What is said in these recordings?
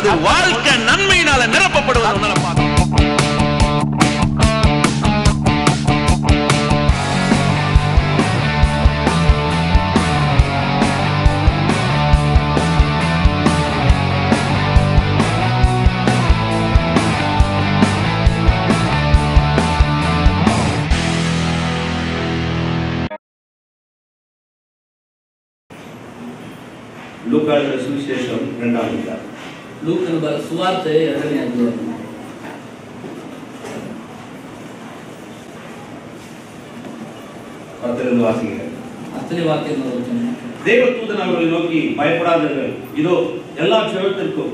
உனது வாழ்க்கை நன்மையினால நிரப்பப்படுவது. லூக்கா சுவிசேஷம் 2ஆம் அதிகாரம். லூக்கா சுவார்த்தை 2ஆம் அதிகாரம். பத்திலிருந்து வாசிக்கிறேன். அத்தனை வாக்கியங்கள் வச்சோம். தேவதூதன் அவர்களை நோக்கி, பயப்படாதீர்கள், இதோ எல்லா ஜனத்திற்கும்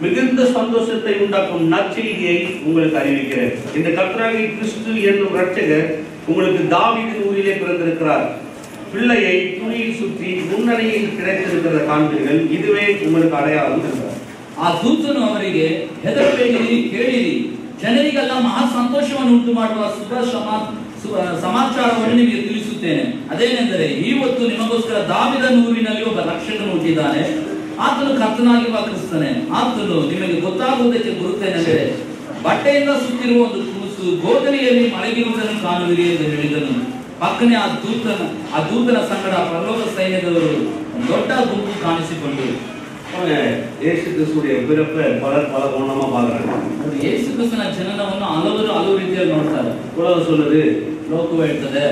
மிகுந்த சந்தோஷத்தை உண்டாக்கும் நற்செய்தியை உங்களுக்கு அறிவிக்கிறேன். இந்த கர்த்தராகிய கிறிஸ்து என்னும் இரட்சகர் உங்களுக்கு தாவீதின் ஊரிலே பிறந்திருக்கிறார். பிள்ளையை துணியில் சுற்றி முன்னணியில் கிடைத்திருக்கிறத காண்பீர்கள். இதுவே உங்களுக்கு அடையாளம் என்றார். ಆ ದೂತನು ಅವರಿಗೆ, ಹೆದರಬೇಡಿರಿ, ಕೇಳಿರಿ, ಜನರಿಗೆಲ್ಲ ಮಹಾ ಸಂತೋಷವನ್ನು ಉಂಟು ಮಾಡುವ ಸಮಾಚಾರವನ್ನು ನಿಮಗೆ ತಿಳಿಸುತ್ತೇನೆ. ಅದೇನೆಂದರೆ, ಇವತ್ತು ನಿಮಗೋಸ್ಕರ ದಾವೀದನ ಊರಿನಲ್ಲಿ ಒಬ್ಬ ರಕ್ಷಕನು ಹುಟ್ಟಿದ್ದಾನೆ. ಆತನು ಕರ್ತನಾಗಿರುವ ಕ್ರಿಸ್ತನೇ. ಆತನು ನಿಮಗೆ ಗೊತ್ತಾಗುವುದಕ್ಕೆ ಗುರುತೇನೆಂದರೆ, ಬಟ್ಟೆಯಿಂದ ಸುತ್ತಿರುವ ಒಂದು ಕೂಸು ಗೋದಲಿಯಲ್ಲಿ ಮಲಗಿರುವುದನ್ನು ಕಾಣುವಿರಿ ಎಂದು ಹೇಳಿದನು. ಪಕ್ಕನೆ ಆ ದೂತನ ಸಂಗಡ ಪರಲೋಕ ಸೈನ್ಯದವರು ದೊಡ್ಡ ಗುಂಪು ಕಾಣಿಸಿಕೊಂಡರು. ಯೇಸು ಕ್ರಿಸ್ತುವಿನ பிறப்பை பலர் பல கோணமா பார்க்கறாங்க. ಯೇಸು ಕ್ರಿಸ್ತನ ಜನನವನ್ನು ಹಲವು ರೀತಿಯಲ್ಲಿ ನೋಡ್ತಾರೆ. உலகம் சொல்லுது, ಲೋಕವು ಹೇಳ್ತದೆ,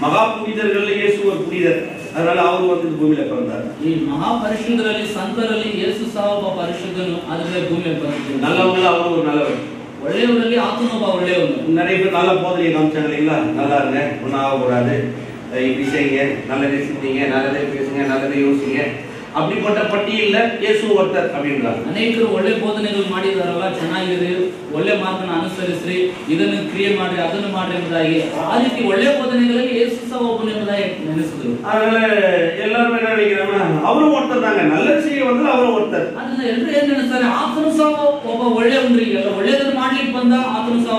மகா புனிதர்கள் இயேசு ஒரு புனிதர், அதனால அவர் வந்து பூமியில பிறந்தார். ಈ ಮಹಾ ಪರಿಶುದ್ಧರಲ್ಲಿ ಸಂತರಲ್ಲಿ ಯೇಸು ಸಹ ಒಬ್ಬ ಪರಿಶುದ್ಧನು, ಆದರೆ ಭೂಮಿಯಲ್ಲಿ ಬಂದಿದ್ದಾನೆ. நல்லவங்க அவர் ஒரு நல்லவர். ಒಳ್ಳೆಯವರಲ್ಲಿ ಆತನು ಒಬ್ಬ ಒಳ್ಳೆಯವನು. நிறைய பேர் நல்ல போதனையை காமிச்சாங்க இல்லைங்களா? நல்லா இருங்க, ஒன்றாக கூடாது, இப்படி செய்யுங்க, நல்லதே சிந்திங்க, நல்லதே பேசுங்க, நல்லதே யோசிங்க. அப்படிப்பட்ட பட்டியல்ல இயேசு ஒருத்தர் அப்படின்றாங்க. ಅನೇಕರು ಒಳ್ಳೆ ಬೋಧನೆಗಳು ಮಾಡಿದಾರಲ್ಲ, ಚೆನ್ನಾಗಿದೆ, ಒಳ್ಳೆ ಮಾರ್ಗನ ಅನುಸರಿಸ್ರಿ, ಇದನ್ನು ಕ್ರಿಯೆ ಮಾಡ್ರಿ, ಅದನ್ನು ಮಾಡ್ರಿ ಎಂಬುದಾಗಿ ಆ ರೀತಿ ಒಳ್ಳೆ ಬೋಧನೆಗಳಲ್ಲಿ ಯೇಸು ಸಹ ಒಬ್ಬನು ಎಂಬುದಾಗಿ ನೆನೆಸಿದ್ರು. அதனால எல்லாரும் என்ன நினைக்கிறாங்கன்னா, அவரும் ஒருத்தர் தாங்க, நல்லது செய்ய வந்து அவரும் ஒருத்தர். ಅದನ್ನ ಎಲ್ಲರೂ ಏನ್ ನೆನೆಸ್ತಾರೆ, ಆತನು ಸಹ ಒಬ್ಬ ಒಳ್ಳೆಯವನ್ರಿ, ಎಲ್ಲ ಒಳ್ಳೆದನ್ನ ಮಾಡ್ಲಿಕ್ಕೆ ಬಂದ ಆತನು ಸಹ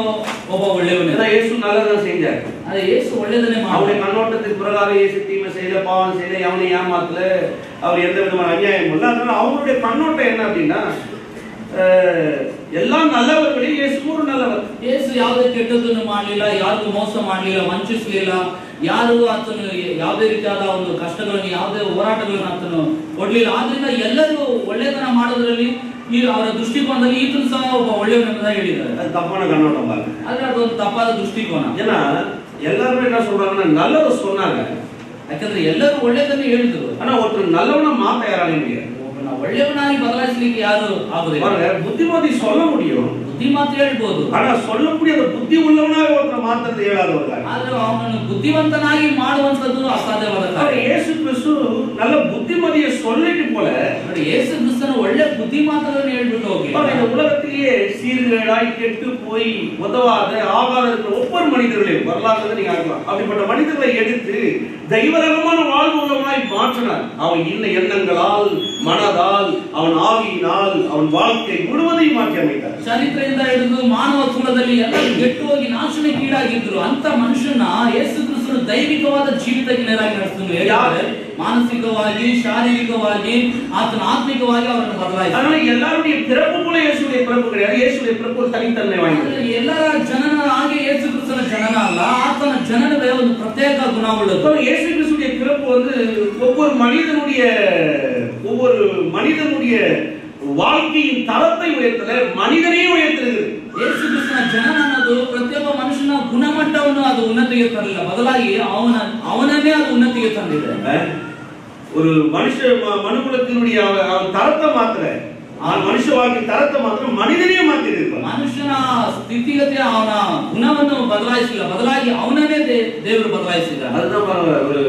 ಒಬ್ಬ ಒಳ್ಳೆಯವನೇ. இயேசு நல்லதான் செஞ்சார். ಅದೇ ಯೇಸು ಒಳ್ಳೆದನ್ನೇ ಮಾಡಿದ. அவருடைய கண்ணோட்டத்தின் பிரகாரம் இயேசு தீமை செய்யல, பாவம் செய்யல, எவனை ஏமாத்தல, அவர் எந்த விதமான அநியாயம் இல்லை. அதனால அவருடைய கண்ணோட்டம் என்ன அப்படின்னா, எல்லா நல்லவர்களையும் இயேசு ஒரு நல்லவர். ಯೇಸು ಯಾವುದೇ ಕೆಟ್ಟದನ್ನು ಮಾಡಲಿಲ್ಲ, ಯಾರಿಗೂ ಮೋಸ ಮಾಡಲಿಲ್ಲ, ವಂಚಿಸಲಿಲ್ಲ, ಯಾರು ಆತನು ಯಾವುದೇ ರೀತಿಯಾದ ಒಂದು ಕಷ್ಟಗಳನ್ನು, ಯಾವುದೇ ಹೋರಾಟಗಳನ್ನು ಆತನು ಕೊಡ್ಲಿಲ್ಲ. ಆದ್ರಿಂದ ಎಲ್ಲರೂ ಒಳ್ಳೆತನ ಮಾಡೋದ್ರಲ್ಲಿ ಈ ಅವರ ದೃಷ್ಟಿಕೋನದಲ್ಲಿ ಈತನು ಸಹ ಒಬ್ಬ ಒಳ್ಳೆಯವನೆಂಬುದಾಗಿ ಹೇಳಿದ್ದಾರೆ. அது தப்பான கண்ணோட்டம் பாருங்க. ಆದ್ರೆ ಅದೊಂದು ತಪ್ಪಾದ ದೃಷ್ಟಿಕೋನ. ஏன்னா எல்லாரும் என்ன சொல்றாங்கன்னா, நல்லது சொன்னாங்க, ಯಾಕಂದ್ರೆ ಎಲ್ಲರೂ ಒಳ್ಳೆದನ್ನೇ ಹೇಳಿದ್ರು. ஆனா ஒருத்தர் நல்லவனா மாத்த யாராலையும் முடியாது. ಒಬ್ಬನ ಒಳ್ಳೆಯವನಾಗಿ ಬದಲಾಯಿಸಲಿಕ್ಕೆ ಯಾರು ಆಗುದಿಲ್ಲ. பாருங்க, புத்திமதி சொல்ல முடியும், ಬುದ್ಧಿ ಮಾತು ಹೇಳ್ಬೋದು, ஆனா சொல்லக்கூடிய அந்த புத்தி உள்ளவனாக ஒருத்தர் மாத்துறது இயலாதவர்கள். ಆದ್ರೆ ಅವನನ್ನು ಬುದ್ಧಿವಂತನಾಗಿ ಮಾಡುವಂತದ್ದು ಅಸಾಧ್ಯವಾದ ಕಾರ್ಯ. இயேசு கிறிஸ்து நல்ல புத்திமதியை சொல்லிட்டு போல, ಯೇಸು ಕ್ರಿಸ್ತನು ಒಳ್ಳೆ ಬುದ್ಧಿ ಮಾತುಗಳನ್ನು ಹೇಳ್ಬಿಟ್ಟು ಹೋಗಿ, இந்த உலகத்திலேயே சீர்கேடாய் கெட்டு போய் உதவாத ஆகாத இருக்கிற ஒவ்வொரு மனிதர்களையும் வரலாறு நீங்க ஆகலாம், அப்படிப்பட்ட மனிதர்களை எடுத்து தெய்வரகமான வாழ்வு உள்ளவனாய் மாற்றினார். அவன் இன்ன எண்ணங்களால், மனதால், அவன் ஆவியினால், அவன் வாழ்க்கை முழுவதையும் மாற்றி அமைத்தார். ಚರಿತ್ರೆಯಿಂದ ಹಿಡಿದು ಮಾನವ ಕುಲದಲ್ಲಿ ಎಲ್ಲರೂ ಕೆಟ್ಟು ಹೋಗಿ ನಾಶನಕ್ಕೀಡಾಗಿದ್ರು ಅಂತ ಮನುಷ್ಯನ ಯೇಸು ಕ್ರಿಸ್ತನು ದೈವಿಕವಾದ ಜೀವಿತಕ್ಕೆ ನೇರಾಗಿ ನಡೆಸಿದ್ರು. ಮಾನಸಿಕವಾಗಿ, ಶಾರೀರಿಕವಾಗಿ, ಆತನ ಆತ್ಮಿಕವಾಗಿ ಅವರನ್ನು ಬದಲಾಯಿಸಿದ್ರು. அதனால எல்லாருடைய பிறப்பு போல இயேசுடைய பிறப்பு கிடையாது. இயேசுடைய பிறப்பு ஒரு தனித்தன்மை வாய்ந்தது. ಎಲ್ಲರ ಜನನ ಹಾಗೆ ಯೇಸು ಕ್ರಿಸ್ತನ ಜನನ ಅಲ್ಲ, ಆತನ ಜನನವೇ ಒಂದು ಪ್ರತ್ಯೇಕ ಗುಣವುಳ್ಳದು. இயேசு கிறிஸ்துடைய பிறப்பு வந்து ஒவ்வொரு மனிதனுடைய வாழ்க்கையின் தரத்தை உயர்த்தல, மனிதனையே உயர்த்துகிறது. ಯೇಸು ಕ್ರಿಸ್ತನ ಜನನ ಅನ್ನೋದು ಪ್ರತಿಯೊಬ್ಬ ಮನುಷ್ಯನ ಗುಣಮಟ್ಟವನ್ನು ಅದು ಉನ್ನತಿಗೆ ತರಲಿಲ್ಲ, ಬದಲಾಗಿ ಅವನನ್ನೇ ಅದು ಉನ್ನತಿಗೆ ತಂದಿದೆ. ஒரு மனுகுலத்தினுடைய தரத்தை மாத்திர, மனுஷ வாழ்க்கை தரத்தை மாத்திர மனிதனையே மாற்றிருப்பார். ಮನುಷ್ಯನ ಸ್ಥಿತಿಗತಿ ಅವನ ಗುಣವನ್ನು ಬದಲಾಯಿಸಿಲ್ಲ, ಬದಲಾಗಿ ಅವನನ್ನೇ ದೇವರು ಬದಲಾಯಿಸಿದ್ದಾರೆ. அதுதான் ஒரு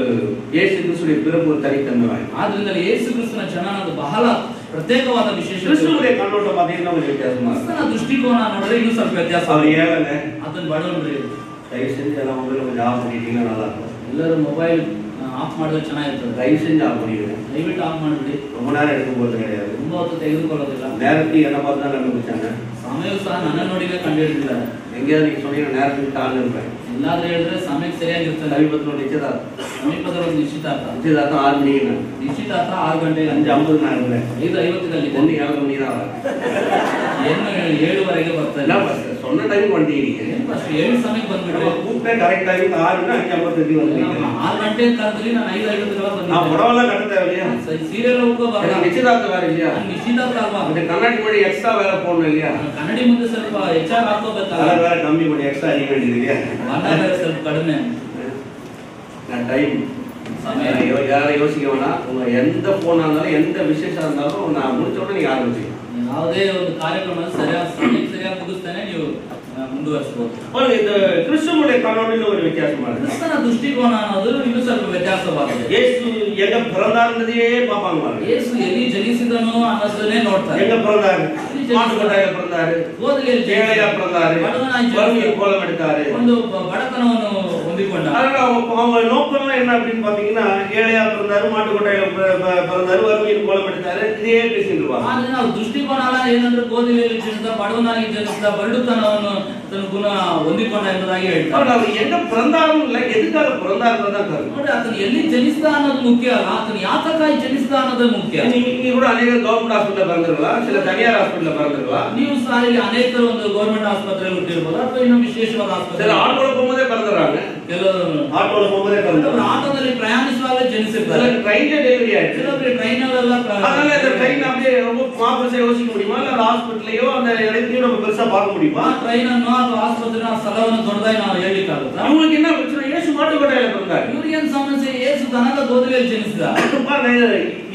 இயேசு கிறிஸ்துடைய பிறப்பு ஒரு தனித்தன்மை வாய்ந்தது. ಆದ್ರಿಂದ ಯೇಸು ಕ್ರಿಸ್ತನ ಜನನ ಅದು ಬಹಳ ಪ್ರತ್ಯೇಕವಾದ ವಿಶೇಷ. கிறிஸ்துவுடைய கண்ணோட்டம் பார்த்தீங்கன்னா கொஞ்சம் வித்தியாசமா இருக்கு. ಕ್ರಿಸ್ತನ ದೃಷ್ಟಿಕೋನ ನೋಡಿದ್ರೆ ಇನ್ನೂ ಸ್ವಲ್ಪ ವ್ಯತ್ಯಾಸ. அவர் ஏழங்க, ಅದನ್ನ ಬಡವನ್ರಿ, தயவு செஞ்சு எல்லாம் மொபைல் கொஞ்சம் ஆஃப் பண்ணிட்டீங்கன்னா நல்லா இருக்கும். ಎಲ್ಲರೂ ಮೊಬೈಲ್ ಆಫ್ ಮಾಡಿದ್ರೆ ಚೆನ್ನಾಗಿರ್ತದೆ. தயவு செஞ்சு ஆஃப் பண்ணிடுங்க. ದಯವಿಟ್ಟು ಆಫ್ ಮಾಡಿಬಿಡಿ. ரொம்ப நேரம் எடுக்க போறது கிடையாது. ತುಂಬಾ ಹೊತ್ತು ತೆಗೆದುಕೊಳ್ಳೋದಿಲ್ಲ. நேரத்துக்கு என்ன பார்த்து தான் கண்டுபிடிச்சாங்க. ಸಮಯ ಸಹ ನನ್ನ ನೋಡಿಗೆ ಕಂಡು ಹಿಡಿದಿದ್ದಾರೆ. எங்கேயாவது நீங்க சொன்னீங்கன்னா நேரத்துக்கு டான் இருப்பேன். ಇಲ್ಲಾದ್ರೆ ಹೇಳಿದ್ರೆ ಸಮಯಕ್ಕೆ ಸರಿಯಾಗಿರ್ತದೆ. ಸಮೀಪದ ನಿಶ್ಚಿತಾರ್ಥ. ಸಮೀಪದಲ್ಲಿ ಒಂದು ನಿಶ್ಚಿತಾರ್ಥ. ನಿಶ್ಚಿತಾರ್ಥ 6 ಮಣಿಗೆ. ನಿಶ್ಚಿತಾರ್ಥ 6 ಗಂಟೆಗೆ. 5:50 ನಾನು 5:50 ஒன்று யாரும் நீராவ என்ன 7 ಬರ್ತಾರೆ. ಇಲ್ಲ ಬಸ್ சொன்ன டைம் வண்டிங்க. ಫಸ್ಟ್ 7 ಸಮಯಕ್ಕೆ ಬಂದ್ಬಿಟ್ರೆ ಕೂಪ್ಟೆ ಕರೆಕ್ಟ್ ಟೈಮ್ 6 5:55 ಬಂದಿದ್ದೀನಿ. 6 ಗಂಟೆ ಕಾಲದಲ್ಲಿ ನಾನು 5:50 ಬಂದಿದ್ದೀನಿ. ಆ ಬಡವಲ್ಲ ಕಟ್ಟತೇವಲ್ಲ. ಸೀರಿಯಲ್ ಹೋಗಬಾರದು. ನಿಶ್ಚಿತಾರ್ಥ ಬೇರೆ ಇಲ್ಲ. ನಿಶ್ಚಿತಾರ್ಥ ಅಲ್ವಾ? ಮತ್ತೆ ಕನ್ನಡಿ ಮಾಡಿ ಎಕ್ಸ್ಟ್ರಾ ಬೇರೆ ಫೋನ್ ಇಲ್ಲ. ಕನ್ನಡಿ ಮುಂದೆ ಸ್ವಲ್ಪ ಹೆಚ್ಚಾಗಿ ಹಾಕೋಬೇಕಲ್ಲ. ಬೇರೆ ಕಮ್ಮಿ ಮಾಡಿ ಎಕ್ಸ್ಟ್ರಾ ನೀ ಹೇಳಿದೀಯಾ? ಬಣ್ಣ ಬೇರೆ ಸ್ವಲ್ಪ ಕಡಿಮೆ. நான் டைம் யாரை யோசிக்க வேணாம். உங்க எந்த போனா இருந்தாலும் எந்த விசேஷம் இருந்தாலும் நான் முடிச்ச உடனே நீங்க ஆரம்பிச்சு ಯಾವುದೇ ಒಂದು ಕಾರ್ಯಕ್ರಮ ಸರಿಯಾಗಿ ಮುಗಿಸ್ತಾನೆ ನೀವು ಮುಂದುವರಿಸಬಹುದು. இந்த கிறிஸ்துவனுடைய கண்ணோட்டத்தில் ஒரு வித்தியாசமா இருக்கு. ಕ್ರಿಸ್ತನ ದೃಷ್ಟಿಕೋನ ಅನ್ನೋದು ಇನ್ನೂ ಸ್ವಲ್ಪ ವ್ಯತ್ಯಾಸವಾಗಿದೆ. ಯೇಸು எங்க பிறந்தார்ன்றதே பாப்பாங்க. ಯೇಸು ಎಲ್ಲಿ ಜನಿಸಿದನೋ ಅನ್ನೋದನ್ನೇ ನೋಡ್ತಾರೆ. எங்க பிறந்தாரு? மாட்டுக்கொட்டாயில பிறந்தாரு. ಗೋದಲಿಯಲ್ಲಿ ஏழையா பிறந்தாரு. வறுமையில் கோலம் எடுத்தாரு. ಒಂದು ಬಡತನವನ್ನು ಹೊಂದಿಕೊಂಡ. அவங்க நோக்கம் என்ன அப்படின்னு பாத்தீங்கன்னா ஏழையா பிறந்தாரு, மாட்டுக்கொட்டாயில பிறந்தாரு, வறுமையில் கோலம் எடுத்தாரு, இதே பேசிட்டு இருப்பாங்க. ಆದ್ರೆ ನಾವು ದೃಷ್ಟಿಕೋನ ಏನಂದ್ರೆ ಗೋದಲಿಯಲ್ಲಿ ಜನಿಸಿದ, ಬಡವನಾಗಿ ಜನಿಸಿದ, ಬರಡುತನವನ್ನು ತನ್ನ ಗುಣ ಹೊಂದಿಕೊಂಡ ಎಂಬುದಾಗಿ ಹೇಳ್ತಾರೆ. அவர் எங்க பிறந்தாரும் இல்ல, எதுக்காக பிறந்தாருன்றதான் கருத்து. ನೋಡಿ, ಆತನು ಎಲ್ಲಿ ಜನಿಸಿದ ಅನ್ನೋದು ಮುಖ್ಯ ಅಲ್ಲ, ಆತನು ಯಾತಕ್ಕಾಗಿ ಜನಿಸಿದ ಅನ್ನೋದು ಮುಖ್ಯ. நீங்க கூட அநேக கவர்மெண்ட் ஹாஸ்பிட்டல் பிறந்திருக்கலாம், சில தனியார் ஹாஸ்பிட்டல் பிறந்திருக்கலாம். ನೀವು ಸಹ ಇಲ್ಲಿ ಅನೇಕರು ಒಂದು ಗವರ್ನಮೆಂಟ್ ಆಸ್ಪತ್ರೆಯಲ್ಲಿ ಹುಟ್ಟಿರಬಹುದು, ಅಥವಾ ಇನ್ನೊಂದು ವಿಶೇಷವಾದ ಆಸ್ಪತ್ರೆ. சில ஆட்டோல போகும்போதே பிறந்துறாங்க. ಕೆಲವರು ஆட்டோல போகும்போதே பிறந்துறாங்க. ಆಟೋದಲ್ಲಿ ಪ್ರಯಾಣಿಸುವಾಗಲೇ ಜನಿಸಿರ್ತಾರೆ. ட்ரெயின்ல டெலிவரி ஆயிடுச்சு. ಕೆಲವರು ಟ್ರೈನಲ್ಲೆಲ್ಲ. அதனால இந்த ட்ரெயின் அப்படியே ரொம்ப மாபெருசா யோசிக்க முடியுமா? இல்ல அந்த ஹாஸ்பிட்டலையோ அந்த இடத்தையும் நம்ம பெருசா பார்க்க முடியுமா? ಟ್ರೈನ್ ಅನ್ನು ಅಥವಾ ಆಸ್ಪತ್ರೆ ಆ ಸ್ಥಳವನ್ನು ದೊಡ್ಡದಾಗಿ ನಾವು ಹೇಳಿಕ್ಕಾಗುತ್ತಾ? இவங்களுக்கு என்ன பிரச்சனை? இயேசு மாட்டுக்கொட்டாயில பிறந்தார். ಇವರಿಗೇನು ಸಮಸ್ಯೆ? ಯೇಸು ದನದ ಗೋದಲಿಯಲ್ಲಿ ಜನಿಸಿದ.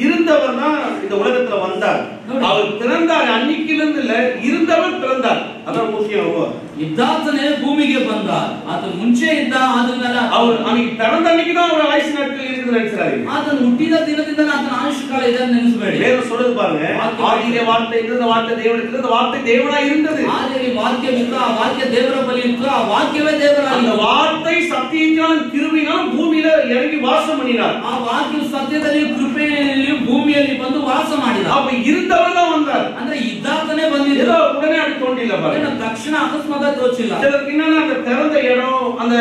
இருந்தவர் தான் இந்த உலகத்துல வந்தார். அவர் பிறந்தார், அன்னைக்கிலிருந்து இல்ல, இருந்தவர் பிறந்தார். அதான் முக்கியம். ಇದ್ದಾತನೇ ಭೂಮಿಗೆ ಬಂದ, ಆತನು ಮುಂಚೆ ಇದ್ದ. ಆದ್ಮೇಲೆ அவர் அன்னைக்கு பிறந்த அன்னைக்கு தான் அவர் ஆயுசு நாட்கள் இருக்குது நினைச்சாரு. ಆತನು ಹುಟ್ಟಿದ ದಿನದಿಂದ ಆತನ ಆಯುಷ್ ಕಾಲ ಇದೆ ನೆನೆಸಬೇಡಿ. வேதம் சொல்லுது பாருங்க, ஆதியிலே வார்த்தை இருந்தது, வார்த்தை தேவனிடத்தில் இருந்தது, வார்த்தை தேவனாய் இருந்தது. ಆದಿಯಲ್ಲಿ ವಾಕ್ಯವಿತ್ತು, ಆ ವಾಕ್ಯ ದೇವರ ಬಳಿ ಇತ್ತು, ಆ ವಾಕ್ಯವೇ ದೇವರಾಗಿತ್ತು. அந்த வார்த்தை சத்தியத்தினாலும் கிருபையினாலும் பூமியில இறங்கி வாசம் பண்ணினார். ಆ ವಾಕ್ಯವು ಸತ್ಯದಲ್ಲಿ ಕೃಪೆಯಲ್ಲಿ ಭೂಮಿಯಲ್ಲಿ ಬಂದು ವಾಸ ಮಾಡಿದ. அப்ப இருந்தவர் தான் வந்தார். ಅಂದ್ರೆ ಇದ್ದಾತನೇ ಬಂದಿದ್ದ. ஏதோ உடனே அப்படி தோண்டிಲ್ಲ பாருங்க. ತಕ್ಷಣ ಅಕಸ್ಮಾತ್ ತೋಚಿಲ್ಲ. சிலருக்கு என்னன்னா அந்த பிறந்த இடம், அந்த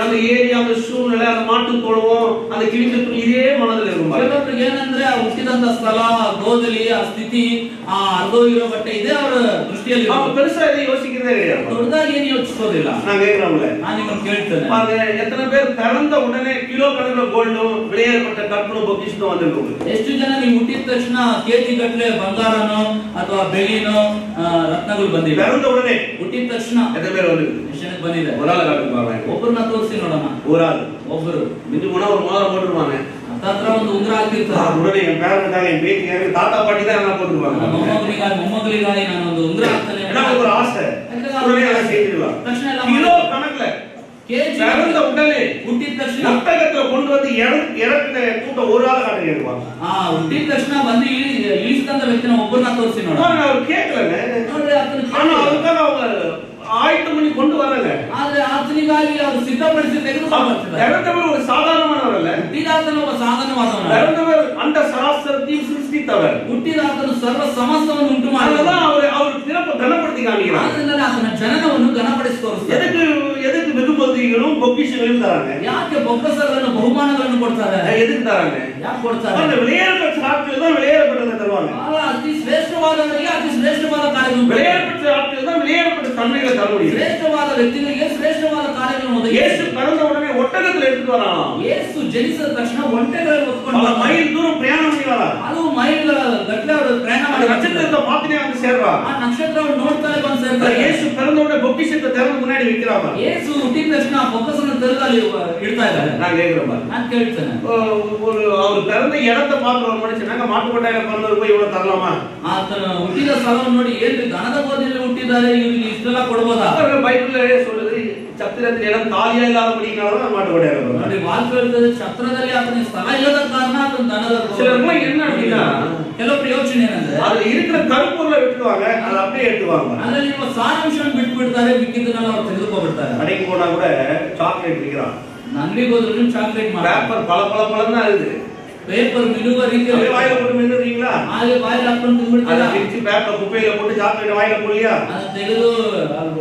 அந்த ஏரியா, அந்த சூழ்நிலை, அந்த மாட்டு தொழுவம், அந்த கிழிஞ்ச துணி, இதே மனதில் இருக்கும். ಕೆಲವರಿಗೆ ಏನಂದ್ರೆ ಆ ಹುಟ್ಟಿದಂತ ಸ್ಥಳ, ಗೋದಲಿ, ಆ ಸ್ಥಿತಿ, ಆ ಅರ್ಧೋ ಇರೋ ಬಟ್ಟೆ ಇದೆ ಅವರ ದೃಷ್ಟಿಯಲ್ಲಿ. அவங்க பெருசா இதை யோசிக்கிறதே கிடையாது. ದೊಡ್ಡದಾಗಿ ಏನು ಯೋಚಿಸೋದಿಲ್ಲ. நான் கேட்கிறேன்ல, ನಾನು ನಿಮ್ಮನ್ನು ಕೇಳ್ತೇನೆ, எத்தனை பேர் பிறந்த உடனே கிலோ கணக்கில் கோல்டும் விளையாடப்பட்ட கற்பனை பொக்கிஷம் வந்திருக்கும்? ಎಷ್ಟು ಜನ ನೀವು ಹುಟ್ಟಿದ ತಕ್ಷಣ ಕೆಜಿ ಗಟ್ಟಲೆ ಬಂಗಾರನೋ ಅಥವಾ ಬೆಳ್ಳಿನೋ ರತ್ನಗಳು ಬಂದಿವೆ? பிறந்த உடனே ಹುಟ್ಟಿದ ತಕ್ಷಣ எத்தனை பேர் வந்து ಎಷ್ಟು ಬಂದಿದೆ? ஒரு ஆள் காட்டுப்பாங்க. ಒಬ್ಬರನ್ನ ತೋರಿಸಿ ನೋಡೋಣ. ஒரு ஆள், ಒಬ್ಬರು மிஞ்சி போனா ஒரு மோதிரம் போட்டுருவாங்க. ಹತ್ರ ಒಂದು ಉಂಗುರ ಹಾಕಿರ್ತಾರೆ. உடனே என் பேரனுக்காக, என் பேத்திக்காக, தாத்தா பாட்டி தான் என்ன போட்டுருவாங்க. ಮೊಮ್ಮಗಳಿಗಾಗಿ ನಾನು ಒಂದು ಉಂಗುರ ಹಾಕ್ತೇನೆ. ஒரு ஆசை உடனே அதை செய்திருவாங்க. ತಕ್ಷಣ ಎಲ್ಲ கிலோ கணக்குல பிறந்த உடனே ಹುಟ್ಟಿದ ತಕ್ಷಣ ஒட்டகத்துல கொண்டு வந்து இறக்குன கூட்டம் ஒரு ஆள் காட்டுங்க. ಹುಟ್ಟಿದ ತಕ್ಷಣ ಬಂದು ಇಳಿಸಿದಂತ ವ್ಯಕ್ತಿನ ಒಬ್ಬರನ್ನ ತೋರಿಸಿ ನೋಡ. அவர் கேட்கலங்க, ನೋಡ್ರಿ ಆತನ ஆனா அதுக்காக அவங்க ஆயத்தம் பண்ணி கொண்டு வராங்க. ಆದ್ರೆ ಆತನಿಗಾಗಿ ಅವರು ಸಿದ್ಧಪಡಿಸಿ ತೆಗೆದುಕೊಂಡು பிறந்தவர் ஒரு சாதாரணமானவர் அல்ல. ಹುಟ್ಟಿದಾತನ ಒಬ್ಬ ಸಾಧಾರಣವಾದವನು. பிறந்தவர் அந்த சராசரத்தையும் சிருஷ்டித்தவர். ಹುಟ್ಟಿದಾತನು ಸರ್ವ ಸಮಸ್ತವನ್ನು ಉಂಟು ಮಾಡಿದ. அவர் பிறப்பை கனப்படுத்தி காமிக்கிறார். ಆದ್ರಿಂದ ಆತನ ಜನನವನ್ನು ಘನಪಡಿಸಿ ತೋರಿಸ್ತಾರೆ. எதுக்கு வெகுமதிகளும் பொக்கிஷங்களும் தராங்க? ಯಾಕೆ ಬೊಕ್ಕಸಗಳನ್ನು ಬಹುಮಾನಗಳನ್ನು ಕೊಡ್ತಾರೆ? எதுக்கு தராங்க? ಯಾಕೆ ಕೊಡ್ತಾರೆ? அந்த விளையாடப்பட்ட ஆட்கள் தான் விளையாடப்பட்டதை தருவாங்க. ಅತಿ ಶ್ರೇಷ್ಠವಾದವರಿಗೆ ಅತಿ ಶ್ರೇಷ್ಠವಾದ ಕಾರ್ಯಗಳು. விளையாடப்பட்ட ஆட்கள் தான் விளையாடப்பட்ட தன்மைகளை தர முடியும். ಶ್ರೇಷ್ಠವಾದ ವ್ಯಕ್ತಿಗಳಿಗೆ ಶ್ರೇಷ್ಠವಾದ ಕಾರ್ಯಗಳನ್ನು ಒದಗಿಸಿ. இயேசு பிறந்த உடனே ஒட்டகத்துல எடுத்துட்டு வரானாம். ಯೇಸು ಜನಿಸಿದ ತಕ್ಷಣ ಒಂಟೆಗಳಲ್ಲಿ ಹೊತ್ಕೊಂಡು பல மைல் தூரம் பிரயாணம் பண்ணி வரார். ಹಲವು ಮೈಲ್ಗಳ ಗಟ್ಟಲೆ ಅವರು ಪ್ರಯಾಣ ಮಾಡಿ நட்சத்திரத்தை பார்த்துனே வந்து சேர்றார். ಆ ನಕ್ಷತ್ರವನ್ನು ನೋಡ್ತಾರೆ ಬಂದು ಸೇರ್ತಾರೆ. இயேசு பிறந்த உடனே பொக்கிஷத்தை திறந்து முன்னாடி வைக்கிறாங்க. ಯೇಸು ಹುಟ್ಟಿದ ತಕ್ಷಣ ಬೊಕ್ಕಸನ್ನು ತೆರೆದಲ್ಲಿ ಇಡ್ತಾ ಇದ್ದಾರೆ. நான் கேக்குறேன், ನಾನು ಕೇಳ್ತೇನೆ, ஒரு அவர் பிறந்த இடத்தை பார்த்து ஒரு மனுஷன் நாங்க மாட்டுக்கொட்டாயில பிறந்தவர் போய் இவ்வளவு தரலாமா? ಆತನ ಹುಟ್ಟಿದ ಸ್ಥಳವನ್ನು ನೋಡಿ ಏನ್ರಿ ದನದ ಗೋದಿಯಲ್ಲಿ ಹುಟ್ಟಿದ್ದಾರೆ, ಇವ್ರಿಗೆ ಇಷ್ಟೆಲ್ಲ ಕೊಡ್ಬೋದಾ? பைபிள்ல சொல்லுது சத்திரத்தின் இடம் காலியா இல்லாதபடினாலதான் மாட்டுக்கொட்டாயில பிறந்தார். ನೋಡಿ ವಾಕ್ಯ ಹೇಳ್ತದೆ, ಛತ್ರದಲ್ಲಿ ಆತನಿಗೆ ಸ್ಥಳ ಇಲ್ಲದ ಕಾರಣ ಆತನ ದನದ. சிலருக்கு என்ன அப்படின்னா, ಕೆಲವೊಬ್ರು ಯೋಚನೆ ಏನಂದ್ರೆ அதுல இருக்கிற கருப்பொருளை விட்டுருவாங்க, அதை அப்படியே எடுத்துவாங்க. ಅದರಲ್ಲಿ ಇರುವ ಸಾರಾಂಶವನ್ನು ಬಿಟ್ಟು ಬಿಡ್ತಾರೆ, ಮಿಕ್ಕಿದ್ದನ್ನೆಲ್ಲ ಅವ್ರು ತೆಗೆದುಕೊಂಡ್ಬಿಡ್ತಾರೆ. கடைக்கு போனா கூட சாக்லேட் விற்கிறான். ಅಂಗಡಿಗೆ ಹೋದ್ರು ಚಾಕ್ಲೇಟ್ ಮಾಡಿ பேப்பர் பல தான் இருக்குது. பேப்பர் மினுவ ರೀತಿಯಲ್ಲಿ வாயில போட்டு மின்னுறீங்களா? ಹಾಗೆ ಬಾಯಲ್ಲಿ ಹಾಕೊಂಡು அதை ತಿಂದ್ಬಿಡ್ತೀರಾ? பிரிச்சு பேக்ல குப்பையில போட்டு சாக்லேட் வாயில போடலையா? ಅದು ತೆಗೆದು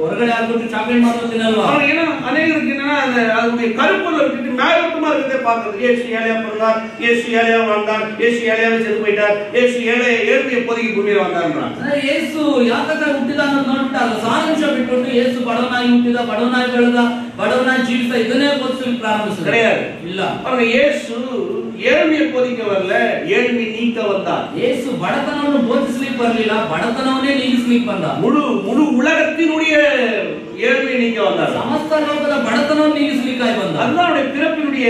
ಹೊರಗಡೆ ಹಾಕ್ಬಿಟ್ಟು ಚಾಕ್ಲೇಟ್ ಮಾತ್ರ ತಿನ್ನಲ್ವಾ? ஏன்னா அநேகருக்கு என்னன்னா அதனுடைய கருப்பொருளை விட்டுட்டு மேலோட்டமா இருக்கிறதே பார்க்கறது. இயேசு ஏழையா பிறந்தார், இயேசு ஏழையா வாழ்ந்தார், இயேசு ஏழையாவே செத்து போயிட்டார், இயேசு ஏழ்மையை போதிக்கு பூமியில வந்தார்ன்றான். ಯೇಸು ಯಾಕಾಗಿ ಹುಟ್ಟಿದ ಅನ್ನೋದು ನೋಡ್ಬಿಟ್ಟು ಅದು ಸಾರಾಂಶ ಬಿಟ್ಬಿಟ್ಟು ಯೇಸು ಬಡವನಾಗಿ ಹುಟ್ಟಿದ, ಬಡವನಾಗಿ ಬೆಳೆದ, ಬಡವನಾಗಿ ಜೀವಿತ ಇದನ್ನೇ ಬೋಧಿಸಲಿಕ್ಕೆ ಪ್ರಾರಂಭಿಸಿದ. கிடையாது. ಇಲ್ಲ. பாருங்க, இயேசு ஏழ்மையை போதிக்க வரல, ஏழ்மை நீக்க வந்தார். ಯೇಸು ಬಡತನವನ್ನು ಬೋಧಿಸಲಿಕ್ಕೆ ಬರಲಿಲ್ಲ, ಬಡತನವನ್ನೇ ನೀಗಿಸಲಿಕ್ಕೆ ಬಂದ. முழு உலகத்தினுடைய ஏழ்மையை நீக்க வந்தார். ಸಮಸ್ತ ಲೋಕದ ಬಡತನವನ್ನು ನೀಗಿಸಲಿಕ್ಕಾಗಿ ಬಂದ. அதுதான் அவருடைய பிறப்பினுடைய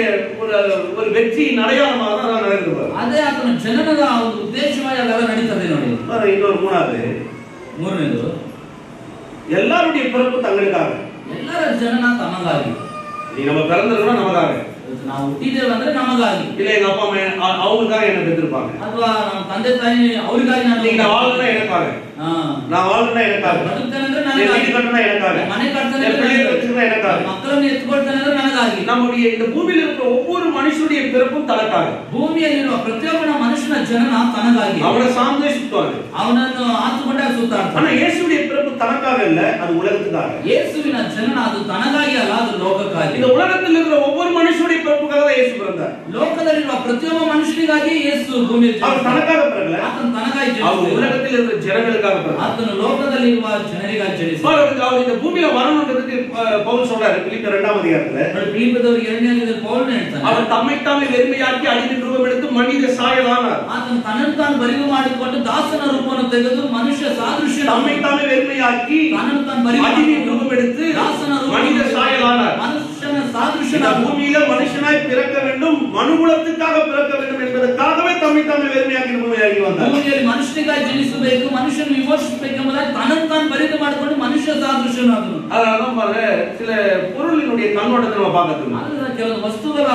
ஒரு வெற்றியின் அடையாளமாக தான் நடக்குது. ಅದೇ ಆತನ ಜನನದ ಒಂದು ಉದ್ದೇಶವಾಗಿ ಅದೆಲ್ಲ ನಡೀತದೆ ನೋಡಿ. இன்னொரு ಮೂರನೇದು, எல்லாருடைய பிறப்பு தங்களுக்காக. ಎಲ್ಲರ ಜನನ ತಮಗಾಗಿ. நீ நம்ம பிறந்திருக்கோம் நமக்காக. ನಾವು ಹುಟ್ಟಿದ್ದೇವೆ ಅಂದ್ರೆ ನಮಗಾಗಿ. இல்ல எங்க அப்பா அம்மா அவங்களுக்காக என்ன பெற்றிருப்பாங்க. ಅಥವಾ ನಮ್ಮ ತಂದೆ ತಾಯಿ ಅವರಿಗಾಗಿ நான் வாழ்றேன்னா எனக்காக. நான் வாழ்றேன்னா எனக்காக. ಬದುಕ್ತೇನೆ ಅಂದ್ರೆ ನನಗಾಗಿ. வீடு கட்டணும் எனக்காக. ಮನೆ ಕಟ್ತೇನೆ ಅಂದ್ರೆ பிள்ளைகளை வச்சுக்கணும் எனக்காக. ಮಕ್ಕಳನ್ನು ಎತ್ಕೊಳ್ತೇನೆ ಅಂದ್ರೆ ನನಗಾಗಿ. நம்முடைய இந்த பூமியில் இருக்கிற ஒவ்வொரு மனுஷனுடைய பிறப்பும் தனக்காக. ಭೂಮಿಯಲ್ಲಿರುವ ಪ್ರತಿಯೊಬ್ಬನ ಮನುಷ್ಯನ ಜನನ ತನಗಾಗಿ. அவனை சார்ந்தே சுத்துவாங்க. ಅವನನ್ನು ಆತುಕೊಂಡಾಗ ಸುತ್ತಾಡ್ತಾನೆ. ஆனா இயேசுடைய பிறப்பு தனக்காக இல்ல, அது உலகத்துக்காக. ಯೇಸುವಿನ ಜನನ ಅದು ತನಗಾಗಿ ಅಲ್ಲ, ಅದು ಲೋಕಕ್ಕಾಗಿ. இந்த உலகத்தில் இருக்கிற ஒவ்வொரு மனுஷனுடைய பிறப்புக்காக தான் இயேசு பிறந்தார். ಲೋಕದಲ್ಲಿರುವ ಪ್ರತಿಯೊಬ್ಬ ಮನುಷ್ಯನಿಗಾಗಿ ಯೇಸು ಭೂಮಿಯಲ್ಲಿ அவர் தனக்காக பிறக்கல, ಆತನು ತನಗಾಗಿ அவர் ಜನಿಸಿದ. உலகத்தில் இருக்கிற ஜனங்களுக்காக பிறந்தார். ಆತನು ಲೋಕದಲ್ಲಿರುವ ಜನರಿಗಾಗಿ ಜನಿಸಿದ. அவர் இந்த பூமியில வரணும்ன்றதுக்கு பவுல் சொல்றாரு பிலிப்பியர் 2ஆம் அதிகாரத்துல. பிலிப்பியர் 2ನೇ அதிகாರದಲ್ಲಿ ಪೌಲನು ಹೇಳ್ತಾನೆ, அவர் தம்மைத்தாமே வெறுமையாக்கி அடிமையின் ரூபம் எடுத்து மனித சாயலானார். ಆತನು ತನ್ನನ್ನು ತಾನು ಬರಿದು ಮಾಡಿಕೊಂಡು ದಾಸನ ರೂಪವನ್ನು ತೆಗೆದು ಮನುಷ್ಯ ಸಾದೃಶ್ಯ. தம்மைத்தாமே வெறுமையாக்கி ತನ್ನನ್ನು ತಾನು ಬರಿದು அடிமையின் ரூபம் எடுத்து ದಾಸನ ರೂಪ மனித சாயலானார். ಮನುಷ್ಯನ ಸಾದೃಶ್ಯ. இந்த பூமியில மனுஷனாய் பிறக்க வேண்டும், மனுகுலத்துக்காக பிறக்க வேண்டும் என்பதற்காகவே தம்மைத்தாமே வெறுமையாக்கி பூமியாகி வந்தார். ಭೂಮಿಯಲ್ಲಿ ಮನುಷ್ಯನಿಗಾಗಿ ಜನಿಸಬೇಕು, ಮನುಷ್ಯನ ವಿಮೋಚಿಸಬೇಕೆಂಬುದಾಗಿ ತನ್ನನ್ನು ತಾನು ಬರಿದು ಮಾಡಿಕೊಂಡು ಮನುಷ್ಯ ಸಾದೃಶ್ಯನಾದನು. அதனால பாருங்க, சில பொருளினுடைய கண்ணோட்டத்தை நம்ம பார்க்கணும். ಕೆಲವು ವಸ್ತುಗಳ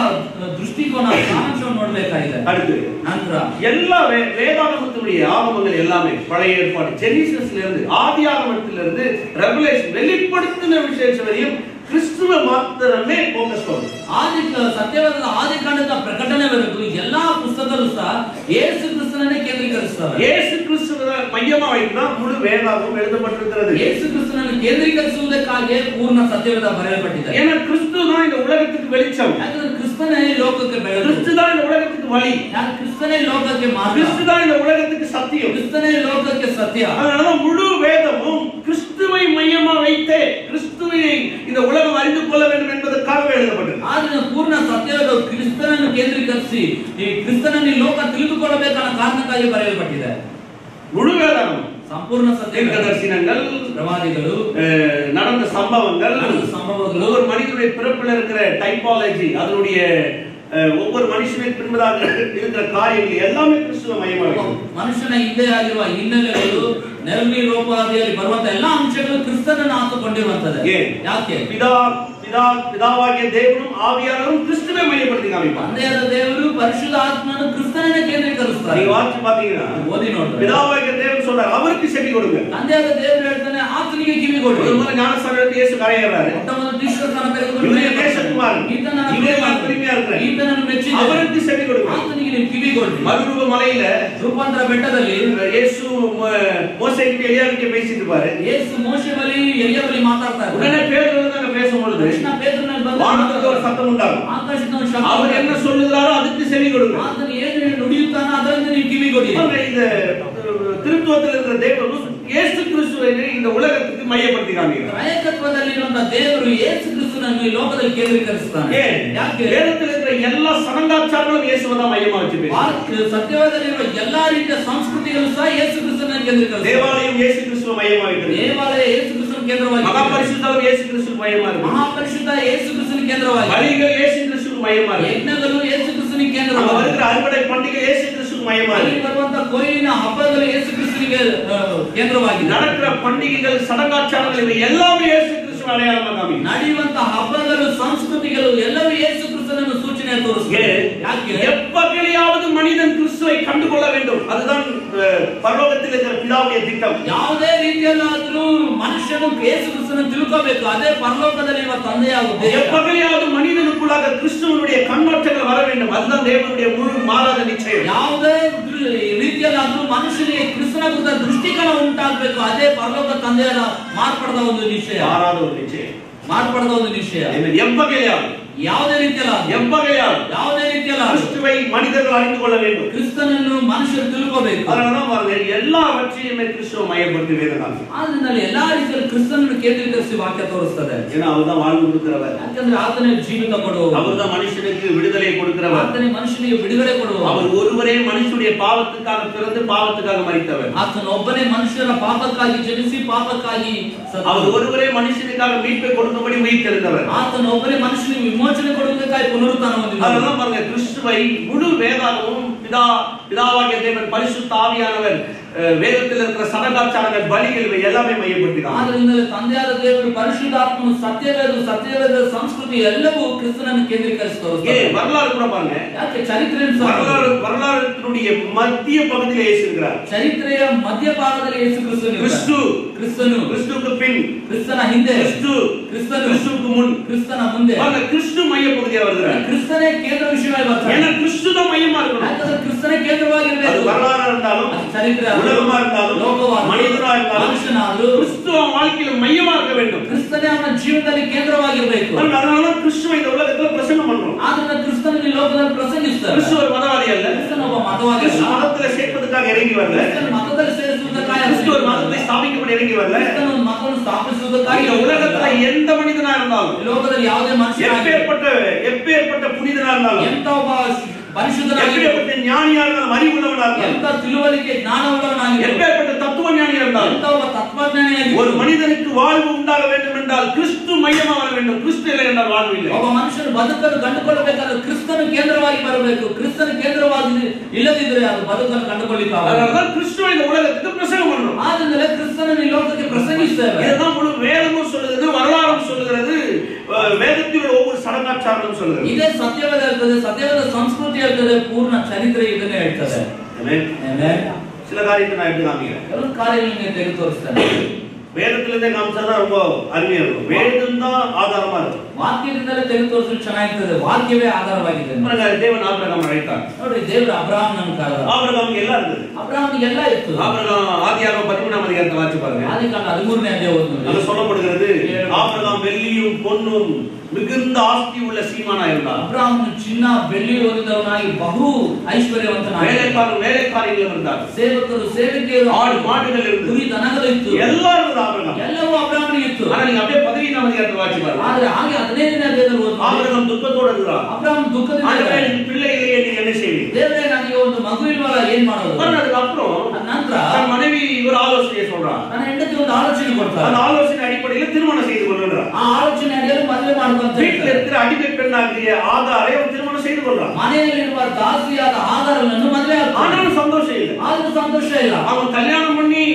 ದೃಷ್ಟಿಕೋನ ಸಾರಾಂಶವನ್ನು ನೋಡಬೇಕಾಗಿದೆ. அடுத்து ನಂತರ எல்லா வேதாகமத்தினுடைய ஆகமங்கள் எல்லாமே பழைய ஏற்பாடு ஜெனிசிஸ்ல இருந்து ஆதி ஆகமத்திலிருந்து ரெவலேஷன் வெளிப்படுத்தின விசேஷம் வரையும் கிறிஸ்துவ மாத்திரமே ஃபோக்கஸ் பண்ணும். ಆದಿ ಸತ್ಯವಾದ ಆದಿಕಾಂಡದ ಪ್ರಕಟಣೆವರೆಗೂ ಎಲ್ಲಾ ಪುಸ್ತಕಗಳು ಸಹ ಯೇಸು ಕ್ರಿಸ್ತನನ್ನೇ ಕೇಂದ್ರೀಕರಿಸುತ್ತವೆ. இயேசு கிறிஸ்துவை மையமா வைத்து தான் முழு வேதாகமும் எழுதப்பட்டிருக்கிறது. ಯೇಸು ಕ್ರಿಸ್ತನನ್ನು ಕೇಂದ್ರೀಕರಿಸುವುದಕ್ಕಾಗಿ ಪೂರ್ಣ ಸತ್ಯವೇದ ಬರೆಯಲ್ಪಟ್ಟಿದೆ. ஏன்னா கிறிஸ்து தான் இந்த உலகத்துக்கு வெளிச்சம். ಯಾಕಂದ್ರೆ ಕ್ರಿಸ್ತನೇ ಲೋಕಕ್ಕೆ ಬೆಳಕು. கிறிஸ்து தான் இந்த உலகத்துக்கு வழி. ಕ್ರಿಸ್ತನೇ ಲೋಕಕ್ಕೆ ಮಾರ್ಗ. கிறிஸ்து தான் இந்த உலகத்துக்கு சத்தியம். ಕ್ರಿಸ್ತನೇ ಲೋಕಕ್ಕೆ ಸತ್ಯ. அதனால முழு வேதமும் கிறிஸ்துவை மையமா வைத்தே கிறிஸ்துவை இந்த உலகம் அறிந்து கொள்ள வேண்டும் என்பதற்காக எழுதப்பட்டது. ಆದ್ರೆ ಪೂರ್ಣ ಸತ್ಯವೇದ ಕ್ರಿಸ್ತನನ್ನು ಕೇಂದ್ರೀಕರಿಸಿ ಈ ಕ್ರಿಸ್ತನನ್ನು ಈ ಲೋಕ ತಿಳಿದುಕೊಳ್ಳಬೇಕಾದ ಕಾರಣಕ್ಕಾಗಿ ಬರೆಯಲ್ಪಟ್ಟಿದೆ. முழு வேதம் ಸಂಪೂರ್ಣ ಸತ್ಯ தரிசனங்கள், ಪ್ರವಾದಿಗಳು, நடந்த சம்பவங்கள், ஒவ்வொரு மனிதனுடைய பிறப்பில் இருக்கிற டைபாலஜி, அதனுடைய ஒவ்வொரு மனுஷனை பின்பதாக இருக்கிற காரியங்கள் எல்லாமே கிறிஸ்துவ மையமாக ಮನುಷ್ಯನ ಹಿಂದೆ ಆಗಿರುವ ಹಿನ್ನೆಲೆಗಳು, ನೆರಳಿ ರೂಪಾದಿಯಲ್ಲಿ ಬರುವಂತ ಎಲ್ಲಾ ಅಂಶಗಳು ಕ್ರಿಸ್ತನನ್ನು ಆತುಕೊಂಡಿರುವಂತದ್ದು. ಯಾಕೆ? பிதாவாகிய தேவனும் ஆவியானவரும் கிறிஸ்துவை மையப்படுத்தி காமிப்பார். ತಂದೆಯಾದ ದೇವರು ಪರಿಶುದ್ಧ ಆತ್ಮನನ್ನು ಕ್ರಿಸ್ತನನ್ನೇ ಕೇಂದ್ರೀಕರಿಸುತ್ತಾರೆ. நீங்க வாட்சி பாத்தீங்கன்னா ಓದಿ ನೋಡಿ, பிதாவாகிய தேவன் சொல்றார் அவருக்கு செவி கொடுங்க. ತಂದೆಯಾದ ದೇವರು ಹೇಳ್ತಾನೆ ಆತನಿಗೆ ಕಿವಿ ಕೊಡಿ. முதல்ல ஞானஸ்நானம் எடுத்து இயேசு கரையேறாரு. ಮೊಟ್ಟಮೊದಲು ದೀಕ್ಷಾಸ್ನಾನ ತೆಗೆದುಕೊಂಡು இவரே தேசகுமாரன், இவரே நான் பெருமையா இருக்கிறேன், ಈತನನ್ನು ಮೆಚ್ಚಿದೆ, அவருக்கு செவி கொடுங்க. ಆತನಿಗೆ ನೀವು ಕಿವಿ ಕೊಡಿ. மறுரூப மலையில ರೂಪಾಂತರ ಬೆಟ್ಟದಲ್ಲಿ இயேசு மோசேக்கு எலியாவுக்கு பேசிட்டு இருப்பாரு. ಯೇಸು ಮೋಶೆ ಬಳಿ ಎಲಿಯ ಬಳಿ ಮಾತಾಡ್ತಾರೆ. உடனே பேதுரு வந்து பேசும்பொழுது வானத்திலிருந்து ஒரு சத்தம் உண்டாகும். அவர் என்ன சொல்லுகிறாரோ அதுக்கு செவி கொடுங்க. ಆತನು ಏನು ನುಡಿಯುತ್ತಾನೋ ಅದನ್ನು ನೀವು ಕಿವಿ ಕೊಡಿ. இந்த திருத்துவத்தில் இருக்கிற தேவனும் இயேசு கிறிஸ்துவை இந்த உலகத்துக்கு மையப்படுத்தி காமிக்கிறார். ತ್ರೈಕತ್ವದಲ್ಲಿರುವ ದೇವರು ಯೇಸು ಕ್ರಿಸ್ತನನ್ನು ಈ ಲೋಕದಲ್ಲಿ ಕೇಂದ್ರೀಕರಿಸುತ್ತಾನೆ. ಯಾಕೆ? வேதத்தில் இருக்கிற எல்லா சடங்காச்சாரங்களும் இயேசுவை தான் மையமா வச்சு பேசுறாங்க. ಸತ್ಯವೇದದಲ್ಲಿರುವ ಎಲ್ಲಾ ರೀತಿಯ ಸಂಸ್ಕೃತಿಗಳು ಸಹ ಯೇಸು ಕ್ರಿಸ್ತನನ್ನು ಕೇಂದ್ರೀಕರಿಸುತ್ತವೆ. தேவாலயம் இயேசு கிறிஸ்துவை மையமா வைக்கிறது. ದೇವಾಲಯ ಯೇಸು ಕ್ರಿಸ್ತನ ಕೇಂದ್ರವಾಗಿ. மகாபரிசுத்தம் இயேசு கிறிஸ்துவை மையமா இருக்கு. ಮಹಾಪರಿಶುದ್ಧ ಯೇಸು ಕ್ರಿಸ್ತನ ಕೇಂದ್ರವಾಗಿ. பலிகள் இயேசு கிறிஸ்துவை மையமா இருக்கு. ಯಜ್ಞಗಳು ಯೇಸು ಕ್ರಿಸ್ತನ ಕೇಂದ್ರವಾಗಿ. வருகிற அறுவடை பண்டிகை இயேசு கிறிஸ்துவை மையமா இருக்கு. ಬರುವಂತ ಕೊಯ್ಲಿನ ಹಬ್ಬಗಳು ಯೇಸು ಕ್ರಿಸ್ತನಿಗೆ ಕೇಂದ್ರವಾಗಿ. நடக்கிற பண்டிகைகள் சடங்காச்சாரங்கள் இவை எல்லாமே இயேசு கிறிஸ்துவை அடையாளமா காமிக்கும். ನಡೆಯುವಂತ ಹಬ್ಬಗಳು ಸಂಸ್ಕೃತಿಗಳು ಎಲ್ಲವೂ ಯೇಸು ಕ್ರಿಸ್ತನನ್ನು ಸೂಚನೆ ತೋರಿಸುತ್ತದೆ. ಯಾಕೆ? எப்படியாவது மனிதன் கிறிஸ்துவை கண்டுகொள்ள வேண்டும். அதுதான் பரலோகத்தில் இருக்கிற பிதாவுடைய திட்டம். ಯಾವುದೇ ರೀತಿಯಲ್ಲಾದರೂ ಮನುಷ್ಯನು ಯೇಸು ಕ್ರಿಸ್ತನನ್ನು ತಿಳ್ಕೋಬೇಕು. ಅದೇ ಪರಲೋಕದಲ್ಲಿರುವ ತಂದೆಯ ಉದ್ದೇಶ. எப்படியாவது மனிதனுக்குள்ளாக கிறிஸ்துவனுடைய கண்ணோட்டங்கள் வர வேண்டும். வேண்டும். அதுதான் தேவனுடைய முழு மாறாத நிச்சயம். ಯಾವುದೇ ರೀತಿಯಲ್ಲಾದ್ರೂ ಮನುಷ್ಯನಿಗೆ ಕ್ರಿಸ್ತನ ಕುರಿತ ದೃಷ್ಟಿಕೋನ ಉಂಟಾಗಬೇಕು. ಅದೇ ಪರಲೋಕ ತಂದೆಯ ಮಾರ್ಪಡದ ಒಂದು ನಿಶ್ಚಯ, மாறாத ஒரு நிச்சயம், ಮಾರ್ಪಡದ ಒಂದು ನಿಶ್ಚಯ. எவ்வகையால் ಯಾವುದೇ ರೀತಿಯಲ್ಲ, எவ்வகையால் ಯಾವುದೇ ರೀತಿಯಲ್ಲ கிறிஸ்துவை மனிதர்கள் அறிந்து கொள்ள வேண்டும். ಕ್ರಿಸ್ತನನ್ನು ಮನುಷ್ಯರು ತಿಳ್ಕೋಬೇಕು. அதனாலதான் பாருங்க, எல்லாவற்றையுமே கிறிஸ்துவ மையப்படுத்தி வேதம். ಆದ್ರಿಂದ ಎಲ್ಲಾ ರೀತಿಯಲ್ಲಿ ಕ್ರಿಸ್ತನನ್ನು ಕೇಂದ್ರೀಕರಿಸಿ ವಾಕ್ಯ ತೋರಿಸ್ತದೆ. ஏன்னா அவர்தான் வாழ்வு கொடுக்கிறவர், ಯಾಕಂದ್ರೆ ಆತನೇ ಜೀವಿತ ಕೊಡುವವರು, அவர்தான் மனுஷனுக்கு விடுதலை கொடுக்கிறவர், ಆತನೇ ಮನುಷ್ಯನಿಗೆ ಬಿಡುಗಡೆ ಕೊಡುವವರು. அவர் ஒருவரே மனுஷனுடைய பாவத்துக்காக பிறந்து பாவத்துக்காக மரித்தவர். ಆತನ ಒಬ್ಬನೇ ಮನುಷ್ಯರ ಪಾಪಕ್ಕಾಗಿ ಜನಿಸಿ ಪಾಪಕ್ಕಾಗಿ ಸತ್ತವರು. அவர் ஒருவரೇ மனுஷனுக்காக மீட்பை கொடுக்கும்படி உயிர்த்தெழுந்தவர். ಆತನ ಒಬ್ಬನೇ ಮನುಷ್ಯನಿಗೆ ವಿಮೋಚನೆ ಕೊಡುವುದಕ್ಕಾಗಿ ಪುನರುತ್ಥಾನ ಹೊಂದಿದವರು. அதனால பாருங்க, கிறிஸ்துவை முழு வேதாகமும் பிதாவாகிய தேவன் பரிசுத்த ஆவியானவர் வேதத்தில் இருக்கிற சடங்காச்சாரங்கள் பலிகள் எல்லாமே மையப்படுத்தினார். ಆದ್ರಿಂದಲೇ ತಂದೆಯಾದ ದೇವರು ಪರಿಶುದ್ಧಾತ್ಮನು ಸತ್ಯವೇದ ಸಂಸ್ಕೃತಿ ಎಲ್ಲವೂ ಕ್ರಿಸ್ತನನ್ನು ಕೇಂದ್ರೀಕರಿಸುತ್ತಾರೆ. வரலாறு கூட பாருங்க, ಯಾಕೆ ಚರಿತ್ರೆ வரலாற்றினுடைய மத்திய பகுதியில் இயேசு இருக்கிறார். ಚರಿತ್ರೆಯ ಮಧ್ಯಭಾಗದಲ್ಲಿ ಯೇಸು ಕ್ರಿಸ್ತನು கிறிஸ்துவுக்கு பின், ಕ್ರಿಸ್ತನ ಹಿಂದೆ கிறிஸ்துவுக்கு முன், ಕ್ರಿಸ್ತನ ಮುಂದೆ கிறிஸ்து மைய பகுதியா வருகிறார். ಕ್ರಿಸ್ತನೇ ಕೇಂದ್ರ ವಿಷಯವಾಗಿ ಬರ್ತಾನೆ. ஏன்னா கிறிஸ்து தான் மையமா இருக்கணும். ಯಾಕಂದ್ರೆ ಕ್ರಿಸ್ತನೇ ಕೇಂದ್ರವಾಗಿರಬೇಕು. அது வரலாறா இருந்தாலும், ಚರಿತ್ರೆ உலகமா இருந்தாலும், மனிதனா இருந்தாலும், ಮನುಷ್ಯನಾದ್ರೂ கிறிஸ்து அவன் வாழ்க்கையில மையமா இருக்க வேண்டும். ಕ್ರಿಸ್ತನೇ ಅವನ ಜೀವನದಲ್ಲಿ ಕೇಂದ್ರವಾಗಿರಬೇಕು. அதனால கிறிஸ்துவை இந்த உலகத்துல பிரசங்கம் பண்றோம். ಆದ್ರಿಂದ ಕ್ರಿಸ್ತನ ಈ ಲೋಕದಲ್ಲಿ ಪ್ರಸಂಗಿಸ್ತಾರೆ. கிறிஸ்து ஒரு மதவாதி அல்ல, ಕ್ರಿಸ್ತನ ಒಬ್ಬ ಮತವಾದಿ கிறிஸ்து ಅಲ್ಲ. மதத்துல சேர்ப்பதற்காக இறங்கி வரல, ಕ್ರಿಸ್ತನ ಮತದಲ್ಲಿ ಸೇರಿಸುವುದಕ್ಕಾಗಿ கிறிஸ்து ஒரு மதத்தை ஸ்தாபிக்கப்பட இறங்கி வரல. ಕ್ರಿಸ್ತನ ಒಂದು ಮತವನ್ನು ಸ್ಥಾಪಿಸುವುದಕ್ಕಾಗಿ இந்த உலகத்துல எந்த மனிதனா இருந்தாலும், ಈ ಲೋಕದಲ್ಲಿ ಯಾವುದೇ ಮನುಷ್ಯ எப்பேற்பட்ட புனிதனா இருந்தாலும், ಎಂತ ಒಬ್ಬ ಪರಿಶುದ್ಧನಾಗಿ, எப்பேற்பட்ட ஞானியா இருந்தாலும், அறிவுள்ளவனா இருந்தாலும், ಎಂತ ತಿಳುವಳಿಕೆ ಜ್ಞಾನವುಳ್ಳವನಾಗಿ, எப்பேற்பட்ட தத்துவ ஞானியா இருந்தாலும், ಎಂತ ಒಬ್ಬ ತತ್ವಜ್ಞಾನಿಯಾಗಿ, ஒரு மனிதனுக்கு வாழ்வு உண்டாக வேண்டும் என்றால் கிறிஸ்து மையமா வர வேண்டும். கிறிஸ்து இல்லை என்றால் வாழ்வு இல்லை. ಒಬ್ಬ ಮನುಷ್ಯನು ಬದುಕನ್ನು ಕಂಡುಕೊಳ್ಳಬೇಕಾದ್ರೆ ಕ್ರಿಸ್ತನು ಕೇಂದ್ರವಾಗಿ ಬರಬೇಕು. ಕ್ರಿಸ್ತನ ಕೇಂದ್ರವಾಗಿ ಇಲ್ಲದಿದ್ರೆ ಅದು ಬದುಕನ್ನು ಕಂಡುಕೊಳ್ಳಿಕ್ಕೆ ಆಗಲ್ಲ. அதனால கிறிஸ்துவை இந்த உலகத்துக்கு பிரசங்கம் பண்றோம். ಆದ್ರಿಂದಲೇ ಕ್ರಿಸ್ತನನ್ನು ಈ ಲೋಕಕ್ಕೆ ಪ್ರಸಂಗಿಸ್ತೇವೆ. இதுதான் முழு வேதமும் சொல்லுகிறது, வரலாறும் சொல்லுகிறது, வேதத்தில் ஒவ்வொரு சடங்காச்சாரமும் சொல்லுகிறது. ಇದೇ ಸತ್ಯವೇದ ಇರ್ತದೆ, ಸತ್ಯವೇದ ಸಂಸ್ಕೃತಿ ಇರ್ತದೆ, ಪೂರ್ಣ ಚರಿತ್ರೆ ಇದನ್ನೇ ಹೇಳ್ತದೆ. சில காரியத்தை நான் எடுத்து காமிக்கிறேன். ಕೆಲವು ಕಾರ್ಯಗಳನ್ನು ತೆಗೆದು ತೋರಿಸ್ತೇನೆ. வேதத்திலிருந்தே காமிச்சாதான் ரொம்ப அருமையா இருக்கும். வேதம் தான் ஆதாரமா இருக்கும். ವಾಕ್ಯದಿಂದಲೇ ತೆಗೆದು ತೋರಿಸಲು ಚೆನ್ನಾಗಿರ್ತದೆ. ವಾಕ್ಯವೇ ಆಧಾರವಾಗಿದೆ. தேவன் ஆபிரகாம் அழைத்தார். ನೋಡಿ, ದೇವರು ಅಬ್ರಹಾಮನನ್ನು ಕರೆದ. ஆபிரகாமுக்கு எல்லாம் இருந்தது. ಅಬ್ರಹಾಮನಿಗೆ ಎಲ್ಲ ಇತ್ತು. ஆபிரகாம் ஆதியாகமம் 13ஆம் அதிகாரத்தை வாசிச்சு பாருங்க. ಆದಿಕಾಂಡ 13ನೇ ಅಧ್ಯಾಯ ಓದಿ. அங்க சொல்லப்படுகிறது, ஆபிரகாம் வெள்ளியும் பொன்னும் மிகுந்த ஆஸ்தி உள்ள சீமானா இருந்தார். ಅಬ್ರಹಾಮನು ಚಿನ್ನ ಬೆಳ್ಳಿ ಹೊಂದಿದವನಾಗಿ ಬಹು ಐಶ್ವರ್ಯವಂತನಾಗಿ, வேலைக்காரர்கள் இருந்தார், ಸೇವಕರು ಸೇವಕಿಯರು, ஆடு மாடுகள் இருந்தது, ಕುರಿ ದನಗಳು ಇತ್ತು, எல்லாரும் ஆபிரகாம். ಎಲ್ಲವೂ ಅಬ್ರಹಾಮನಿಗೆ ಇತ್ತು. ஆனா நீங்க அப்படியே 15ஆம் அதிகாரத்தை வாசிச்சு பாருங்க. ಆದ್ರೆ ಹಾಗೆ 15ನೇ ಅಧ್ಯಾಯದಲ್ಲಿ ಓದಿ. ஆபிரகாம் துக்கத்தோட இருக்கிறார். ಅಬ್ರಹಾಮ್ ದುಃಖದಿಂದ, ஆண்டவரே எனக்கு பிள்ளை இல்லையே, நீங்க என்ன செய்வீங்க? ದೇವರೇ ನನಗೆ ಒಂದು ಮಗು ಇಲ್ವಲ್ಲ, ಏನ್ ಮಾಡೋದು? அதுக்கு அப்புறம் ನಂತರ தன் மனைவி ஒரு ஆலோசனையை சொல்றார். ನನ್ನ ಹೆಂಡತಿ ಒಂದು ಆಲೋಚನೆ ಕೊಡ್ತಾರೆ. அந்த ஆலோசனை அடிப்படையில் திருமணம் செய்து கொள்கிறார். ಆ ಆಲೋಚನೆ ಅಡಿಯಲ್ಲಿ ಮದುವೆ ಮಾಡ್ಕೊಂತ வீட்டில் இருக்கிற அடிமை பெண்ணாகிய ஆகாரை அவர் திருமணம் செய்து கொள்றார். ಮನೆಯಲ್ಲಿರುವ ದಾಸಿಯಾದ ಆಧಾರವನ್ನು ಮದುವೆ ಆಗ್ತಾನೆ. ஆனாலும் சந்தோஷம் இல்லை. ಆದ್ರೂ ಸಂತೋಷ ಇಲ್ಲ. அவன் கல்யாணம் பண்ணி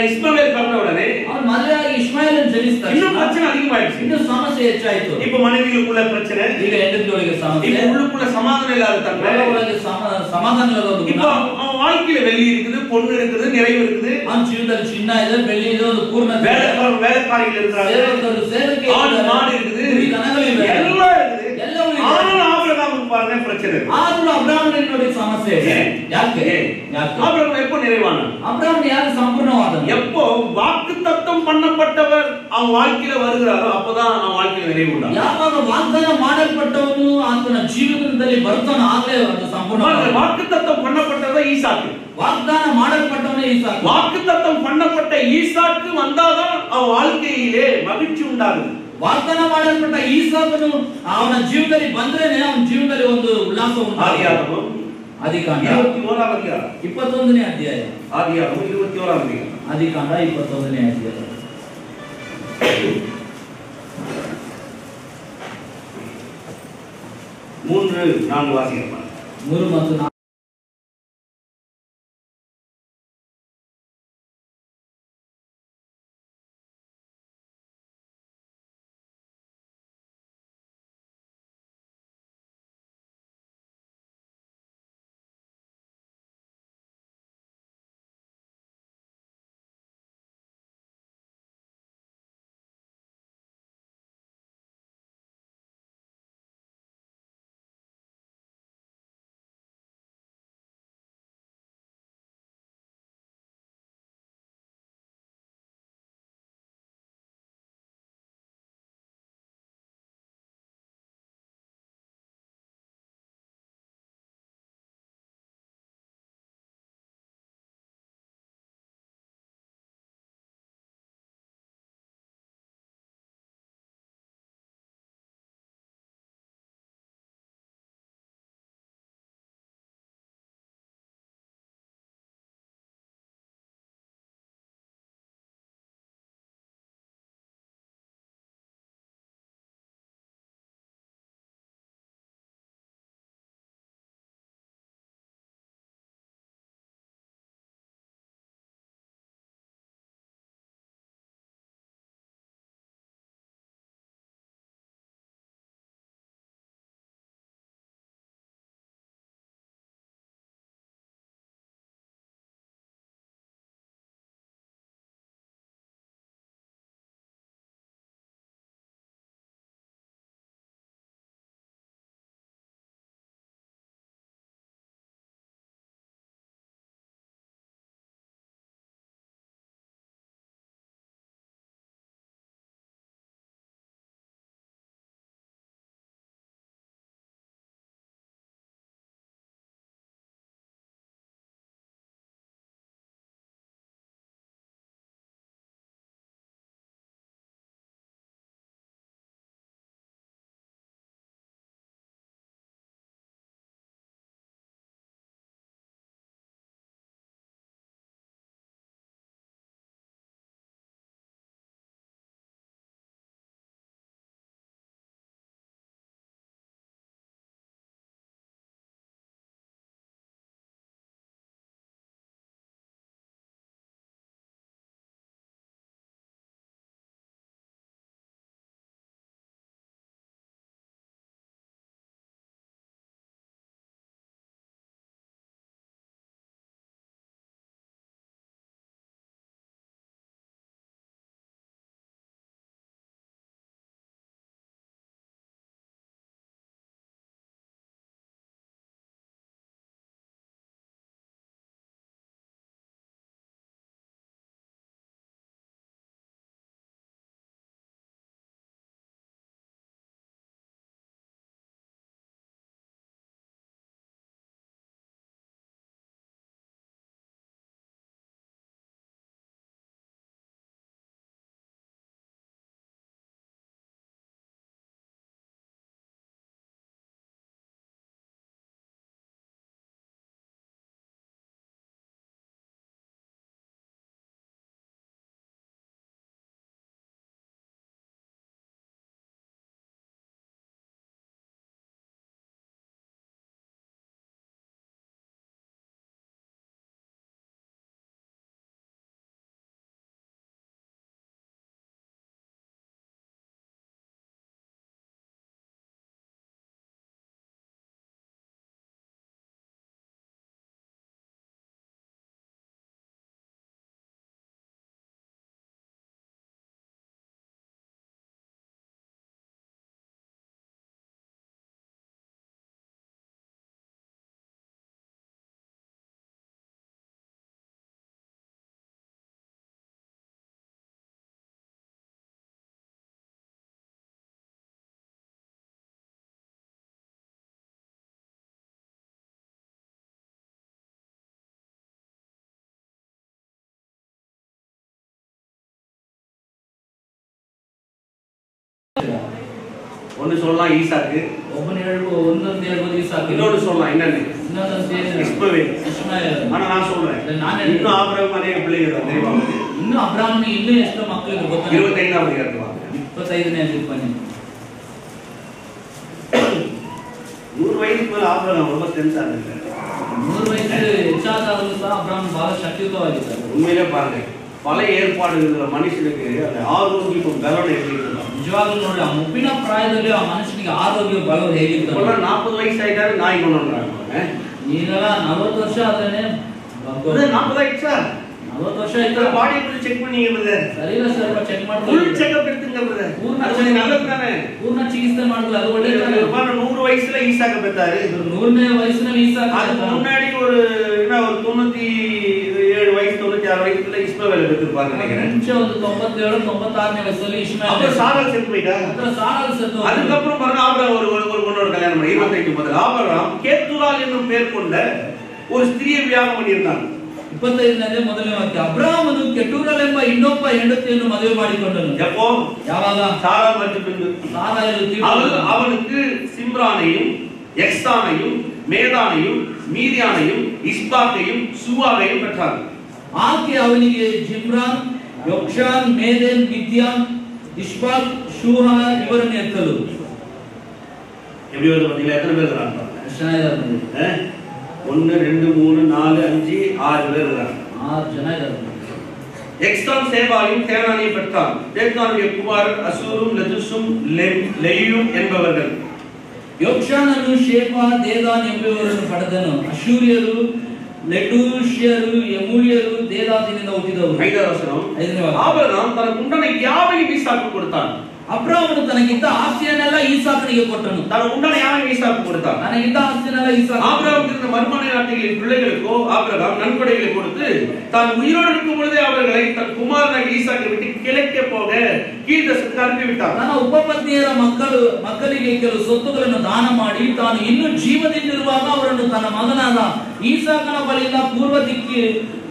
இஸ்மவேல் பிறந்த உடனே ಅವನು ಮದುವೆಯಾಗಿ ಇಷ್ಮಾಯೇಲನ್ನು ಜನಿಸ್ತಾನೆ. இன்னும் பிரச்சனை அதிகமாயிடுச்சு. ಇನ್ನು ಸಮಸ್ಯೆ ಹೆಚ್ಚಾಯಿತು. இப்ப மனைவிகளுக்குள்ள பிரச்சனை, ಈಗ ಹೆಂಡತಿಯೊಳಗೆ ಸಮಸ್ಯೆ, இப்ப உள்ளுக்குள்ள சமாதானம் இல்லாத தன்மை, ಒಳಗೆ ಸಮಾಧಾನ ಇಲ್ಲದ ಒಂದು இப்ப ಗುಣ. அவன் வாழ்க்கையில வெள்ளி இருக்குது, பொண்ணு இருக்குது, நிறைவு இருக்குது, ಅವನ ಜೀವಿತದಲ್ಲಿ ಚಿನ್ನ ಇದೆ, ಬೆಳ್ಳಿ ಇದೆ, ಒಂದು ಪೂರ್ಣತೆ ಇದೆ, வேலைக்காரிகள் இருக்கிறாங்க, ಸೇವಕರು ಸೇವಕಿ ஆடு மாடு இருக்குது, ಕುರಿ ದನಗಳು ಇವೆ, எல்லாம் இருக்குது. ಎಲ್ಲವೂ ಇದೆ. ஆனாலும் ஆபிரகாமுக்கு பாருங்க பிரச்சனை இருக்கு. ಆದ್ರೂ ಅಬ್ರಹಾಮನಿಗೆ ನೋಡಿ ಸಮಸ್ಯೆ ಇದೆ. ಯಾಕೆ? ஆபிரகாம் எப்போ நிறைவான? ಅಬ್ರಹಾಮನು ಯಾರು ಸಂಪೂರ್ಣವಾದನು? எப்போ வாக்குத்தத்தம் பண்ணப்பட்டவர் அவன் வாழ்க்கையில வருகிறாரோ அப்பதான் அவன் வாழ்க்கையில நிறைவு உண்டாகும். ಯಾವಾಗ ವಾಗ್ದಾನ ಮಾಡಲ್ಪಟ್ಟವನು ಆತನ ಜೀವನದಲ್ಲಿ ಬರ್ತಾನೋ ಆಗಲೇ ಅದು ಸಂಪೂರ್ಣ. வாக்குத்தத்தம் பண்ணப்பட்டவர் ஈசாக்கு. ವಾಗ್ದಾನ ಮಾಡಲ್ಪಟ್ಟವನೇ ಈಸಾಕು. வாக்குத்தத்தம் பண்ணப்பட்ட ஈசாக்கு வந்தாதான் அவன் வாழ்க்கையிலே மகிழ்ச்சி உண்டாகும். ವಾಗ್ದಾನ ಮಾಡಲ್ಪಟ್ಟ ಈಸಾಕನು ಅವನ ಜೀವನದಲ್ಲಿ ಬಂದ್ರೇನೆ ಅವನ ಜೀವನದಲ್ಲಿ ಒಂದು ಉಲ್ಲಾಸ ಉಂಟಾಗುತ್ತದೆ. ಆದಿಕಾಂಡ 21ನೇ ಅಧ್ಯಾಯ. 21ನೇ ಅಧ್ಯಾಯ. ஆதியாகமம் 21ஆம் அதிகாரம். ಆದಿಕಾಂಡ 21ನೇ ಅಧ್ಯಾಯ. 3-4 வாசிக்கலாம். 3 ಮತ್ತು 4. ஒன்னு சொல்லலாம் ஈசாக்கு, ಒಬ್ಬನು ಹೇಳ್ಬೋದು ಈಸಾಕ್, இன்னொன்னு சொல்லலாம் என்னன்னு ಇನ್ನೊಂದು இஸ்மவேல். ಇಷ್ಮಾಯೇಲ್. ஆனா நான் சொல்றேன் ನಾನು இன்னும் ஆபிரகாம் அநேக பிள்ளைகள் தான் தெரியுமா? ಇನ್ನು ಅಬ್ರಾಹ್ಮನಿಗೆ ಇನ್ನೂ ಎಷ್ಟೋ ಮಕ್ಕಳಿಗೆ ಗೊತ್ತಾ? 25வது அதிகாரத்துல 25ನೇ ಅಧ್ಯಾಯ. 100 வயதுக்கு மேல ஆபிரகாம் ரொம்ப சென்ஸ் ஆனது. 100 ವಯಸ್ಸು ಹೆಚ್ಚಾದಾಗಲೂ ಸಹ ಅಬ್ರಾಹ್ಮ ಬಹಳ ಶಕ್ತಿಯುತವಾಗಿದ್ದ. உண்மையிலே பாருங்க, பல ஏற்பாடுಗಳ ಮನುಷ್ಯನಿಗೆ அந்த ஆரோக்கியம் பலம் எப்படி இருக்கும்? ನಿಜವಾಗ್ಲೂ ನೋಡಿ, ಆ ಮುಪ್ಪಿನ ಪ್ರಾಯದಲ್ಲಿ ಆ ಮನುಷ್ಯನಿಗೆ ಆರೋಗ್ಯ ಬಲವು ಹೇಗಿತ್ತು? 40 ವಯಸ್ಸು ಆಯ್ತಾರೆ ನಾಯಿ கொண்டுறாங்க. ಈಗೆಲ್ಲ 40 ವರ್ಷ ಆದ್ರೇನೆ 40 ಆಯ್ತಾ? 40 ವರ್ಷ ಆಯ್ತು. ಬಾಡಿ ಫುಲ್ ಚೆಕ್ பண்ணீங்க பிரதர். ಸರಿನಾ ಸರ್, ಚೆಕ್ ಮಾಡ್ತಾರೆ. ಫುಲ್ ಚೆಕಪ್ எடுத்துங்க பிரதர். அது நல்லது தானே? ಪೂರ್ಣ ಚಿಕಿತ್ಸೆ ಮಾಡಿದ್ರೆ ಅದು ಒಳ್ಳೆಯದು ತಾನೇ? 100 ವಯಸ್சுல ஈசாக்கு பெற்றாரு. 100ನೇ ವಯಸ್ಸಿನಲ್ಲಿ ಈಸಾಕ್. அதுக்கு முன்னாடி ஒரு 97 வயசு 96 வயசுல இஸ்மவேல் பெற்றிருப்பாங்க நினைக்கிறேன். ಮುಂಚೆ ಒಂದು 97 96ನೇ ವಯಸ್ಸಲ್ಲಿ ಇಷ್ಮಾಯೇಲ್. அப்புறம் சாராள் செத்து போயிட்டா. சாராள் செத்து. அதுக்கு அப்புறம் பாருங்க ஆபிரகாம் ஒரு பொண்ணோட கல்யாணம் பண்ணி 25 முதல்ல ஆபிரகாம் கேத்துராள் என்னும் பேர் கொண்ட ஒரு ஸ்திரியை விவாகம் பண்ணியிருந்தாங்க. 25ನೇ ಮೊದಲನೇ ವಾಕ್ಯ. ಅಬ್ರಾಮನು ಕೆಟೂರಲ್ ಎಂಬ ಇನ್ನೊಬ್ಬ ಹೆಂಡತಿಯನ್ನು ಮದುವೆ ಮಾಡಿಕೊಂಡನು. எப்போ? ಯಾವಾಗ? சாராள் மரித்த பின்பு. அவனுக்கு சிம்ரானையும் எக்ஸானையும் மேதானையும் மீதியானையும் இஸ்பாக்கையும் சுவாவையும் பெற்றார். ಆಕೆ ಅವನಿಗೆ ಜಿಮ್ರಾನ್, ಯೊಕ್ಷಾನ್, ಮೇದೆನ್, ಮಿದ್ಯಾನ್, ಇಷ್ಬಾಕ್, ಶೂಹ ಇವರನ್ನು ಎತ್ತಲು. எப்படி வருது பாத்தீங்களா? எத்தனை பேர் இருக்காங்க? 1 2 3 4 5 6 பேர் இருக்காங்க. 6 ಜನ ಇದ್ದಾರೆ. எக்ஸான் சேபாவையும் தேனானையும் பெற்றார். தேனானுடைய குமாரர் அசூரும் லதுசும் லெயும் என்பவர்கள். ಯೊಕ್ಷಾನನು ಶೇಫಾ, ದೇದಾನ್ ಎಂಬುವರನ್ನು ಪಡೆದನು. ಅಶೂರ್ಯರು, லெடூஷியரு, எமூலியரு தேதானிನಿಂದ ಹುಟ್ಟಿದವರು. 5வது வசனம். ஆபிரகாம் தனக்கு உண்டான யாவையும் ஈசாக்கு கொடுத்தான். ಅಬ್ರಾಮನು ತನಗಿದ್ದ ಆಸ್ತಿಯನ್ನೆಲ್ಲ ಈಸಾಕನಿಗೆ ಕೊಟ್ಟನು. தனக்கு உண்டான யாவையும் ஈசாக்கு கொடுத்தான். ತನಗಿದ್ದ ಆಸ್ತಿಯನ್ನೆಲ್ಲ ಈಸಾಕ. ஆபிரகாம் இருந்த மறுமண நாட்டிகளின் பிள்ளைகளுக்கோ ஆபிரகாம் நன்கொடைகளை கொடுத்து தான் உயிரோடு இருக்கும் பொழுதே அவர்களை தன் குமாரனாகிய ஈசாக்கை விட்டு கிழக்கே போக கீழ்தேசத்துக்கு அனுப்பிவிட்டார். ತನ್ನ ಉಪಪತ್ನಿಯರ ಮಕ್ಕಳಿಗೆ ಕೆಲವು ಸೊತ್ತುಗಳನ್ನು ದಾನ ಮಾಡಿ ತಾನು ಇನ್ನೂ ಜೀವದಿಂದಿರುವಾಗ ಅವರನ್ನು ತನ್ನ ಮಗನಾದ ಈಸಾಕನ ಬಳಿಯಿಂದ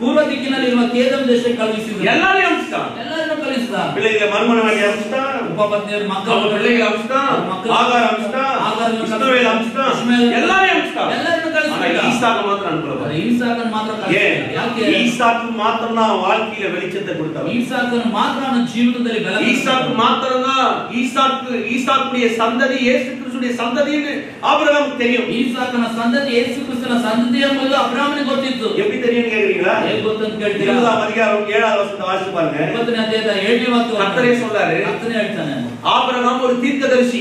ಪೂರ್ವ ದಿಕ್ಕಿನಲ್ಲಿರುವ ಕೇದಮ್ ದೇಶಕ್ಕೆ ಕಳುಹಿಸಿದ. ಎಲ್ಲರನ್ನೂ ಕಳುಹಿಸಿದ. பிள்ளைகளை மறுமணமாகி அனுப்பிட்டார். ಉಪಪತ್ನಿಯರ ಮಕ್ಕಳು பிள்ளைகளை அனுப்பிட்டார். ஆகார் அனுப்பிட்டார். இஸ்மவேல் அனுப்பிட்டார். எல்லாரையும் அனுப்பிட்டார். ಎಲ್ಲರನ್ನು ಕಳುಹಿಸಿದ. ஈசாக்கு மாத்திரம் அனுப்பல. ಈಸಾಕನ ಮಾತ್ರ ಕಳುಹಿಸಿದ. ಯಾಕೆ? ஈசாக்கு மாத்திரம் தான் வாழ்க்கையில வெளிச்சத்தை கொடுத்தவர். ಈಸಾಕನ ಮಾತ್ರ ಅವನ ಜೀವನದಲ್ಲಿ ಬೆಳಕು. ஈசாக்கு மாத்திரம் தான் ஈசாக்குடைய சந்ததி இயேசு கிறிஸ்துடைய சந்ததின்னு ஆபிரகாமுக்கு தெரியும். ಈಸಾಕನ ಸಂತತಿ ಯೇಸು ಕ್ರಿಸ್ತನ ಸಂತತಿ ಎಂಬುದು ಅಬ್ರಾಮನಿಗೆ ಗೊತ್ತಿತ್ತು. எப்படி தெரியும் கேக்குறீங்களா? ಹೇಗೆ ಗೊತ್ತಂತ ಕೇಳ್ತೀರಾ? 20வது அதிகாரம் 7வது வசனத்தை வாசிச்சு பாருங்க. 20ನೇ ಅಧ್ಯಾಯದ 7ನೇ ವಾಕ್ಯ கர்த்தரே சொல்றாரு. ಕರ್ತನೇ ಹೇಳ್ತಾನೆ, ஆபிரகாம் ஒரு தீர்க்கதரிசி.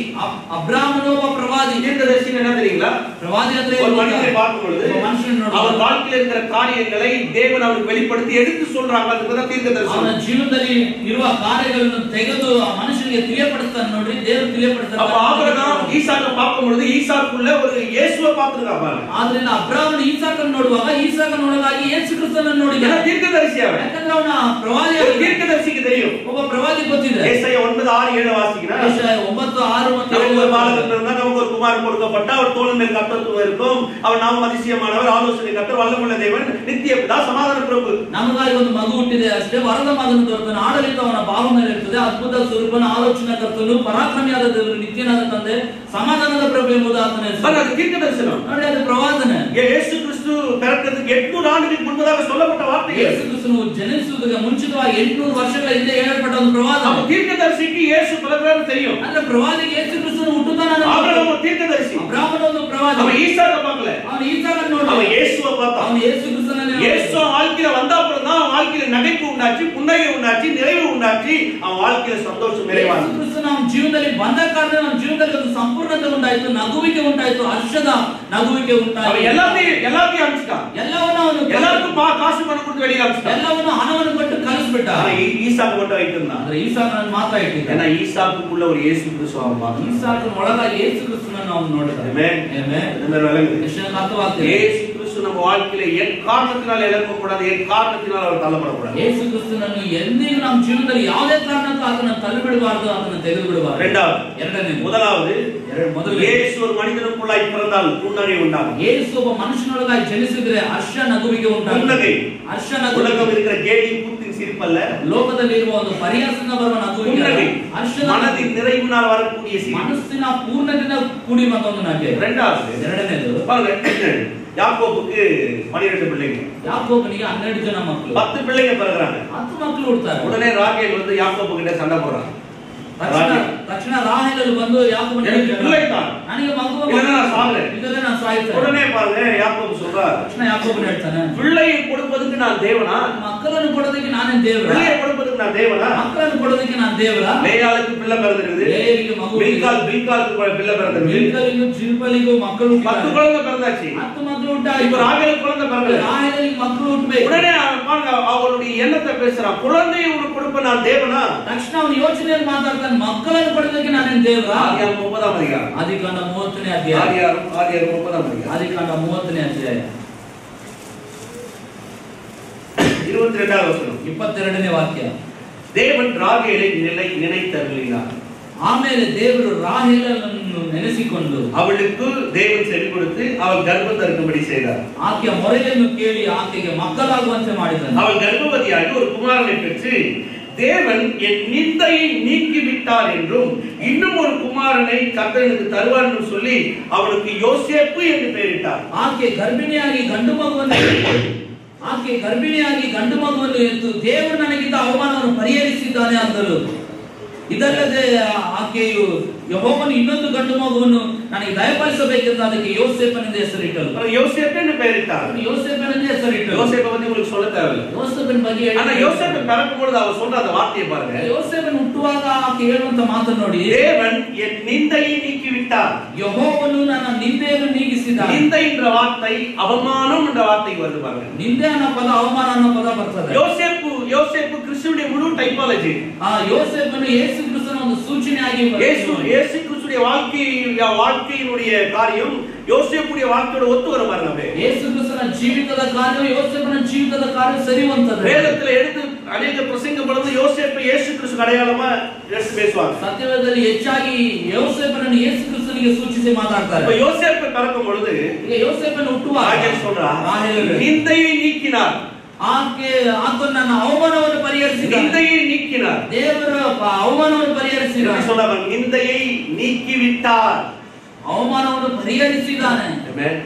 ಅಬ್ರಾಮನು ಒಬ್ಬ ಪ್ರವಾದಿ. தீர்க்கதரிசி என்ன தெரியுங்களா? ಪ್ರವಾದಿ ಅಂದ್ರೆ ஒரு மனிதனை பார்க்கும் பொழுது அவன் வாழ்க்கையில் இருக்கிற காரியங்களை தேவன் அவனுக்கு வெளிப்படுத்தி எடுத்து சொல்றாங்க. அதுதான் தீர்க்கதரிசி. ಅವನ ಜೀವನದಲ್ಲಿ ಇರುವ ಕಾರ್ಯಗಳನ್ನು ತೆಗೆದು ಆ ಮನುಷ್ಯನಿಗೆ ತಿಳಿಯಪಡಿಸ್ತಾನೆ. ನೋಡಿ, ದೇವರು ತಿಳಿಯಪಡಿಸ್ತಾನೆ. அப்ப ஆபிரகாம் ஈசாக்கை பார்க்கும் பொழுது ஈசாக்குள்ள ஒரு இயேசுவை பார்த்திருக்காங்க. ಆದ್ರಿಂದ ಅಬ್ರಾಮನು ಈಸಾಕನ್ನು ನೋಡುವಾಗ ಈಸಾಕನೊಳಗಾಗಿ ಯೇಸು ಕ್ರಿಸ್ತನನ್ನು ನೋಡಿದ. தீர்க்கதரிசி அவன். ಯಾಕಂದ್ರೆ ಅವನ ಪ್ರವಾದಿ. தீர்க்கதரிசிக்கு தெரியும். ಒಬ್ಬ ಪ್ರವಾದಿ ಗೊತ್ತಿದೆ. ஏசாயா 9:6-7 வாசிக்கிறா. ஏசாயா 9:6 ಮತ್ತು 7 ஒரு பாலகன் இருந்தா நமக்கு ஒரு குமாரன் கொடுக்கப்பட்ட அவர் தோளின் மேல் கர்த்தத்துவம் இருக்கும். அவர் நாமம் அதிசயமானவர், ஆலோசனை கர்த்தர், வல்லமையுள்ள தேவன், நித்திய பிதா, சமாதான பிரபு. ನಮಗಾಗಿ ಒಂದು ಮಗು ಹುಟ್ಟಿದೆ ಅಷ್ಟೇ, ವರದ ಮಗನು ದೊರೆತನು, ಆಡಳಿತ ಅವನ ಭಾವ ಮೇಲೆ ಇರ್ತದೆ, ಅದ್ಭುತ ಸ್ವರೂಪನ, ಆಲೋಚನಾ ಕರ್ತನು, ಪರಾಕ್ರಮಿಯಾದ ದೇವರು, ನಿತ್ಯನಾದ ತಂದೆ, ಸಮಾಧಾನದ ಪ್ರಭು ಎಂಬುದು ಆತನ ಹೆಸರು. அது தீர்க்க தரிசனம். ನೋಡಿ, ಅದು ಪ್ರವಾದನೆ. இயேசு கிறிஸ்து பிறக்கிறதுக்கு 800 ஆண்டுகளுக்கு முன்பதாக சொல்லப்பட்ட வார்த்தைகள். ಯೇಸು ಕ್ರಿಸ್ತನು ಜನಿಸುವುದಕ್ಕೆ ಮುಂಚಿತವಾಗಿ 800 ವರ್ಷಗಳ ಹಿಂದೆ ಹೇಳಲ್ಪಟ್ಟ ಒಂದು ಪ್ರವಾದನೆ. அப்ப தீர்க்கதரிசிக்கு இயேசு பிறக்கிறாரு தெரியும். ಅಂದ್ರೆ ಪ್ರವಾದಿಗೆ ಯೇಸು ಕ್ರಿಸ್ತನು ಹುಟ್ಟುತ್ತಾನೆ. ஆபிரகாம் ஒரு தீர்க்கதரிசி. ಅಬ್ರಾಮನು ಒಂದು ಪ್ರವಾದಿ. அவன் ஈசாக்கை பார்க்கல. ಅವನು ಈಸಾಕನ್ನು ನೋಡಿದ. அவன் இயேசுவை பார்த்தான். ಅವನು ಯೇಸು ಕ್ರಿಸ್ತನನ್ನು இயேசு வாழ்க்கையில வந்த அப்புறம் தான் வாழ்க்கையில நகைப்பு உண்டாச்சு, புன்னகை உண்டாச்சு, நிறைவு உண்டாச்சு. அவன் வாழ்க்கையில சந்தோஷம் நிறைவாச்சு. ಯೇಸು ಕ್ರಿಸ್ತನು ನಮ್ಮ ಜೀವನದಲ್ಲಿ ಬಂದ ಕಾರಣ ನಮ್ಮ ಜೀವನದಲ್ಲಿ ಒಂದು ಸಂಪೂರ್ಣತೆ ಉಂಟಾಯಿತು, ನಗುವಿಕೆ ಉಂಟಾಯಿತು, ಹರ್ಷದ ನಗುವಿಕೆ ಉಂಟಾಯಿತು. அவன் எல்லாத்தையும் அனுப்பிட்டான். ಎಲ್ಲವನ್ನೂ ಅವನು எல்லாருக்கும் காசு பணம் கொடுத்து வெளியில அனுப்பிட்டான். ಎಲ್ಲವನ್ನೂ ಹಣವನ್ನು ಕೊಟ್ಟು ಕಳಿಸ್ಬಿಟ್ಟ. ஈசாக்கு மட்டும் வைத்திருந்தான். ಅಂದ್ರೆ ಈಸಾಕನನ್ನು ಮಾತ್ರ ಇಟ್ಟಿದ್ದ. ஏன்னா ஈசாக்குக்குள்ள ஒரு இயேசு கிறிஸ்து அவன் பார்த்தான். ಈಸಾಕನ ಒಳಗಾಗಿ ಯೇಸು ಕ್ರಿಸ್ತನನ್ನು ಅವನು ನೋಡಿದ. ஆமென். ಆಮೆನ್. இந்த விளங்குது. ಎಷ್ಟು ಅರ್ಥವಾಗ್ತದೆ? இயேசு கிறிஸ்து நம்ம வாழ்க்கையில எக்காரணத்தினால் இழக்கக்கூடாது, எக்காரணத்தினால் அவர் தள்ளப்படக்கூடாது. ಯೇಸು ಕ್ರಿಸ್ತನನ್ನು ಎಂದಿಗೂ ನಮ್ಮ ಜೀವನದಲ್ಲಿ ಯಾವುದೇ ಕಾರಣಕ್ಕೂ ಆತನನ್ನು ತಳ್ಳಿಬಿಡಬಾರದು, ಆತನನ್ನು ತೆಗೆದುಬಿಡಬಾರದು. இரண்டாவது. முதலாவது, இயேசு ஒரு மனிதனுக்குள்ளாய் பிறந்தால் புன்னகை உண்டாகும். ಯೇಸು ಒಬ್ಬ ಮನುಷ್ಯನೊಳಗಾಗಿ ಜನಿಸಿದ್ರೆ ಹರ್ಷ ನಗುವಿಗೆ ಉಂಟಾಗುತ್ತೆ. புன்னகை ಹರ್ಷನ உலகம் இருக்கிற கேலி கூத்தின் சிரிப்பல்ல, ಲೋಕದಲ್ಲಿರುವ ಒಂದು ಪರಿಹಾಸನ ಬರುವ புன்னகை, ಹರ್ಷನ மனதின் நிறைவினால் வரக்கூடிய சிரிப்பு. ಮನಸ್ಸಿನ ಪೂರ್ಣದಿಂದ ಕೂಡಿ ಮತ್ತೊಂದು ನಗೆ. ಎರಡನೇದು பாருங்க, யாக்கோபுக்கு 12 பிள்ளைங்க. ಯಾಕೋಬನಿಗೆ 12 ಜನ ಮಕ್ಕಳು. 10 பிள்ளைங்க பிறகுறாங்க. 10 ಮಕ್ಕಳು ಹುಡ್ತಾರೆ. உடனே ராகேல் வந்து யாக்கோபு கிட்ட சண்டை போடுறாங்க. ತಕ್ಷಣ ರಾಹೇಲಳು ಬಂದು ಯಾಕೋಬನಿಗೆ ನನಗೆ ಮಗು ಇದೆಲ್ಲ ನಾನು ಸಾಯ್ತೇನೆ. உடனே பாருங்க யாக்கோபு சொல்றார். ತಕ್ಷಣ ಯಾಕೋಬನು ಹೇಳ್ತಾನೆ, பிள்ளையை கொடுப்பதற்கு நான் தேவனா? ಮಕ್ಕಳನ್ನು ಕೊಡೋದಕ್ಕೆ ನಾನೇ ದೇವರಾ? பிள்ளையை கொடுப்பதற்கு நான் தேவனா? ಮಕ್ಕಳನ್ನು ಕೊಡೋದಕ್ಕೆ ನಾನು ದೇವರಾ? லேயாளுக்கு பிள்ளை பிறந்திருக்குது. லேயாளுக்கு மகன். பில்காலுக்கு பிள்ளை பிறந்திருக்குது. பில்காலுக்கு ஜில்பலிಗೂ ಮಕ್ಕಳು 10 குழந்தை பிறந்தாச்சு. 10 ಮಕ್ಕಳು ಹುಟ್ಟಾಯಿ. இப்போ ராகேலுக்கு குழந்தை பிறந்தது. ராகேலுக்கு மಕ್ಕಳು ಹುಟ್ಟಬೇಕು. உடனே பாருங்க அவளுடைய எண்ணத்தை பேசுறான். குழந்தையை உனக்கு கொடுப்ப நான் தேவனா? ತಕ್ಷಣ ಅವನು ಯೋಚನೆಯಲ್ಲಿ ಮಾತಾಡ್ತಾನೆ, ಮಕ್ಕಳನ್ನು ಕೊಡೋದಕ್ಕೆ ನಾನೇ ದೇವರಾ? ಆದಿಕಾಂಡ 30ನೇ ಅಧ್ಯಾಯ. ಆದಿಕಾಂಡ 30ನೇ ಅಧ್ಯಾಯ. ಆದಿಕಾಂಡ 30ನೇ ಅಧ್ಯಾಯ. ಆದಿಕಾಂಡ 30ನೇ ಅಧ್ಯಾಯ 22வது வசனம். 22ನೇ ವಾಕ್ಯ. தேவன் ராகேலை நினைத்தருளினார். ಆಮೇಲೆ ದೇವರು ರಾಹೇಲಳನ್ನು ನೆನೆಸಿಕೊಂಡು ಅವಳಿಗೆ ದೇವರು செவி கொடுத்து அவள் ಗರ್ಭ தரிக்கும்படி செய்தார். ಆಕೆಯ ಮೊರೆಯನ್ನು ಕೇಳಿ ಆಕೆಗೆ ಮಕ್ಕಳಾಗುವಂತೆ ಮಾಡಿದನು. அவள் கர்ப்பவதியாகி ஒரு குமாரனை பெற்று தேவன் என் நிந்தையை நீக்கி விட்டார் என்றும் இன்னும் ஒரு குமாரனை கர்த்தருக்கு தருவார் என்று சொல்லி அவளுக்கு யோசேப்பு என்று பெயரிட்டார். ಆಕೆ ಗರ್ಭಿಣಿಯಾಗಿ ಗಂಡು ಮಗುವನ್ನು ಎತ್ತು ದೇವರು ನನಗಿದ್ದ ಅವಮಾನವನ್ನು ಪರಿಹರಿಸಿದ್ದಾನೆ ಅಂದಳು. ಇದಲ್ಲದೆ ಆಕೆಯು ಯೆಹೋವನು ಇನ್ನೊಂದು ಗಂಡು ಮಗುವನ್ನು ನನಗೆ ದಯಪಾಲಿಸಬೇಕೆಂದು ಅದಕ್ಕೆ ಯೋಸೇಫನೆಂದು ಹೆಸರಿಟ್ಟಳು. யோசேப்பு என்று பெயரிட்டார். ಯೋಸೇಫನೆಂದು ಹೆಸರಿಟ್ಟಳು. யோசேப்பை பத்தி உங்களுக்கு சொல்ல தேவையில்லை. ಯೋಸೇಫನ ಬಗ್ಗೆ ஆனா யோசேப்பு பிறக்கும் பொழுது அவர் சொல்ற அந்த வார்த்தையை பாருங்க. ಯೋಸೇಫನು ಹುಟ್ಟುವಾಗ ಆಕೆ ಹೇಳುವಂತ ಮಾತನ್ನು ನೋಡಿ, தேவன் என் நிந்தையை நீக்கி விட்டார். ಯೆಹೋವನು ನನ್ನ ನಿಂದೆಯನ್ನು ನೀಗಿಸಿದ್ದಾನೆ. நிந்தை என்ற வார்த்தை அவமானம் என்ற வார்த்தை வருது பாருங்க. ನಿಂದೆ ಅನ್ನೋ ಪದ ಅವಮಾನ ಅನ್ನೋ ಪದ ಬರ್ತದೆ. யோசேப்பு கிறிஸ்துவின் முழு டைப்பாலஜி. ಯೋಸೇಫನು ಯೇಸು ಕ್ರಿಸ್ತನ ಒಂದು ಸೂಚನೆಯಾಗಿ இயேசு கிறிஸ்துவின் வாழ்க்கையினுடைய காரியம் யோசேப்புடைய வாழ்க்கையோட ஒத்து வர பாருங்க. ಯೇಸು ಕ್ರಿಸ್ತನ ಜೀವಿತದ ಕಾರ್ಯ ಯೋಸೇಫನ ಜೀವಿತದ ಕಾರ್ಯ ಸರಿ ಹೊಂದುತ್ತದೆ. வேதத்துல எடுத்து ಅನೇಕ ಪ್ರಸಂಗ ಬಳದು ಯೋಸೇப்பு ಯೇಸು ಕ್ರಿಸ್ತನ ಅடையாளமா எடுத்து பேசுவாங்க. ಸತ್ಯವೇದದಲ್ಲಿ ಹೆಚ್ಚಾಗಿ ಯೋಸೇಫನನ್ನು ಯೇಸು ಕ್ರಿಸ್ತನಿಗೆ ಸೂಚಿಸಿ ಮಾತಾಡ್ತಾರೆ. இப்ப யோசேப்பு பிறக்கும் பொழுது ಈಗ ಯೋಸೇಫನು ಹುಟ್ಟುವಾಗ ராகேல் சொல்றார், நிந்தையை நீக்கினார். ನನ್ನ ಅವಮಾನವನ್ನು ಪರಿಹರಿಸಿದ நிந்தையை நீக்கினார். ದೇವರ ಅವಮಾನವನ್ನು ಪರಿಹರಿಸಿದ சொல்றாங்க, நிந்தையை நீக்கி விட்டார். ಅವಮಾನವನ್ನು ಪರಿಹರಿಸಿದಾನೆ. ஆமென்.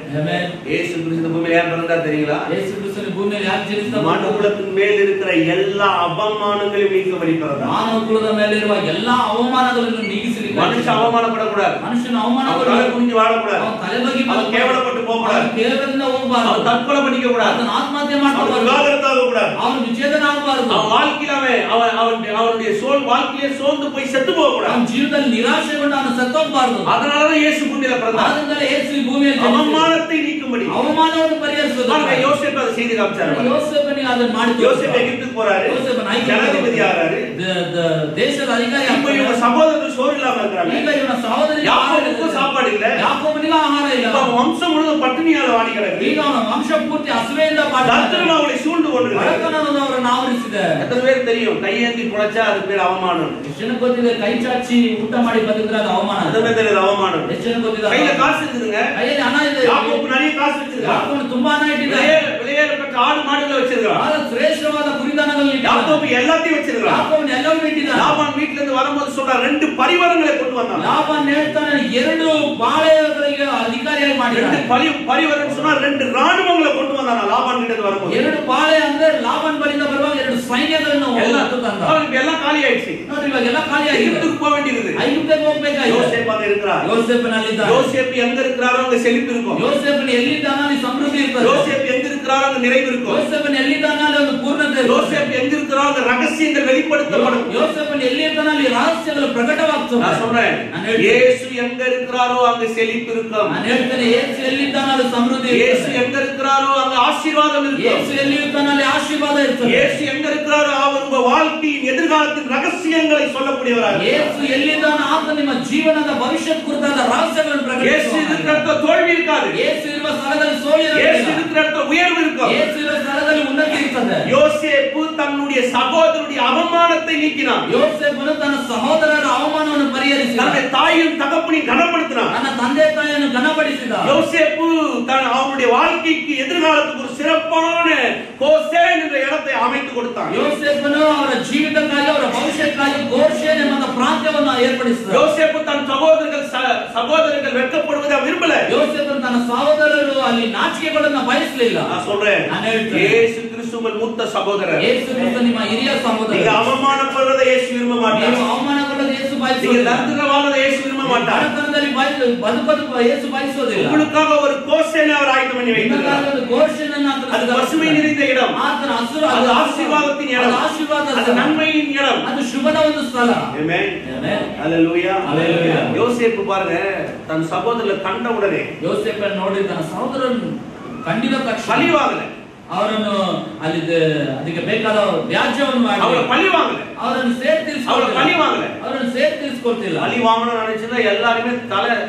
இயேசு கிறிஸ்து பூமியில யார் பிறந்தார் தெரியுங்களா? இயேசு கிறிஸ்து பூமியில் ಯಾರು ಜನಿಸಿದ? ಮಾನವ ಕುಲದ ಮೇಲೆ ಇರುವ ಎಲ್ಲಾ ಅವಮಾನಗಳನ್ನು ನೀಗಿಸಬಡಿ பிறந்தார். ಮಾನವ ಕುಲದ ಮೇಲೆ ಇರುವ ಎಲ್ಲಾ ಅವಮಾನಗಳನ್ನು ನೀಗಿಸಲಿಕ್ಕೆ ಮನುಷ್ಯ ಅವಮಾನ ಪಡಕೂடாது. ಮನುಷ್ಯನ ಅವಮಾನ ತಲೆ ಕುನಿஞ்சு வாழக்கூடாது. ಅವನು ತಲೆ ಬಗ್ಗಿ ಕೇವಲಪಟ್ಟು போகக்கூடாது. ಕೇವಲದಿಂದ ಹೋಗಬಾರದು. ಅವನು ತಪ್ಪಲ பண்ணிக்க கூடாது. ಅವನು ಆತ್ಮಹತ್ಯೆ ಮಾಡಬಾರದು. ವಿವಾಹರತಾಗ கூடாது. ಅವನು ವಿಚ್ಛೇದನ ಆಗಬಾರದು. ಅವನ வாழ்க்கையிலே அவனுடைய வாழ்க்கையிலே சோர்ந்து போய் செத்து போக கூடாது. ಅವನ ಜೀವಿತದಲ್ಲಿ ನಿರಾಶೆಗೊಂಡು ಅವನು ಸತ್ತೋಗಬಾರದು. அதனால தான் இயேசு பூமியில பிறந்தார். ಅದರಿಂದ ಯೇಸು ಈ ಭೂಮಿಯಲ್ಲಿ ಅವಮಾನத்தை ನೀக்கும்படி ಅವಮಾನವನ್ನು ಪರಿಹರಿಸುವುದಕ್ಕೆ யோசேப்பு அதை செய்து காமிச்சார். ಯೋಸೇಫನಿಗೆ ಅದನ್ನು ಮಾಡಿ யோசேப்பு எகிப்துக்கு போறாரு. ஜனாதிபதி ஆறாரு. ದೇಶದ ಅಧಿಕಾರಿ இப்ப இவங்க சகோதரர்கள் சோறு இல்லாம இருக்காங்க. ಈಗ ಇವನ ಸಹೋದರನಿಗೆ யாக்கோபுக்கு சாப்பாடு இல்ல. ಯಾಕೋಬನಿಗೆ ಆಹಾರ ಇಲ್ಲ. இப்ப வம்சம் முழுவதும் பட்டினியால வாடி கிடக்கு. ಈಗ ಅವನ ವಂಶ ಪೂರ್ತಿ ಹಸಿವೆಯಿಂದ தரித்திரம் அவளை சூழ்ந்து கொண்டிருக்கு. ಬಡತನವನ್ನು ಆವರಿಸಿದೆ. எத்தனை பேருக்கு தெரியும் கையேந்தி பொழைச்சா அது பேர் அவமானம். ಎಷ್ಟು ಜನ ಗೊತ್ತಿದೆ ಕೈ ಚಾಚಿ ಊಟ ಮಾಡಿ ಬದುಕಿದ್ರೆ ಅದು ಅವಮಾನ. ಅದನ್ನ தெரியுது அவமானம். ಎಷ್ಟು ಜನ ಗೊತ್ತಿದೆ கையில காசு இருக்குதுங்க. கைಯಲ್ಲಿ ಹಣ ಇದೆ. யாக்கோபு நிறைய காசு வச்சிருக்கான். ಯಾಕೋಬು ತುಂಬಾ ಹಣ ಇಟ್ಟಿದ್ದಾನೆ. விலையேறப்பட்ட ஆடு மாடுகளை வச்சிருக்கான். ಆದ ಶ್ರೇಷ್ಠವಾದ ಕುರಿದನಗಳನ್ನು ಇಟ್ಟಿದ್ದಾನೆ. யாக்கோபு எல்லாத்தையும் வச்சிருக்கான். ಯಾಕೋಬು ಎಲ್ಲವನ್ನೂ ಇಟ್ಟಿದ್ದಾನೆ. லாபான் வீட்ல இருந்து வரும்போது சொல்ற ரெண்டு பரிவாரங்களை கொண்டு வந்தான். ಲಾಬಾನ್ ಹೇಳ್ತಾನೆ ಎರಡು ಬಾಳೆಗಳಿಗೆ ಅಧಿಕಾರಿಯಾಗಿ ಮಾಡಿದ್ದಾನೆ. ரெண்டு பரிவாரம் சொன்னா ரெண்டு ராணுவங்களை கொண்டு வந்தானா லாபான் கிட்ட இருந்து வரும்போது. ಎರಡು ಬಾಳೆ ಅಂದ್ರೆ ಲಾಬಾನ್ ಬಳಿಂದ ಬರುವಾಗ ಎರಡು ಸೈನ್ಯಗಳನ್ನು ತಂದ. அவனுக்கு எல்லாம் காலி ஆயிடுச்சு. ನೋಡಿ ಇವಾಗ ಎಲ್ಲ ಖಾಲಿ ಆಗಿದೆ. எகிப்துக்கு போக வேண்டியது. ಐಗುಪ್ತಕ್ಕೆ ಹೋಗಬೇಕಾಗಿದೆ. யோசேப்பு அங்க இருக்கிறார். யோசேப்பனಲ್ಲಿದ್ದಾನೆ. யோசேப்பு எங்க இருக்கிறாரோ அங்க செழிப்பு இருக்கும். யோசேப்பன் ಎಲ್ಲಿದ್ದಾನೋ ಅಲ್ಲಿ ಸಮೃದ್ಧಿ ಇರ್ತದೆ. யோசேப்பு எங்க இருக்கிறாரோ அங்க நிறைவு இருக்கும். யோசேப்பன் ಎಲ್ಲಿದ್ದಾನೋ ಅಲ್ಲಿ ಒಂದು ಪೂರ್ಣತೆ ಇರುತ್ತೆ. யோசேப்பு எங்க இருக்கிறாரோ அங்க ரகசியங்கள் வெளிப்படுத்தப்படும். யோசேப்பன் ಎಲ್ಲಿ ಇರ್ತಾನೋ ಅಲ್ಲಿ ರಹಸ್ಯಗಳು ಪ್ರಕಟವಾಗ್ತವೆ. நான் சொல்றேன், இயேசு எங்க இருக்கிறாரோ அங்க செழிப்பு இருக்கும். ನಾನು ಹೇಳ್ತೇನೆ ಯೇಸು ಎಲ್ಲಿದ್ದಾನೋ ಅಲ್ಲಿ ಸಮೃದ್ಧಿ ಇರುತ್ತೆ. இயேசு எங்க இருக்கிறாரோ அங்க ஆசீர்வாதம் இருக்கும். ಯೇಸು ಎಲ್ಲಿ ಇರ್ತಾನೋ ಅಲ್ಲಿ ಆಶೀರ್ವಾದ ಇರ್ತದೆ. இயேசு எங்க இருக்கிறாரோ அவர் உங்க வாழ்க்கையின் எதிர்காலத்தின் ரகசியங்களை சொல்லக்கூடியவராக. ಯೇಸು ಎಲ್ಲಿದ್ದಾನೋ ಆತ ನಿಮ್ಮ ಜೀವನದ ಭವಿಷ್ಯತ್ ಕುರಿತಾದ ರಹಸ್ಯಗಳನ್ನು ಪ್ರಕಟಿಸುತ್ತಾನೆ. இயேசு இருக்கிற இடத்துல தோல்வி இருக்காது. ಯೇಸು ಇರುವ ಸ್ಥಳದಲ್ಲಿ ಸೋಲು ಇರುವುದಿಲ್ಲ. இயேசு இருக்கிற இடத்துல உயர்வு இருக்கும். ಯೇಸು ಇರುವ ಸ್ಥಳದಲ್ಲಿ ಉನ್ನತಿ ಇರುತ್ತದೆ. யோசேப்பு தன்னுடைய சகோதரனுடைய அவமானத்தை நீக்கினான். ಯೋಸೇಫನು ತನ್ನ ಸಹೋದರರ ಅವಮಾನವನ್ನು ಪರಿಹರಿಸಿದ. தன்னுடைய தாயும் தகப்பனையும் கனப்படுத்தினான். ತನ್ನ ತಂದೆ ತಾಯಿಯನ್ನು ಘನಪಡಿಸಿದ. யோசேப்பு அவனுடைய வாழ்க்கைக்கு எதிர்காலத்துக்கு ஒரு சிறப்பான கோசேன் என்ற இடத்தை அமைத்து கொடுத்தான். ಯೋಸೇಫನು ಅವರ ಜೀವಿತಕ್ಕಾಗಿ ಅವರ ಭವಿಷ್ಯಕ್ಕಾಗಿ ಗೋಷೇನ್ ಎಂಬ ಪ್ರಾಂತ್ಯವನ್ನು ಏರ್ಪಡಿಸಿದ. யோசேப்பு தன் சகோதரர்கள் வெட்கப்படுவதை விரும்பல. ಯೋಸೇಫನು ತನ್ನ ಸಹೋದರರು ಅಲ್ಲಿ ನಾಚಿಕೆಗಳನ್ನು ಬಯಸಲಿಲ್ಲ. நான் சொல்றேன், இயேசு கிறிஸ்துவின் மூத்த சகோதரர். ಯೇಸು ಕ್ರಿಸ್ತ ನಿಮ್ಮ ಹಿರಿಯ ಸಹೋದರ. நீங்க அவமானப்படுவதை இயேசு விரும்ப மாட்டார். ನೀವು ಅವಮಾನಗೊಳ್ಳೋದು ಯೇಸು ಬಯಸುವುದಿಲ್ಲ. நீங்க தரித்திரவாததை இயேசு விரும்ப மாட்டார். ಬಡತನದಲ್ಲಿ ಬದುಕೋದು ಯೇಸು ಬಯಸುವುದಿಲ್ಲ. உங்களுக்காக ஒரு கோசேனை அவர் ஆயத்தம் பண்ணி வைத்திருக்கிறார். ಒಂದು ಗೋಷೇನನ್ನು அது பசுமை நிறைந்த இடம். ಆತನ ಹಸಿರು அது ஆசீர்வாதத்தின் இடம். ಅದು ಆಶೀರ್ವಾದದ அது நன்மையின் இடம். ಅದು ಶುಭದ ಒಂದು ಸ್ಥಳ. ஆமென். ಆಮೆನ್. ஹalleluya. ஹalleluya. யோசேப்பு பாருங்க, தன் சகோதரரை கண்ட உடனே ಯೋಸೇಫನ್ನು ನೋಡಿ ತನ್ನ ಸಹೋದರನ್ನು ಕಂಡಿದ ತಕ್ಷಣ பழிவாங்கல. ಅವರನ್ನು ಅಲ್ಲಿ ಅದಕ್ಕೆ ಬೇಕಾದ ವ್ಯಾಜ್ಯವನ್ನು ಮಾಡಿ அவரை பழிவாங்கல. ಅವರನ್ನು ಸೇರ್ அவரை பழிவாங்கல. ಅವರನ್ನು ಸೇರ್ ತೀರಿಸಿಕೊಳ್ತಿಲ್ಲ. பழிவாங்கணும்னு நினைச்சா எல்லாருமே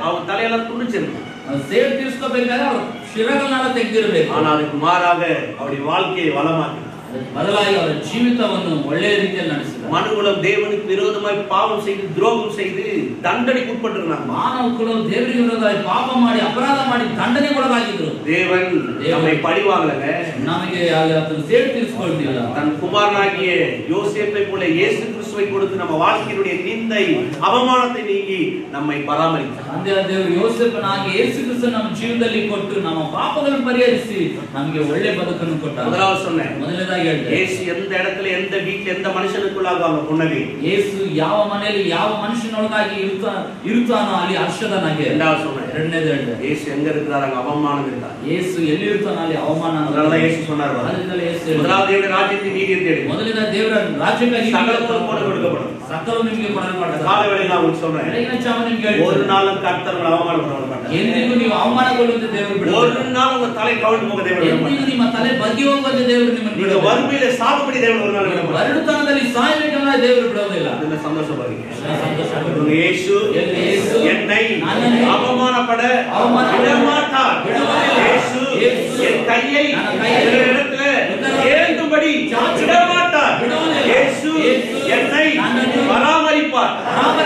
அவர் தலையெல்லாம் துண்டிச்சிருக்கு. ಸೇರ್ ತೀರಿಸ್ಕೋಬೇಕಾದ್ರೆ ಅವರು ಶಿರಗಳನ್ನೆಲ್ಲ ತೆಗೆದಿರಬೇಕು. ஆனா அதுக்கு மாறாக அவருடைய வாழ்க்கையை வளமாக்கினார். ಬದಲಾಗಿ ಅವರ ಜೀವಿತವನ್ನು ಒಳ್ಳೆಯ ರೀತಿಯಲ್ಲಿ ನಡೆಸಿದ. மனுகுலம் தேவனுக்கு விரோதமாய் பாவம் செய்து துரோகம் செய்து தண்டனைக்கு உட்பட்டிருந்தாங்க. ಮಾನವ ಕುಲವು ದೇವರಿಗೆ ವಿರೋಧವಾಗಿ ಪಾಪ ಮಾಡಿ ಅಪರಾಧ ಮಾಡಿ ದಂಡನೆಗೊಳಗಾಗಿದ್ರು. தேவன் நம்மை பழிவாங்கலங்க. ನಮಗೆ ಅದನ್ನು ಸೇರ್ ತೀರಿಸಿಕೊಳ್ತಿಲ್ಲ. தன் குமாரனாகிய யோசேப்பை போல இயேசு கிறிஸ்துவை கொடுத்து நம்ம வாழ்க்கையினுடைய நிந்தை அவமானத்தை நீங்கி நம்மை பராமரித்தார். ತಂದೆಯ ದೇವರು ಯೋಸೇಫನಾಗಿ ಯೇಸು ಕ್ರಿಸ್ತನ ನಮ್ಮ ಜೀವನದಲ್ಲಿ ಕೊಟ್ಟು ನಮ್ಮ ಪಾಪಗಳನ್ನು ಪರಿಹರಿಸಿ ನಮಗೆ ಒಳ್ಳೆ ಬದುಕನ್ನು ಕೊಟ್ಟ. முதலாவது சொன்னேன், ಮೊದಲನೇದಾಗಿ ಹೇಳಿದೆ, இயேசு எந்த இடத்துல எந்த வீட்ல எந்த மனுஷனுக்குள்ளாக அவங்க புன்னகை. ಯೇಸು ಯಾವ ಮನೆಯಲ್ಲಿ ಯಾವ ಮನುಷ್ಯನೊಳಗಾಗಿ ಇರುತ್ತಾನೋ ಅಲ್ಲಿ ಹರ್ಷದ ನಗೆ. இரண்டாவது சொன்னேன், ಎರಡನೇದು ಹೇಳಿದೆ, இயேசு எங்க இருக்கிறார் அங்க அவமானம் இருக்கா. ಯೇಸು ಎಲ್ಲಿ ಇರ್ತಾನೋ ಅಲ್ಲಿ ಅವಮಾನ. அதனால இயேசு சொன்னார், ಅದರಿಂದಲೇ ಯೇಸು ಹೇಳಿದ, முதலாவது தேவனுடைய ராஜ்யத்தை நீதியை தேடி ಮೊದಲಿನ ದೇವರ ರಾಜ್ಯಕ್ಕಾಗಿ சகலத்துக்கும் கொடுக்கப்படும். ಸಕಲವು ನಿಮಗೆ ಕೊಡಲ್ಪಡುತ್ತದೆ. காலவேளையில் நான் உங்களுக்கு சொல்றேன், ಬೆಳಗಿನ ಜಾವ ನಿಮಗೆ ಹೇಳ್ತೇನೆ, ஒரு நாளும் கர்த்தர் உங்களை அவமானப்படுத்த மாட்டார். ಎಂದಿಗೂ ನೀವು ಅವಮಾನಗೊಳ್ಳುವಂತೆ ದೇವರು ಬಿಡುವುದಿಲ್ಲ. ஒரு நாள் உங்க தலை கவிழ்ந்து போக தேவன் விட மாட்டார். ಎಂದಿಗೂ ನಿಮ್ಮ ತಲೆ ಬಗ್ಗಿ ಹೋಗುವಂತೆ ದೇವರು ನಿಮ್ಮನ್ನು நீங்க ಬಿಡುವುದಿಲ್ಲ. வறுமையில சாகுபடி தேவன் ஒரு நாள் விட மாட்டார். ಬರಡುತನದಲ್ಲಿ ಸಾಯಬೇಕೆಂಬ ದೇವರು ಬಿಡುವುದಿಲ್ಲ. அதுல சந்தோஷப்படுறீங்க. ಸಂತೋಷಪಡು. இயேசு என்னை நன்னனை அவமானப்பட விட மாட்டார். இயேசு என் கையை இந்த இடத்துல ஏந்தும்படி விட மாட்டார். இயேசு என்னை பராமரிப்பார்,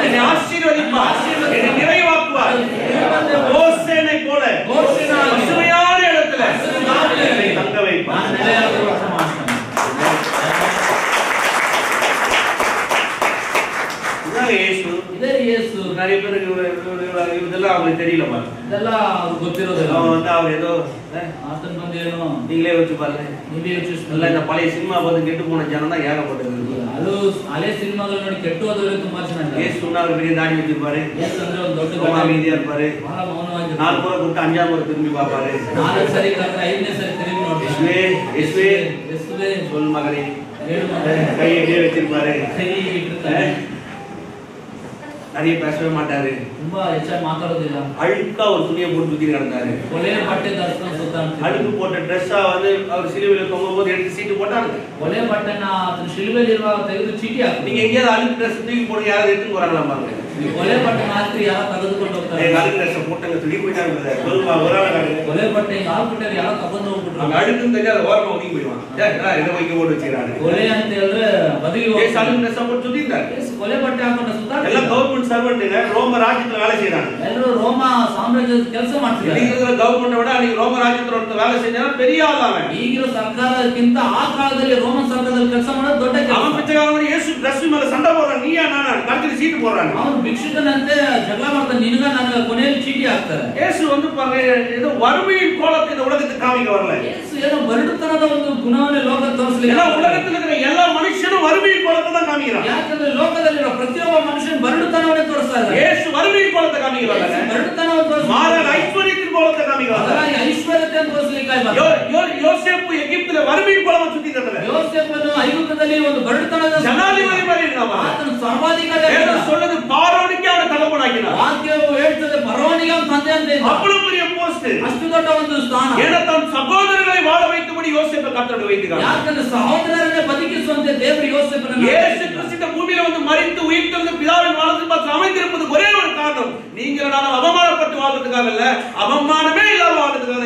என்னை ஆசீர்வதிப்பார், என்னை நிறைவாக்குவார். கோசேனை போல பசுமையான இடத்துல என்னை தங்க வைப்பார். இயேசு ಯೇಸು நிறைய பேருக்கு இதெல்லாம் அவங்களுக்கு தெரியல பாருங்க. ಇದೆಲ್ಲ ಗೊತ್ತಿರೋದಿಲ್ಲ. அவன் அவர் ஏதோ ಆತನ ಬಂದು ಏನೋ நீங்களே வச்சு பாருங்க. ನೀವೇ ಯೋಚಿಸ್ಕೊಳ್ಳಿ. எல்லாம் இந்த பழைய சினிமா பார்த்து கெட்டு போன ஜனம் தான் ஏகப்பட்டது. ಅದು ಹಳೆ ಸಿನಿಮಾಗಳು ನೋಡಿ ಕೆಟ್ಟು ಹೋದವರು ತುಂಬಾ ಚೆನ್ನಾಗಿ. ஏசு சொன்னாரு, பெரிய தாடி வச்சிருப்பாரு, ಯೇಸು ಅಂದ್ರೆ ಒಂದು ದೊಡ್ಡ ரொம்ப அமைதியா இருப்பாரு, ಬಹಳ ಮೌನವಾಗಿ 4 முறை கூப்பிட்டு 5ஆம் முறை திரும்பி பார்ப்பாரு. 4 ಸರಿ ಕರೆದ್ರೆ 5ನೇ ಸರಿ ತಿರುಗಿ ನೋಡಿ, இயேசுவே இயேசுவே ಯೇಸುವೇ சொல் மகனே, ಹೇಳು ಮಗನೇ. கை எப்படியே வச்சிருப்பாரு, ಕೈ ಇಟ್ಟಿರ್ತಾರೆ. நிறைய பேசவே மாட்டாரு, ತುಂಬಾ ಹೆಚ್ಚಾಗಿ ಮಾತಾಡೋದಿಲ್ಲ. அழுக்கா ஒரு துணியை போட்டு சுத்தி நடந்தாரு. ಕೊಲೆ ಬಟ್ಟೆ ಧರಿಸ್ಕೊಂಡು ಸುತ್ತಾಡ್ತಿದ್ರು. அழுக்கு போட்ட ட்ரெஸ்ஸா வந்து அவர் சிலுவையில தொங்கும் போது எடுத்து சீட்டு போட்டாரு. ಕೊಲೆ ಬಟ್ಟೆನ ಆತನ ಶಿಲುಬೆಯಲ್ಲಿ ಇರುವಾಗ ತೆಗೆದು ಚೀಟಿ ಹಾಕ್ತಾರೆ. நீங்க எங்கேயாவது அழுக்கு ட்ரெஸ் தூக்கி போட்டு யாராவது எடுத்து போறாங்களா பாருங்க. ಕೊಲೆ ಬಟ್ಟೆ ಹಾಕಿ ಯಾರೋ ತೆಗೆದುಕೊಂಡು ಹೋಗ್ತಾರೆ. அழுக்கு ட்ரெஸ் போட்டங்க துணி போயிட்டாங்க. சொல்லுவா ஒரு ஆள் காட்டுங்க. ಕೊಲೆ ಬಟ್ಟೆ ಹಾಕ್ಬಿಟ್ಟರೆ ಯಾರೋ ತಗೊಂಡು ಹೋಗ್ಬಿಟ್ರು. அங்க அழுக்குன்னு தெரிஞ்சா அதை ஓரமா ஒதுங்கி போயிடுவான். இதை வைக்க போட்டு வச்சுக்கிறாரு. ಕೊಲೆ ಅಂತ ಹೇಳಿದ್ರೆ ಬದಿಗೆ ஏசு அழுக்கு ட்ரெஸ் போட்டு சுத்திட்டாரு. ಕೊಲೆ ಬಟ್ಟೆ ಹಾಕೊಂಡು ಸುತ್ತಾಡ್ತಾರೆ. எல்லாம் கவர்மெண்ட் சர்வெண்ட்டுங்க, ரோம ராஜ்யத்துல வேலை செய்யறாங்க. ಎಲ್ಲರೂ ರೋಮ ಸಾಮ್ರಾಜ್ಯದ ಕೆಲಸ ಮಾಡ್ತಿದ್ದಾರೆ. ಈಗಿರೋ ಗವರ್ಮೆಂಟ್ விட அன்னைக்கு ரோம ராஜ்யத்துல ஒருத்தர் வேலை செஞ்சா பெரிய ஆள் அவன். ಈಗಿರೋ ಸರ್ಕಾರಕ್ಕಿಂತ ಆ ಕಾಲದಲ್ಲಿ ರೋಮನ್ ಸರ್ಕಾರದಲ್ಲಿ ಕೆಲಸ ಮಾಡೋದು ದೊಡ್ಡ ಕೆಲಸ. அவன் பிச்சைக்காரன் இயேசு ட்ரெஸ் மேல சண்டை போடுறான், நீயா நானா கழுத்துல சீட்டு போடுறாங்க. ಅವನು ಭಿಕ್ಷುಕನಂತೆ ಜಗಳ ಮಾಡ್ತಾನೆ, ನಿನಗ ನನಗ ಕೊನೆಯಲ್ಲಿ ಚೀಟಿ ಹಾಕ್ತಾರೆ. இயேசு வந்து பாருங்க, ஏதோ வறுமையின் கோலத்தை இந்த உலகத்துக்கு காமிக்க வரல. ಯೇಸು ಏನೋ ಬರಡುತನದ ಒಂದು ಗುಣವನ್ನೇ ಲೋಕಕ್ಕೆ ತೋರಿಸಲಿಲ್ಲ. எல்லா உலகத்துல இருக்கிற எல்லா மனுஷனும் வறுமையின் கோலத்தை தான் காமிக்கிறான். ಯಾಕಂದ್ರೆ ಲೋಕದಲ್ಲಿರೋ ಪ್ರತಿಯೊಬ್ಬ ಮನುಷ್ಯನು ಬರಡುತನವನ್ನೇ ತೋರಿಸ್ತಾ ಇದ್ದಾರೆ. இயேசு வறுமையின் கோலத்தை காமிக்கிறாங்க, ಬರಡುತನವನ್ನು ತೋರಿಸ್ತಾ மாறாக ஐஸ்வர்யத்தின் கோலத்தை காமிக்கிறாங்க. ಅದರಾಗಿ ಐಶ್ವರ್ಯತೆಯನ್ನು ತೋರಿಸಲಿಕ್ಕಾಗಿ யோசேப்பு எகிப்துல வறுமையின் கோலத்தை சுத்திட்டதுல ಯೋಸೇಫನು ಐಗುಪ್ತದಲ್ಲಿ ಒಂದು ಬರಡುತನದ ஜனாதிபதி மாதிரி இருந்தான். ಆತನು ಸರ್ವಾಧಿಕಾರಿ. வேதம் சொல்லுது பார்வோனுக்கு அவனை தகப்பனாக்கினார். ವಾಕ್ಯವು ಹೇಳ್ತದೆ ಫರೋನಿಗೆ ಅವನ ತಂದೆ ಅಂತ ಇದ್ದ. அவ்வளவு பெரிய போஸ்ட். ಅಷ್ಟು ದೊಡ್ಡ ಒಂದು ಸ್ಥಾನ. ஏன்னா தன் சகோதரர்களை வாழ வைத்தபடி யோசேப்பை கர்த்தர் வைத்தார். ಯಾಕಂದ್ರೆ ಸಹೋದರರನ್ನೇ ಬದುಕಿಸುವಂತೆ ದೇವರು ಯೋಸೇಫನನ್ನು இயேசு கிறிஸ்து பூமியில வந்து மரித்து உயிர்த்தெழுந்து பிதாவின் வலது பக்கம் அமைந்திருப்பது ஒரே ஒரு காரணம், நீங்கள் நான் அவமானப்பட்டு வாழ்றதுக்காக இல்ல, அவமானமே இல்லாம வாழ்றதுக்காக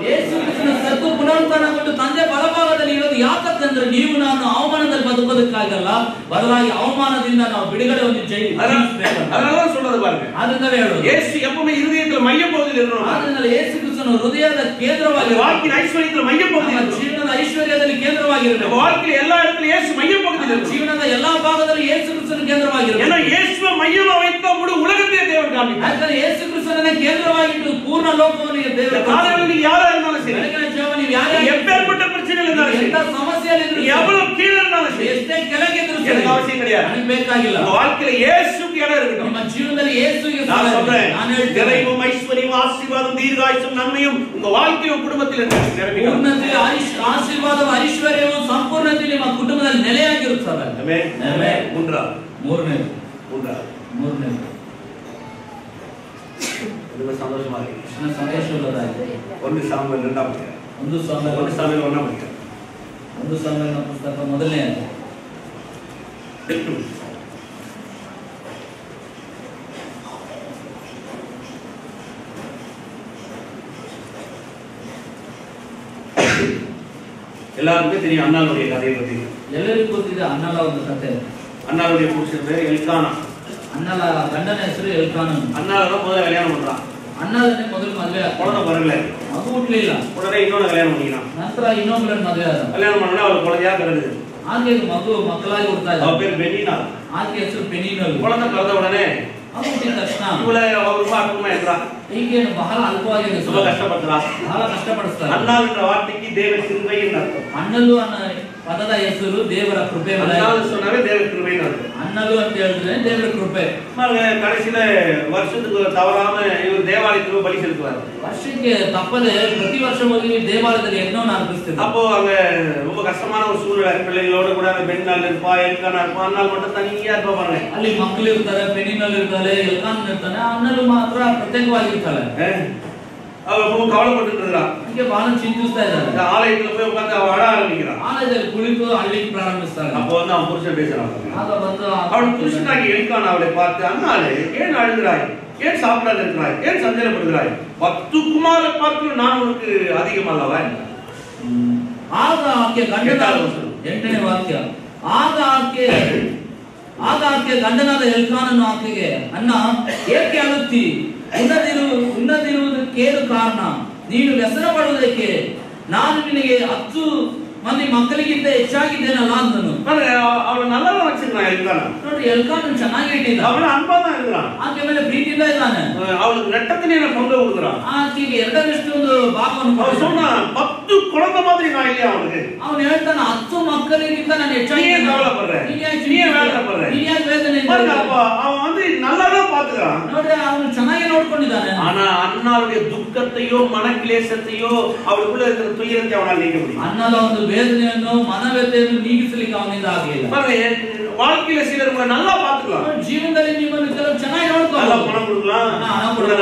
ಯೇಸು ಕ್ರಿಸ್ತನ ಸತ್ತು ಪುನರುತ್ಥಾನಗೊಂಡು ತಂದೆ ಬಲಭಾಗದಲ್ಲಿ ಇರೋದು ಯಾಕಂದ್ರೆ ನೀವು ನಾನು ಅವಮಾನದಲ್ಲಿ ಬದುಕೋದಕ್ಕಾಗಲ್ಲ, ಬದಲಾಗಿ ಅವಮಾನದಿಂದ ನಾವು ಬಿಡುಗಡೆ ಹೊಂದಿ அதனால சொல்றது பாருங்க. ಅದರಿಂದಲೇ ಹೇಳೋದು இயேசு எப்பவுமே இதயத்துல மையப்பகுதியில் இருக்கணும். ಆದ್ರಿಂದ ಯೇಸು ಕ್ರಿಸ್ತನು ಹೃದಯದ ಕೇಂದ್ರವಾಗಿ வாழ்க்கையின் ஐஸ்வரியத்துல மையப்பகுதியில் ಜೀವನದ ಐಶ್ವರ್ಯದಲ್ಲಿ ಕೇಂದ್ರವಾಗಿರಬೇಕು. வாழ்க்கையில எல்லா இடத்துலயும் இயேசு மையப்பகுதியில் ಜೀವನದ ಎಲ್ಲಾ ಭಾಗದಲ್ಲಿ ಯೇಸು ಕ್ರಿಸ್ತನು ಕೇಂದ್ರವಾಗಿರಬೇಕು. ஏன்னா இயேசுவை மையமா வைத்தா முழு உலகத்தையே தேவன் காண்பித்தார். ಯಾಕಂದ್ರೆ ಯೇಸು ಕ್ರಿಸ್ತನನ್ನ ಕೇಂದ್ರವಾಗಿಟ್ಟು ಪೂರ್ಣ ಲೋಕವನ್ನು ದೇವರು காலையில நீங்க யாரா இருந்தாலும் சரி, ಬೆಳಗಿನ ಜಾವ ನೀವು ಯಾರೇ எப்பேற்பட்ட பிரச்சனைகள் இருந்தாலும் சரி, ಎಂತ ಸಮಸ್ಯೆಯಲ್ಲಿ ಇದ್ರೂ எவ்வளவு கீழே இருந்தாலும் சரி, ಎಷ್ಟೇ ಕೆಳಗೆ ಇದ್ರೂ ಸರಿ, எனக்கு அவசியம் கிடையாது. ನನಗೆ ಬೇಕಾಗಿಲ್ಲ. உங்க வாழ்க்கையில இயேசுக்கு இடம் இருக்கணும். ನಿಮ್ಮ ಜೀವನದಲ್ಲಿ ಯೇಸುವಿಗೆ நான் சொல்றேன், ನಾನು ಹೇಳ್ತೇನೆ, நிறைவும் ஐஸ்வர்யம் ஆசீர்வாதம் தீர்காயுசும் நன்மையும் உங்க வாழ்க்கையும் குடும்பத்தில் நிரம்பிக்கணும். ಪೂರ್ಣತೆ ಆಶೀರ್ವಾದವು ಐಶ್ವರ್ಯವು ಸಂಪೂರ್ಣತೆ ನಿಮ್ಮ ಕುಟುಂಬದಲ್ಲಿ ನೆಲೆಯಾಗಿರುತ್ತವೆ. ஆமென். ಆಮೆನ್. மூன்றாவது ரொம்ப சந்தோஷமா இருக்கு. ಸಂದೇಶವುಳ್ಳದಾಗಿದೆ. 1 சாமுவேல் 2ஆம் அதிகாரம். 1 ಸಾಮುವೇಲ 1ஆம் அதிகாரம். 1 ಸಾಮುವೇಲನ ಪುಸ್ತಕ ಮೊದಲನೇ எல்லாருக்கும் தெரியும் அன்னாளுடைய கதையை பத்தி. ಎಲ್ಲರಿಗೂ ಗೊತ್ತಿದೆ ಅನ್ನಲ ಒಂದು ಕಥೆ. அன்னாளுடைய புருஷன் பேர் எல்கானா. ಅನ್ನಲ ಗಂಡನ ಹೆಸರು ಎಲ್ಕಾನನ್. அன்னால முதல்ல கல்யாணம் பண்றான். ಅನ್ನಲನೇ ಮೊದಲು ಮದುವೆ ಆದ. குழந்தை பிறக்கல. ಮಗು ಹುಟ್ಟಲಿಲ್ಲ. உடனே இன்னொரு கல்யாணம் பண்ணினான். ನಂತರ ಇನ್ನೊಬ್ಬರನ್ನ ಮದುವೆ ಆದ. கல்யாணம் பண்ணா அவளுக்கு குழந்தையா பிறகுது. ಆಕೆ ಮಗು ಮಕ್ಕಳಾಗಿ ಹುಟ್ಟುತ್ತಾ ಇದ್ದ. அவ பேர் பெனினா. ಆಕೆ ಹೆಸರು ಪೆನಿನಲ್. குழந்தை பிறந்த உடனே ಮಗು ಹುಟ್ಟಿದ ತಕ್ಷಣ இவளை அவர் ரொம்ப அற்புதமா இருக்கிறா. ಈಗೇನು ಬಹಳ ಅಲ್ಪವಾಗಿ ரொம்ப கஷ்டப்படுறா. ಬಹಳ ಕಷ್ಟಪಡಿಸ್ತಾರೆ. அன்னாள் என்ற வார்த்தைக்கு தேவ கிருபைன்னு அர்த்தம். ಅನ್ನಲು ಅನ್ನೋ ಪದದ ಹೆಸರು ದೇವರ ಕೃಪೆ. அன்னாள் சொன்னாவே தேவ கிருபைன்னு அர்த்தம். ಅನ್ನಲು ಅಂತ ಹೇಳಿದ್ರೆ ದೇವರ ಕೃಪೆ. கடைசியில வருஷத்துக்கு தவறாம இவர் தேவாலயத்துக்கு பலி செலுத்துவார். ವರ್ಷಕ್ಕೆ ತಪ್ಪದೆ ಪ್ರತಿ ವರ್ಷ ಹೋಗಿ ದೇವಾಲಯದಲ್ಲಿ ಯಜ್ಞವನ್ನು ಅರ್ಪಿಸ್ತಿದ್ರು. அப்போ அங்க ரொம்ப கஷ்டமான ஒரு சூழ்நிலை, பிள்ளைகளோட கூட பெண்ணால் இருப்பா, எல்கானா இருப்பா, அன்னாள் மட்டும் தனியா இருப்பா பாருங்க. ಅಲ್ಲಿ ಮಕ್ಕಳು ಇರ್ತಾರೆ, ಪೆನಿನಲ್ ಇರ್ತಾರೆ, ಎಲ್ಕಾನ್ ಇರ್ತಾನೆ, ಅನ್ನಲು ಮಾತ್ರ ಪ್ರತ್ಯೇಕವಾಗಿರ್ತಾಳೆ. அவ ரொம்ப கவலைப்பட்டு இருக்கிறா. ಹೀಗೆ ಬಹಳ ಚಿಂತಿಸ್ತಾ ಇದ್ದಾರೆ. ஆலயத்துல போய் உட்கார்ந்து அவ அழ ஆரம்பிக்கிறான். ಆಲಯದಲ್ಲಿ ಕುಳಿತು ಅಳ್ಳಿಕ್ಕೆ ಪ್ರಾರಂಭಿಸ್ತಾಳೆ. அப்போ வந்து அவன் புருஷன் பேசுறான். ಆಗ ಬಂದು அவள் புருஷனாகி எல்கானா அவளை பார்த்து, அன்னாளே ஏன் அழுகிறாய், ஏன் சாப்பிடாது இருக்கிறாய், ஏன் சஞ்சலப்படுகிறாய், 10 குமாரை பார்த்து நான் உனக்கு அதிகம் அல்லவா? ಆಗ ಆಕೆ ಗಂಡನಾದ 8ನೇ ವಾಕ್ಯ. ಆಗ ಆಕೆ ಗಂಡನಾದ ಎಲ್ಕಾನನು ಆಕೆಗೆ, ಅನ್ನ ಏಕೆ ಅಳುತ್ತಿ, ಉನ್ನದಿರುವುದಕ್ಕೇನು ಕಾರಣ, ನೀನು ವ್ಯಸನ ಪಡುವುದಕ್ಕೆ ನಾನು ನಿನಗೆ 10 ಮಂದಿ ಮಕ್ಕಳಿಗಿಂತ ಹೆಚ್ಚಾಗಿದ್ದೇನಲ್ಲ ಅಂದನು. அவளை நல்லா வச்சிருக்கான் எல்கானா. ನೋಡಿ ಎಲ್ಕಾನನ್ ಚೆನ್ನಾಗಿ ಇಟ್ಟಿದ್ದ. அவளை அன்பா தான் இருக்கிறான். ಆಕೆ ಮೇಲೆ ಪ್ರೀತಿಯಿಂದ ಇದ್ದಾನೆ. அவளுக்கு நட்டத்திலே பங்கு கொடுக்குறான். ಆಕೆಗೆ 2ರಷ್ಟು ಒಂದು ಭಾಗವನ್ನು அவன் சொன்னான், 10 குழந்தை மாதிரி நான் இல்லையா அவனுக்கு? ಅವನು ಹೇಳ್ತಾನೆ, 10 ಮಕ್ಕಳಿಗಿಂತ ನಾನು ಹೆಚ್ಚಾಗಿ கவலைப்படுறேன், நீ வேதனைப்படுறேன். அவன் வந்து நல்லாதான் பாத்துக்கிறான். ನೋಡಿ ಅವನು ಚೆನ್ನಾಗಿ ನೋಡ್ಕೊಂಡಿದ್ದಾನೆ. ஆனா அன்னாளுடைய துக்கத்தையோ மனக்லேசத்தையோ அவளுக்குள்ள இருக்கிற துயரத்தை அவனால் நீக்க முடியும். ಅನ್ನಲ ಒಂದು ವೇದನೆಯನ್ನು ಮನವ್ಯತೆಯನ್ನು ನೀಗಿಸಲಿಕ್ಕೆ ಅವನಿಂದ ಆಗಲಿಲ್ಲ. வாழ்க்கையில சிலர் உங்களை நல்லா பாத்துக்கலாம். ಜೀವನದಲ್ಲಿ ನಿಮ್ಮನ್ನು ಕೆಲವು ಚೆನ್ನಾಗಿ ನೋಡ್ಕೊಳ್ಳಿ, நல்லா பணம் கொடுக்கலாம்,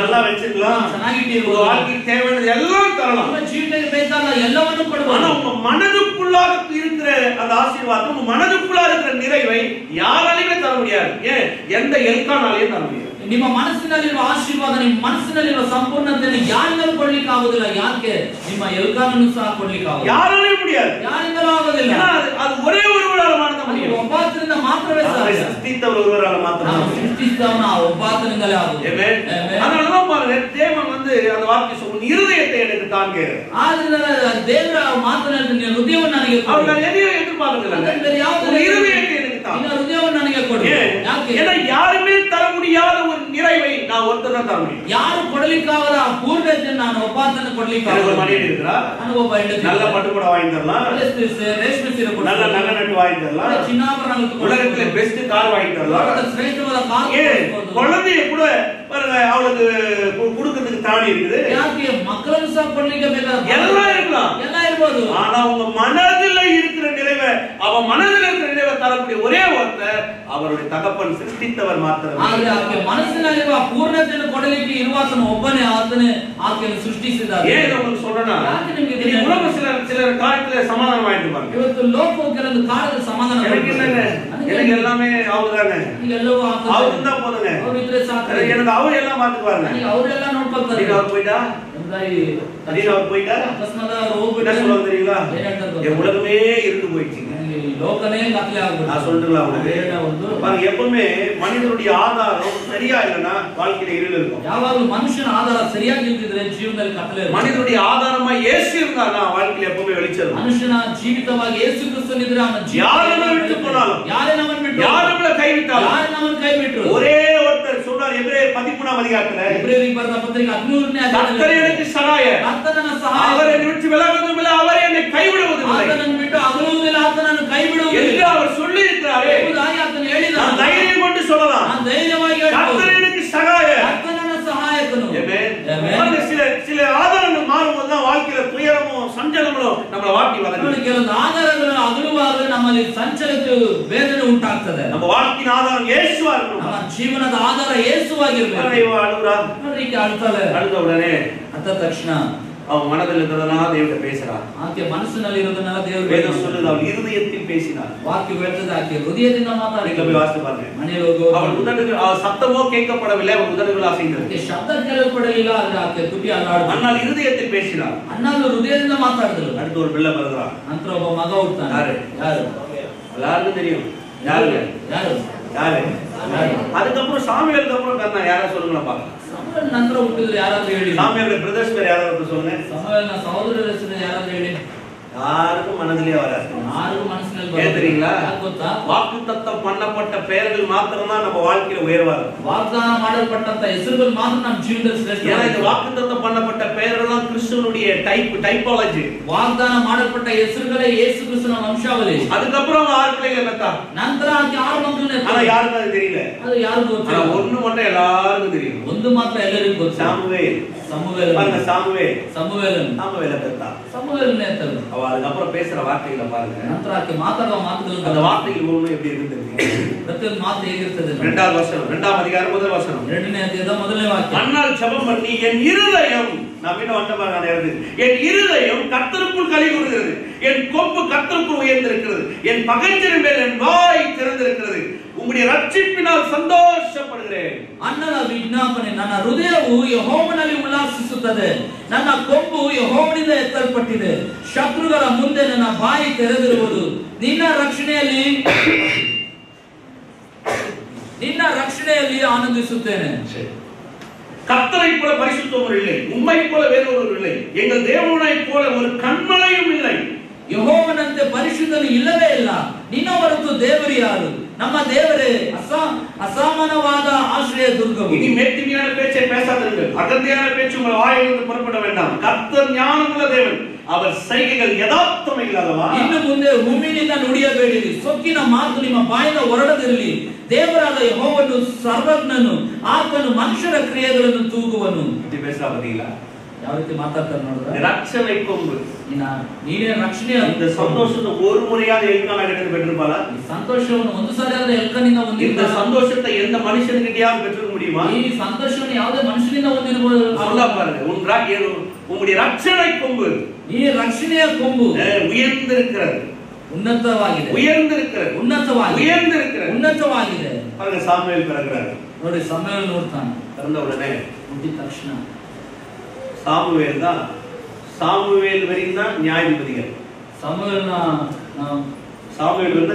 நல்லா வச்சுக்கலாம், ಚೆನ್ನಾಗಿಟ್ಟಿರುವ வாழ்க்கைக்கு தேவையானது எல்லாம் தரலாம். ನಿಮ್ಮ ಜೀವನಕ್ಕೆ ಬೇಕಾದ ಎಲ್ಲವನ್ನೂ ಕೊಡಬಹುದು. ஆனா உங்க மனதுக்குள்ளாக இருக்கிற அந்த ஆசீர்வாதம், உங்க மனதுக்குள்ளாக இருக்கிற நிறைவை யாராலையுமே தர முடியாது. ஏன்? எந்த எல்கானாலையும் தர முடியாது. ನಿಮ್ಮ ಮನಸ್ಸಿನಲ್ಲಿರುವ ಆಶೀರ್ವಾದ, ನಿಮ್ಮ ಮನಸ್ಸಿನಲ್ಲಿರುವ ಸಂಪೂರ್ಣತೆಯನ್ನು ಯಾರಿಂದಲೂ ಕೊಡ್ಲಿಕ್ಕೆ ಆಗುದಿಲ್ಲ. ಯಾಕೆ? ನಿಮ್ಮ ಎಲ್ಕಾನನ್ನು ಸಹ ಕೊಡ್ಲಿಕ್ಕೆ ಆಗುದಿಲ್ಲ, யாராலையும் முடியாது, ಯಾರಿಂದಲೂ ಆಗುದಿಲ್ಲ. அது ஒரே ஒருவரால மாತ್ರ முடியும். ಒಬ್ಬಾತನಿಂದ ಮಾತ್ರವೇ ಸಾಧ್ಯ. சிருஷ்டித்தவர் ஒருவரால மாತ್ರ ಸೃಷ್ಟಿಸಿದವನ ಒಬ್ಬಾತನಿಂದಲೇ ಆಗುವುದು. அதனாலதான் பாருங்க, தேவன் வந்து அந்த வார்த்தை சொல்லும், இருதயத்தை எனக்கு காண்கிறார். ಆದ್ರಿಂದ ದೇವರ ಮಾತನಾಡಿದ ನಿನ್ನ ಹೃದಯವನ್ನು ನನಗೆ ಕೊಡು. அவர் எதையும் எதிர்பார்க்கறதில்ல, ಬೇರೆ ಯಾವುದೂ இருதயத்தை எனக்கு தா. ನಿನ್ನ ಹೃದಯವನ್ನು ನನಗೆ ಕೊಡು. ಯಾಕೆ? ஏன்னா யாருமே தர முடியாத ஒரு நிறைவை நான் ஒருத்தர் தான் தர முடியும். ಯಾರು ಕೊಡಲಿಕ್ಕಾಗದ ಆ ಪೂರ್ಣತೆಯನ್ನು ನಾನು ಒಬ್ಬಾತನ ಕೊಡ್ಲಿಕ್ಕೆ எனக்கு ஒரு ಆಗುದಿಲ್ಲ. மனைவி இருக்கிறா, ನನಗೆ ಒಬ್ಬ ಹೆಂಡತಿ, நல்ல பட்டுப்புடவை வாங்கி தரலாம், ರೇಷ್ಮೆ ಸೀರೆ ಕೊಡು, நல்ல நகை நட்டு வாங்கி தரலாம், ಚಿನ್ನಾಭರಣಗಳು உலகத்துல பெஸ்ட் கார் வாங்கி தரலாம், ಶ್ರೇಷ್ಠವಾದ ಕಾರು ಕೊಡು. குழந்தைய கூட பாருங்க அவளுக்கு கொடுக்கிறதுக்கு தாடி இருக்குது. ಯಾಕೆ? ಮಕ್ಕಳನ್ನು ಸಹ ಕೊಡ್ಲಿಕ್ಕೆ ಬೇಕಾದ எல்லாம் இருக்கலாம், ಎಲ್ಲ ಇರ್ಬೋದು. ஆனா உங்க மனதில் இருக்கிற நிறைவை, அவ மனதில் இருக்கிற நிறைவை தரக்கூடிய ஒரே ஒருத்தர் அவருடைய தகப்பன், சிருஷ்டித்தவர் மாத்திரமே. ಆದ್ರೆ ಆಕೆ ಮನಸ್ಸಿನಲ್ಲಿರುವ ಪೂರ್ಣತೆಯನ್ನು ಕೊಡಲಿಕ್ಕೆ ಇರುವಾತನು ಒಬ್ಬನೇ, ಆತನೇ ಆಕೆಯನ್ನು ಸೃಷ್ಟಿಸಿದ್ದಾನೆ. ஏன் உங்களுக்கு சொல்றேன்னா, உலக சிலர் காலத்துல சமாதானம் ஆயிட்டு இருப்பாங்க. ಇವತ್ತು ಲೋಕವು ಕೆಲವೊಂದು ಕಾಲದಲ್ಲಿ ಸಮಾಧಾನ எனக்கு என்னங்க, எனக்கு எல்லாமே அவருதாங்க, ಈಗೆಲ್ಲವೂ அவரு தான் போதுங்க, ಅವರಿದ್ರೆ ಸಾಕು, எனக்கு அவரு எல்லாம் பாத்துக்குவாருங்க. ಅವರೆಲ್ಲ ನೋಡ್ಕೊಳ್ತಾರೆ. அவர் போயிட்டா, அவர் போயிட்டா ಅಕಸ್ಮಾತ್ ಅವ್ರು என்ன ಹೋಗ್ಬಿಟ್ರೆ சொல்லுவாங்க தெரியுங்களா? ಏನ್ ಹೇಳ್ತಾರೆ? என் உலகமே இருந்து போயிடுச்சுங்க, ಲೋಕನೇ ಕತ್ಲೆ ಆಗ್ಬಿಡುತ್ತೆ. நான் சொல்றேன் உங்களுக்கு ಒಂದು பாருங்க, எப்பவுமே மனிதனுடைய ஆதாரம் சரியா இல்லைன்னா வாழ்க்கையில இருள் இருக்கும். ಯಾವಾಗಲೂ ಮನುಷ್ಯನ ಆಧಾರ ಸರಿಯಾಗಿ ಇಲ್ದಿದ್ರೆ ಜೀವನದಲ್ಲಿ ಕತ್ತಲೆ ಇರುತ್ತೆ. மனிதனுடைய ஆதாரமா இயேசு இருந்தானா வாழ்க்கையில எப்பவுமே வெளிச்சம் இருக்கும். ಮನುಷ್ಯನ ಜೀವಿತವಾಗಿ ಯೇಸು ಕ್ರಿಸ್ತನಿದ್ರೆ ಅವನ யாரை விட்டு போனாலும், ಯಾರೇ ನಮ್ಮನ್ನು ಬಿಟ್ಟು, யாரை நம்மள கைவிட்டாலும், ಯಾರೇ ನಮ್ಮನ್ನು ಕೈ ಬಿಟ್ಟರು, ஒரே ஒருத்தர் சொல்றார் எபிரேயர் 13ஆம் அதிகாரத்துல, ಎಬ್ರಿಯರಿಗೆ ಬರೆದ ಪತ್ರಿಕೆ 13ನೇ கர்த்தர் எனக்கு சகாய, ಕರ್ತನ ಸಹಾಯ, அவர் என்னை விட்டு விலகுவதும் இல்லை, அவர் என்னை கைவிடுவதும் இல்லை, ಆತನನ್ನು ಬಿಟ್ಟು ಅಗಲುವುದಿಲ್ಲ, ಆತನನ್ನು ಕೈ ಬಿಡುವುದಿಲ್ಲ என்று அவர் சொல்லி இருக்கிறாரே. ಎಂಬುದಾಗಿ ಆತನು ಹೇಳಿದ. நான் தைரியம் கொண்டு சொல்லலாம், ನಾನು ಧೈರ್ಯವಾಗಿ ಹೇಳ್ಬೋದು, கர்த்தர் எனக்கு சகாய. ಕರ್ತನ ಸಹಾಯಕನು. ஆமென். சில ஆதாரங்கள் மாறும்போது தான் வாழ்க்கையில துயரமும் சஞ்சலமும் நம்மள வாட்டி வதக்குது. ಕೆಲವೊಂದು ಆಧಾರಗಳು ಅಗಲುವಾಗ ನಮ್ಮಲ್ಲಿ ಸಂಚಲತೆ ವೇದನೆ ಉಂಟಾಗ್ತದೆ. நம்ம வாழ்க்கையின் ஆதாரம் இயேசுவா இருக்கணும். ನಮ್ಮ ಜೀವನದ ಆಧಾರ ಯೇಸುವಾಗಿರಬೇಕು. இவ அழுகுறா, ಅದಕ್ಕೆ ಅಳ್ತಾಳೆ. அழுத உடனே ಅತ್ತ ತಕ್ಷಣ அவன் மனதில் இருக்கிறதெல்லாம் தேவன்கிட்ட பேசுறா. ಆಕೆ ಮನಸ್ಸಿನಲ್ಲಿ ಇರೋದನ್ನೆಲ್ಲ ದೇವರು வேதம் சொல்லுது அவள் இருதயத்தில் பேசினாள். ವಾಕ್ಯ ಹೇಳ್ತದೆ ಆಕೆ ಹೃದಯದಿಂದ நீங்க ಮಾತಾಡಿದಳು. போய் வாசித்து பாருங்க. ಮನೆಯಲ್ಲಿ ಹೋಗೋ அவள் உதடுகள், அவள் சத்தமோ கேட்கப்படவில்லை, அவள் உதடுகள் அசைந்தது. ಆಕೆ ಶಬ್ದ ಕೇಳಲ್ಪಡಲಿಲ್ಲ, ಆದ್ರೆ ಆಕೆ ತುಟಿ ಅಲ್ಲಾಡಿದಳು. ஆனால் இருதயத்தில் பேசினாள். ಅಣ್ಣಾಳು ಹೃದಯದಿಂದ ಮಾತಾಡಿದಳು. அடுத்து ஒரு பிள்ளை பிறகுறான். ನಂತರ ಒಬ್ಬ ಮಗ ಹುಡ್ತಾನೆ. யாரு? எல்லாருக்கும் தெரியும். யாருங்க? ಯಾರು? அதுக்கப்புறம் சாமுவேலுக்கு அப்புறம் பிறந்தான். யாரா சொல்லுங்களா பாக்கலாம். ಸಮುವೇಲ್ ನಂತರ ಹುಟ್ಟಿದ್ರು ಯಾರಾದ್ರೂ ಹೇಳಿ. சாமுவேலுடைய பிரதர்ஸ் பேர் யாராவது சொல்லுங்க. ಸಮುವೇಲನ ಸಹೋದರರ ಹೆಸರು ಯಾರಾದ್ರೂ ಹೇಳಿ. யாருக்கும் மனதிலே வராது. ಯಾರಿಗೂ ಮನಸ್ಸಿನಲ್ಲಿ ஏன் தெரியுங்களா? ಗೊತ್ತಾ? வாக்குத்தத்தம் பண்ணப்பட்ட பெயர்கள் மாத்திரம் தான் நம்ம வாழ்க்கையில உயர்வாரு. ವಾಗ್ದಾನ ಮಾಡಲ್ಪಟ್ಟಂತ ಹೆಸರುಗಳು ಮಾತ್ರ ನಮ್ಮ ಜೀವನದಲ್ಲಿ ಶ್ರೇಷ್ಠ. ஏன்னா இந்த வாக்குத்தத்தம் பண்ணப்பட்ட பெயர்கள்லாம் கிறிஸ்துவனுடைய டைப்பாலஜி. ವಾಗ್ದಾನ ಮಾಡಲ್ಪಟ್ಟ ಹೆಸರುಗಳೇ ಯೇಸು ಕ್ರಿಸ್ತನ ವಂಶಾವಳಿ. அதுக்கப்புறம் 6 பிள்ளைகள் பெற்றா. ನಂತರ ಆಕೆ 6 ಮಕ್ಕಳನ್ನ ஆனா யாருக்கும் அது தெரியல. ಅದು ಯಾರಿಗೂ ಗೊತ್ತಿಲ್ಲ. ஆனா ஒண்ணு மட்டும் எல்லாருக்கும் தெரியும். ಒಂದು ಮಾತ್ರ ಎಲ್ಲರಿಗೂ ಗೊತ್ತು. சாமுவேல். பாருங்க, சாமுவேல் பெற்றா. ಸಮುವೇಲನೇ ಅಂತಲ್ಲ. அவ அதுக்கப்புறம் பேசுற வார்த்தைகளை பாருங்க. ನಂತರ ಆಕೆ ಮಾತಾಡುವ ಮಾತುಗಳು அந்த வார்த்தைகள் ஒவ்வொன்றும் எப்படி இருக்குன்னு தெரியுங்க. ಪ್ರತಿಯೊಂದು ಮಾತು ಹೇಗಿರ್ತದೆ? 2வது வசனம், 2ஆம் அதிகாரம் 1வது வசனம். 2ನೇ ಅಧ್ಯಾಯದ ಮೊದಲನೇ ವಾಕ್ಯ. அன்னால் ஜெபம் பண்ணி என் இருதயம், நான் மீண்டும் வந்த பாருங்க நேரது, என் இருதயம் கர்த்தருக்குள் களி கூறுகிறது, என் கொம்பு கர்த்தருக்குள் உயர்ந்திருக்கிறது, என் பகைஞரின் மேல் என் வாய் திறந்திருக்கிறது, உம்முடைய ரட்சிப்பினால் ಸಂತೋಷಪಡುகிறேன். ಅನ್ನದ ವಿಜ್ಞಾಪನೆ, ನನ್ನ ಹೃದಯವು ಯೆಹೋವನಲ್ಲಿ ಉಲ್ಲಾಸಿಸುತ್ತದೆ, ನನ್ನ ಕೊಂಬು ಯೆಹೋವನಿಂದ ಎತ್ತಲ್ಪಟ್ಟಿದೆ, ಶತ್ರುಗಳ ಮುಂದೆ ನನ್ನ ಬಾಯಿ ತೆರೆದಿರುವುದು, ನಿನ್ನ ರಕ್ಷಣೆಯಲ್ಲಿ ಆನಂದಿಸುತ್ತೇನೆ. கர்த்தரை போல பரிசுத்தவர் இல்லை, உம்மை போல வேறொருவர் இல்லை, எங்கள் தேவனை போல ஒரு கண்மலையும் இல்லை. ಯೆಹೋವನಂತೆ ಪರಿಶುದ್ಧನು ಇಲ್ಲವೇ ಇಲ್ಲ, ನಿನ್ನ ಹೊರತು ದೇವರು ಯಾರು? ನಮ್ಮ ದೇವರೇ அசாமானவாத ஆශ්‍රய துர்கம். இனி மேட்டிமையான பேச்சை பேசாதீர்கள், அகந்தையான பேச்சு உங்கள் வாயிலிருந்து புறப்பட வேண்டாம். கர்த்தர் ஞானமுள்ள தேவன், அவர் செய்கைகள் யதார்த்தம் இல்லாதவா. ಇನ್ನು ಮುಂದೆ ಭೂಮಿಯಿಂದ ನುಡಿಯಬೇಡಿರಿ, ಸೊಕ್ಕಿನ ಮಾತು ನಿಮ್ಮ ಬಾಯಿಂದ ಹೊರಡದಿರಲಿ. ದೇವರಾದ ಯೆಹೋವನು ಸರ್ವಜ್ಞನು, ಆತನು ಮನುಷ್ಯರ ಕ್ರಿಯೆಗಳನ್ನು ತೂಗುವನು. இது பேசா பாத்தீங்களா? ಯಾವ ರೀತಿ ಮಾತಾಡ್ತಾರೆ ನೋಡಿದ್ರೆ, ரட்சனை கொம்பு. ನೀನೇ ರಕ್ಷಣೆ. இந்த சந்தோஷத்தை ஒரு முறையாவது எல்கானா கிட்ட பெற்றிருப்பாளா? ಈ ಸಂತೋಷವನ್ನು ಒಂದು ಸಾರಿ ಆದ್ರೆ ಎಲ್ಕನಿಂದ இந்த ಹೊಂದಿದ್ದ. சந்தோஷத்தை எந்த மனுஷனுக்கிட்டயாவது பெற்றுக்க முடியுமா? ಈ ಸಂತೋಷವನ್ನು ಯಾವುದೇ ಮನುಷ್ಯನಿಂದ ಹೊಂದಿರಬಹುದು. சொல்லா பாருங்க, உங்களுடைய ரட்சனை கொம்பு, ಈ ರಕ್ಷಣೆಯ ಕೊಂಬು உயர்ந்திருக்கிறது, ಉನ್ನತವಾಗಿದೆ, உயர்ந்திருக்கிறது, ಉನ್ನತವಾಗಿದೆ, உயர்ந்திருக்கிறது, ಉನ್ನತವಾಗಿದೆ. பாருங்க, சாமுவேல் பிறகுறாரு. ನೋಡಿ ಸಮುವೇಲ್ ನೋಡ್ತಾನೆ. பிறந்த உடனே ಹುಟ್ಟಿದ ತಕ್ಷಣ சாமுவேல் வரைக்கும் தான் நியாயாதிபதிகள். ಸಮುವೇಲ್ தான்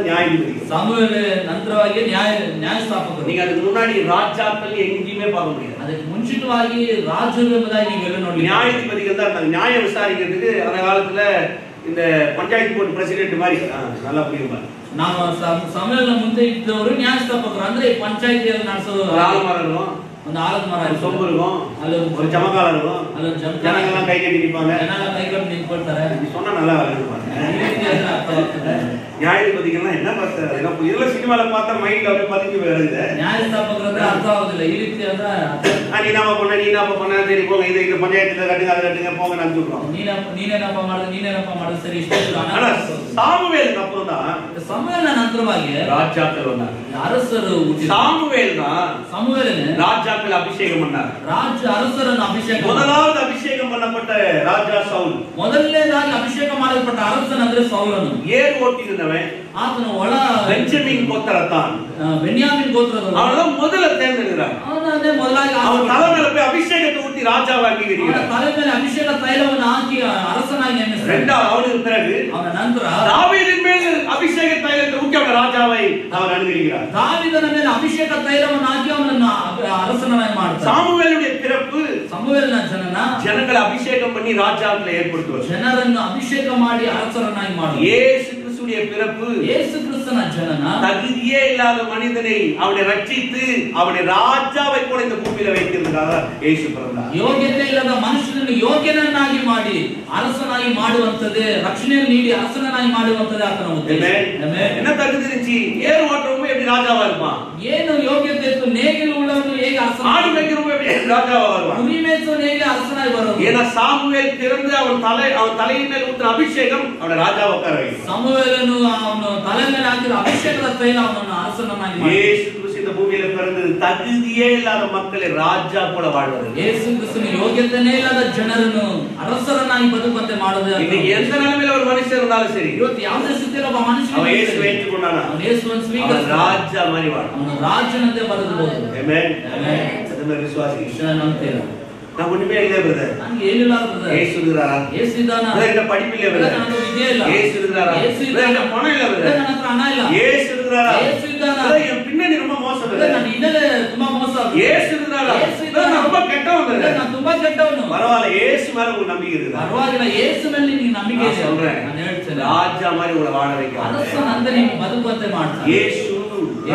நியாயாதிபதிகள். ಸಮುವೇಲ್ ನಂತರವಾಗಿ ನ್ಯಾಯಸ್ಥಾಪಕರು. நீங்க அதுக்கு முன்னாடி ராஜாக்கள் எங்கேயுமே பார்க்க முடியாது. ಅದಕ್ಕೆ ಮುಂಚಿತವಾಗಿ ರಾಜರು ಎಂಬುದಾಗಿ ನೀವೆಲ್ಲ ನೋಡಿ. நியாயாதிபதிகள் தான் இருந்தாங்க. நியாயம் விசாரிக்கிறதுக்கு அந்த காலத்துல இந்த பஞ்சாயத்து போர்டு பிரசிடென்ட் மாதிரி நல்லா புரியுமா? ನಾವು ಸಮುವೇಲ್ನ ಮುಂದೆ ಇದ್ದವರು ನ್ಯಾಯಸ್ಥಾಪಕರು. ಅಂದ್ರೆ ಪಂಚಾಯತಿಯಲ್ಲಿ ನಡೆಸೋದು ஆலமரம், ಒಂದು ಆಲದ ಮರ, சொம்பு இருக்கும், ಅಲ್ಲೊಂದು ஒரு ஜமக்காலம் இருக்கும், ಅಲ್ಲೊಂದು ஜனங்கள்லாம் கை கட்டி நிற்பாங்க. ಜನ ಕೈಕೊಂಡು ನಿಂತ್ಕೊಳ್ತಾರೆ. சொன்னா நல்லா இருப்பாங்க. ಅರ್ಥವಾಗ್ತದೆ. நியாயாதிபதிகள்லாம் என்ன பார்த்தாரு? இதெல்லாம் சினிமால பார்த்தா மைண்ட்ல அப்படியே பதிஞ்சு போயிருது. ನ್ಯಾಯಸ್ಥಾಪಕರು ಅಂದ್ರೆ ಅರ್ಥ ಆಗೋದಿಲ್ಲ. ಈ ರೀತಿ ಅಂದ್ರೆ நீ என்ன பண்ண சரி போங்க, இது பஞ்சாயத்துல கட்டுங்க, அதை கட்டுங்க, போங்க நான் சொல்றோம். ನೀನೇನಪ್ಪ ಮಾಡುದು ಸರಿ ಇಷ್ಟ. ஆனா சாமுவேலுக்கு அப்புறம் தான் ಸಮುವೇಲನ ನಂತರವಾಗಿ ராஜாக்கள் வந்தாங்க. ಅರಸರು ಹುಟ್ಟಿದರು. சாமுவேல் தான் ಸಮುವೇಲನೇ ராஜாக்கள் அபிஷேகம் பண்ணார். ಅರಸರನ್ನು ಅಭಿಷೇಕ. முதலாவது அபிஷேகம் பண்ணப்பட்ட ராஜா சவுல். ಮೊದಲನೇದಾಗಿ ಅಭಿಷೇಕ ಮಾಡಲ್ಪಟ್ಟ ಅರಸನಂದ್ರೆ ಸೌಲನು. ஏர் ஓட்டியிருந்தவன் ಆತನು ಒಳ பெஞ்சமின் கோத்திரத்தான், ಬೆನ್ಯಾಮಿನ್ ಗೋತ್ರದವನು. அவன் முதல்ல தேர்ந்தெடுக்கிறான். ಅವನೇ ಮೊದಲಾಗಿ அவன் தலைமையில போய் அபிஷேகத்தை ஊத்தி ராஜாவை அங்கீகரிக்கிறான். ತಲೆ ಮೇಲೆ ಅಭಿಷೇಕ ತೈಲವನ್ನು ಹಾಕಿ ಅರಸನಾಗಿ ನೇಮಿಸಿದ. இரண்டாவது அவனுக்கு பிறகு ಅವನ ನಂತರ தாவீதின் மேல் அபிஷேக தைலம் அவர் அனுகரிக்கிறார். ದಾವೀದನ ಮೇಲೆ ಅಭಿಷೇಕ ತೈಲವನ್ನು ಹಾಕಿ ಅವನನ್ನು ಅರಸನಾಗಿ ಮಾಡ್ತಾರೆ. சாமுவேலுடைய பிறப்பு ಸಮುವೇಲನ ಜನನ ஜனங்களை அபிஷேகம் பண்ணி ராஜாக்களை ஏற்படுத்துவார். ಜನರನ್ನು ಅಭಿಷೇಕ ಮಾಡಿ ಅರಸರನ್ನಾಗಿ ಮಾಡುವುದು. இயேசு கிறிஸ்துவின் பிறப்பு ಯೇಸು ಕ್ರಿಸ್ತನ ಜನನ தகுதியே இல்லாத மனிதனை அவனை ரட்சித்து அவனை ராஜாவை கூட இந்த பூமியில வைக்கிறதுக்காக இயேசு பிறந்தார். ಯೋಗ್ಯತೆ ಇಲ್ಲದ ಮನುಷ್ಯನನ್ನು ಯೋಗ್ಯನನ್ನಾಗಿ ಮಾಡಿ ಅರಸನಾಗಿ ಮಾಡುವಂತದೇ, ರಕ್ಷಣೆಯನ್ನು ನೀಡಿ ಅರಸನಾಗಿ ಮಾಡುವಂತದೇ ಆತನ ಉದ್ದೇಶ. என்ன தகுதி இருந்துச்சு? ஏர் ஓட்டுறவங்க எப்படி ராஜாவா இருப்பான்? ಏನು ಯೋಗ್ಯತೆ ಇತ್ತು? ನೇಗಿಲು ಉಳ್ಳವನು ಹೇಗೆ ಅರಸನಾಗಿ, ஆடு மேய்க்கிறவங்க எப்படி ராஜாவா வருவான்? ಕುರಿ ಮೇಯಿಸುವವನು ಹೇಗೆ ಅರಸನಾಗಿ ಬರೋದು? ஏன்னா சாமுவேல் பிறந்து அவன் தலையின் மேல் ஊற்றின அபிஷேகம் அவனை ராஜாவை உட்கார வைக்கும். ಸಮುವೇಲನು ಅವನು ತಲೆ ಮೇಲೆ ಹಾಕಿದ ಅಭಿಷೇಕದ ತೈಲ ಅವನನ್ನು ಅರಸನನ್ನಾಗಿ ಮಾಡಿ. இயேசு கிறிஸ்து இந்த பூமியில பிறந்தது தகுதியே இல்லாத மக்களை ராஜா கூட வாழ்வது. ಯೇಸು ಕ್ರಿಸ್ತನ ಯೋಗ್ಯತೆನೇ ಇಲ್ಲದ ಜನರನ್ನು ಅರಸರನ್ನಾಗಿ ಬದುಕುವಂತೆ ಮಾಡೋದು. இன்னைக்கு எந்த நிலைமையில ஒரு மனுஷன் இருந்தாலும் சரி, ಇವತ್ತು ಯಾವುದೇ ಸ್ಥಿತಿಯಲ್ಲಿ ಒಬ್ಬ ಮನುಷ್ಯ அவன் இயேசுவை ஏற்றுக்கொண்டானா ಅವನು ಯೇಸುವನ್ನು ಸ್ವೀಕರಿಸಿದ ராஜா மாதிரி வாழ ಅವನು ರಾಜನಂತೆ ಬದುಕಬಹುದು. ஆமென். ಆಮೆನ್. ಅದನ್ನ ವಿಶ್ವಾಸಿ ನಂಬ್ತೀರಾ? நான் ஒண்ணுமே இல்ல பிரதர். ನನಗೆ ಏನಿಲ್ಲ ಬ್ರದರ್. இயேசு இருக்கிறாரா? ಯೇಸು ಇದ್ದಾನ. பிரதர் படிப்பு இல்ல பிரதர். ನನಗೆ ವಿದ್ಯೆ ಇಲ್ಲ. இயேசு இருக்கிறாரா? ಯೇಸು ಇದ್ದಾನ. பிரதர் பணம் இல்ல பிரதர். ನನ್ನ ಹತ್ರ ಹಣ ಇಲ್ಲ. இயேசு இருக்கிறாரா? ಯೇಸು ಇದ್ದಾನ. பிரதர் என் பின்னணி ரொம்ப மோசம் ಬ್ರದರ್ பிரதர். ನನ್ನ ಹಿನ್ನೆಲೆ ತುಂಬಾ ಮೋಸ. இயேசு இருக்கிறாரா? ಯೇಸು ಇದ್ದಾನ. பிரதர் நான் ரொம்ப கெட்டவன் ಬ್ರದರ್ பிரதர். ನಾನು ತುಂಬಾ ಕೆಟ್ಟವನು. பரவாயில்லை, இயேசு மேல உங்களுக்கு நம்பிக்கை இருக்குதா? ಪರವಾಗಿಲ್ಲ, ಯೇಸು ಮೇಲೆ ನಿನಗೆ ನಂಬಿಕೆ நான் ಇದೆ. சொல்றேன், ನಾನು ಹೇಳ್ತೇನೆ, ராஜா மாதிரி உங்களை வாழ வைக்க ಅರಸನಂತೆ ನೀವು ಬದುಕುವಂತೆ ಮಾಡ್ತಾನೆ. இயேசு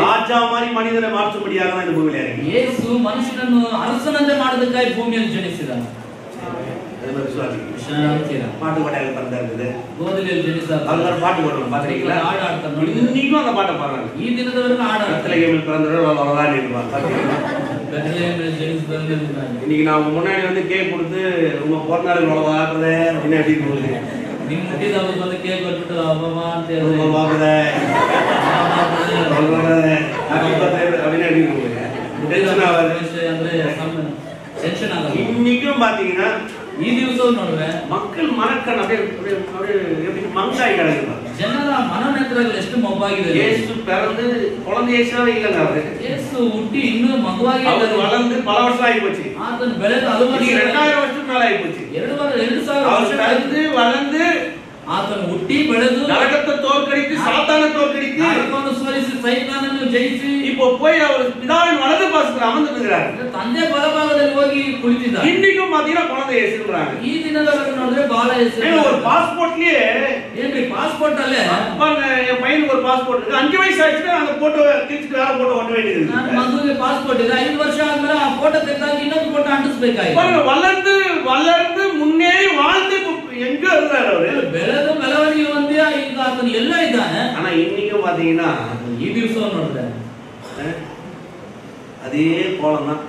ராஜா மாதிரி மனிதனை மாற்றும்படியாக தான் இந்த பூமியில இறங்கி. ಯೇಸು ಮನುಷ್ಯನನ್ನು ಅರಸನಂತೆ ಮಾಡೋದಕ್ಕಾಗಿ ಭೂಮಿಯಲ್ಲಿ ಜನಿಸಿದನು. அது மாதிரி விசுவாசிங்க. ನಂಬ್ತೀರಾ? பாட்டு பாட்டாங்க பிறந்தாருக்குது. ಗೋಧಲಿಯಲ್ಲಿ ಜನಿಸಿದ அவங்க பாட்டு பாடுவாங்க பாத்தீங்களா? ಹಾಡು ಆಡ್ತಾರೆ ನೋಡಿ. இன்னைக்கும் அந்த பாட்டை பாடுறாங்க. ಈ ದಿನದವರೆಗೂ ಹಾಡು ಆಡ್ತಾರೆ. கத்தலகேமில் பிறந்தவர் அவ்வளவுதான் இருப்பாங்க. ಬೆತ್ಲೆಹೇಮಿನಲ್ಲಿ ಜನಿಸಿದವನು இன்னைக்கு நான் முன்னாடி வந்து கேக் கொடுத்து உங்க பிறந்தநாளுக்கு அவ்வளவு ஆடுறதே அப்படின்னு எப்படி போகுது? ನಿಮ್ ಹುಟ್ಟಿದವ್ರು ಬಂದು ಕೇಕ್ ಕೊಟ್ಬಿಟ್ಟು ಅಬ್ಬಮ್ಮ ಅಂತ ரொம்ப பாக்குதே சொல்றதே அப்படின்னு எப்படி போகுது? டென்ஷன் ஆகாது. ಅಂದ್ರೆ ಟೆನ್ಷನ್ ಆಗಲ್ಲ. இன்னைக்கும் பாத்தீங்கன்னா ಈ ದಿವಸವು ನೋಡುವೆ மக்கள் மனக்கண் அப்படியே எப்படி மங்காய் கிடக்குறாங்க. ಜನರ ಮನೋನೇತ್ರಗಳು ಎಷ್ಟು ಮೊಬ್ಬಾಗಿದೆ. இயேசு பிறந்து குழந்தை இயேசுவே இல்லைங்க அவரு. ಯೇಸು ಹುಟ್ಟಿ ಇನ್ನೂ ಮಗುವಾಗಿ அவர் வளர்ந்து பல வருஷம் ஆகி போச்சு. ಆತನು ಬೆಳೆದು 2000 வருஷம் மேல ஆகி போச்சு. 2000 அவர் பிறந்து வளர்ந்து ಆತನು ಹುಟ್ಟಿ ಬೆಳೆದು நரகத்தை தோற்கடித்து சாத்தானை தோற்கடித்து ನರಕವನ್ನು ಸೋಲಿಸಿ ಸೈತಾನನನ್ನು ಜಯಿಸಿ இப்போ போய் அவர் பிதாவின் வலது பாசத்துல அமர்ந்துகிறார். ತಂದೆ ಬಲಭಾಗದಲ್ಲಿ ಹೋಗಿ ಕುಳಿತಿದ್ದಾರೆ. இன்னைக்கும் பாத்தீங்கன்னா குழந்தை இயேசுன்றாங்க. ಈ ದಿನದವರೆಗೂ ನೋಡಿದ್ರೆ ಬಹಳ ஏங்க ஒரு பாஸ்போர்ட்லயே ಏನ್ರಿ ಪಾಸ್ಪೋರ್ಟ್ ಅಲ್ಲೇ என் பையனுக்கு ஒரு பாஸ்போர்ட் இருக்கு. 5 வயசு ஆயிடுச்சுன்னா அந்த போட்டோ கிழிச்சிட்டு வேற போட்டோ ஒட்ட வேண்டியது. ನನ್ನ ಮಗುವಿಗೆ ಪಾಸ್ಪೋರ್ಟ್ ಇದೆ. 5 ವರ್ಷ ಆದ್ಮೇಲೆ ಆ ಫೋಟೋ ತೆಗೆದಾಗ ಇನ್ನೊಂದು ಫೋಟೋ ಅಂಟಿಸಬೇಕಾಗಿದೆ. வளர்ந்து வளர்ந்து முன்னேறி வாழ்ந்து எங்க இருந்தாரு அவரு? ಬೆಳೆದು ಬೆಳವಣಿಗೆ ಹೊಂದಿ ಈಗ ಆತನು ಎಲ್ಲ ಇದ್ದಾನೆ. ஆனா இன்னைக்கும் பாத்தீங்கன்னா ಈ ದಿವಸ ನೋಡಿದ್ರೆ அதே கோலம் தான்.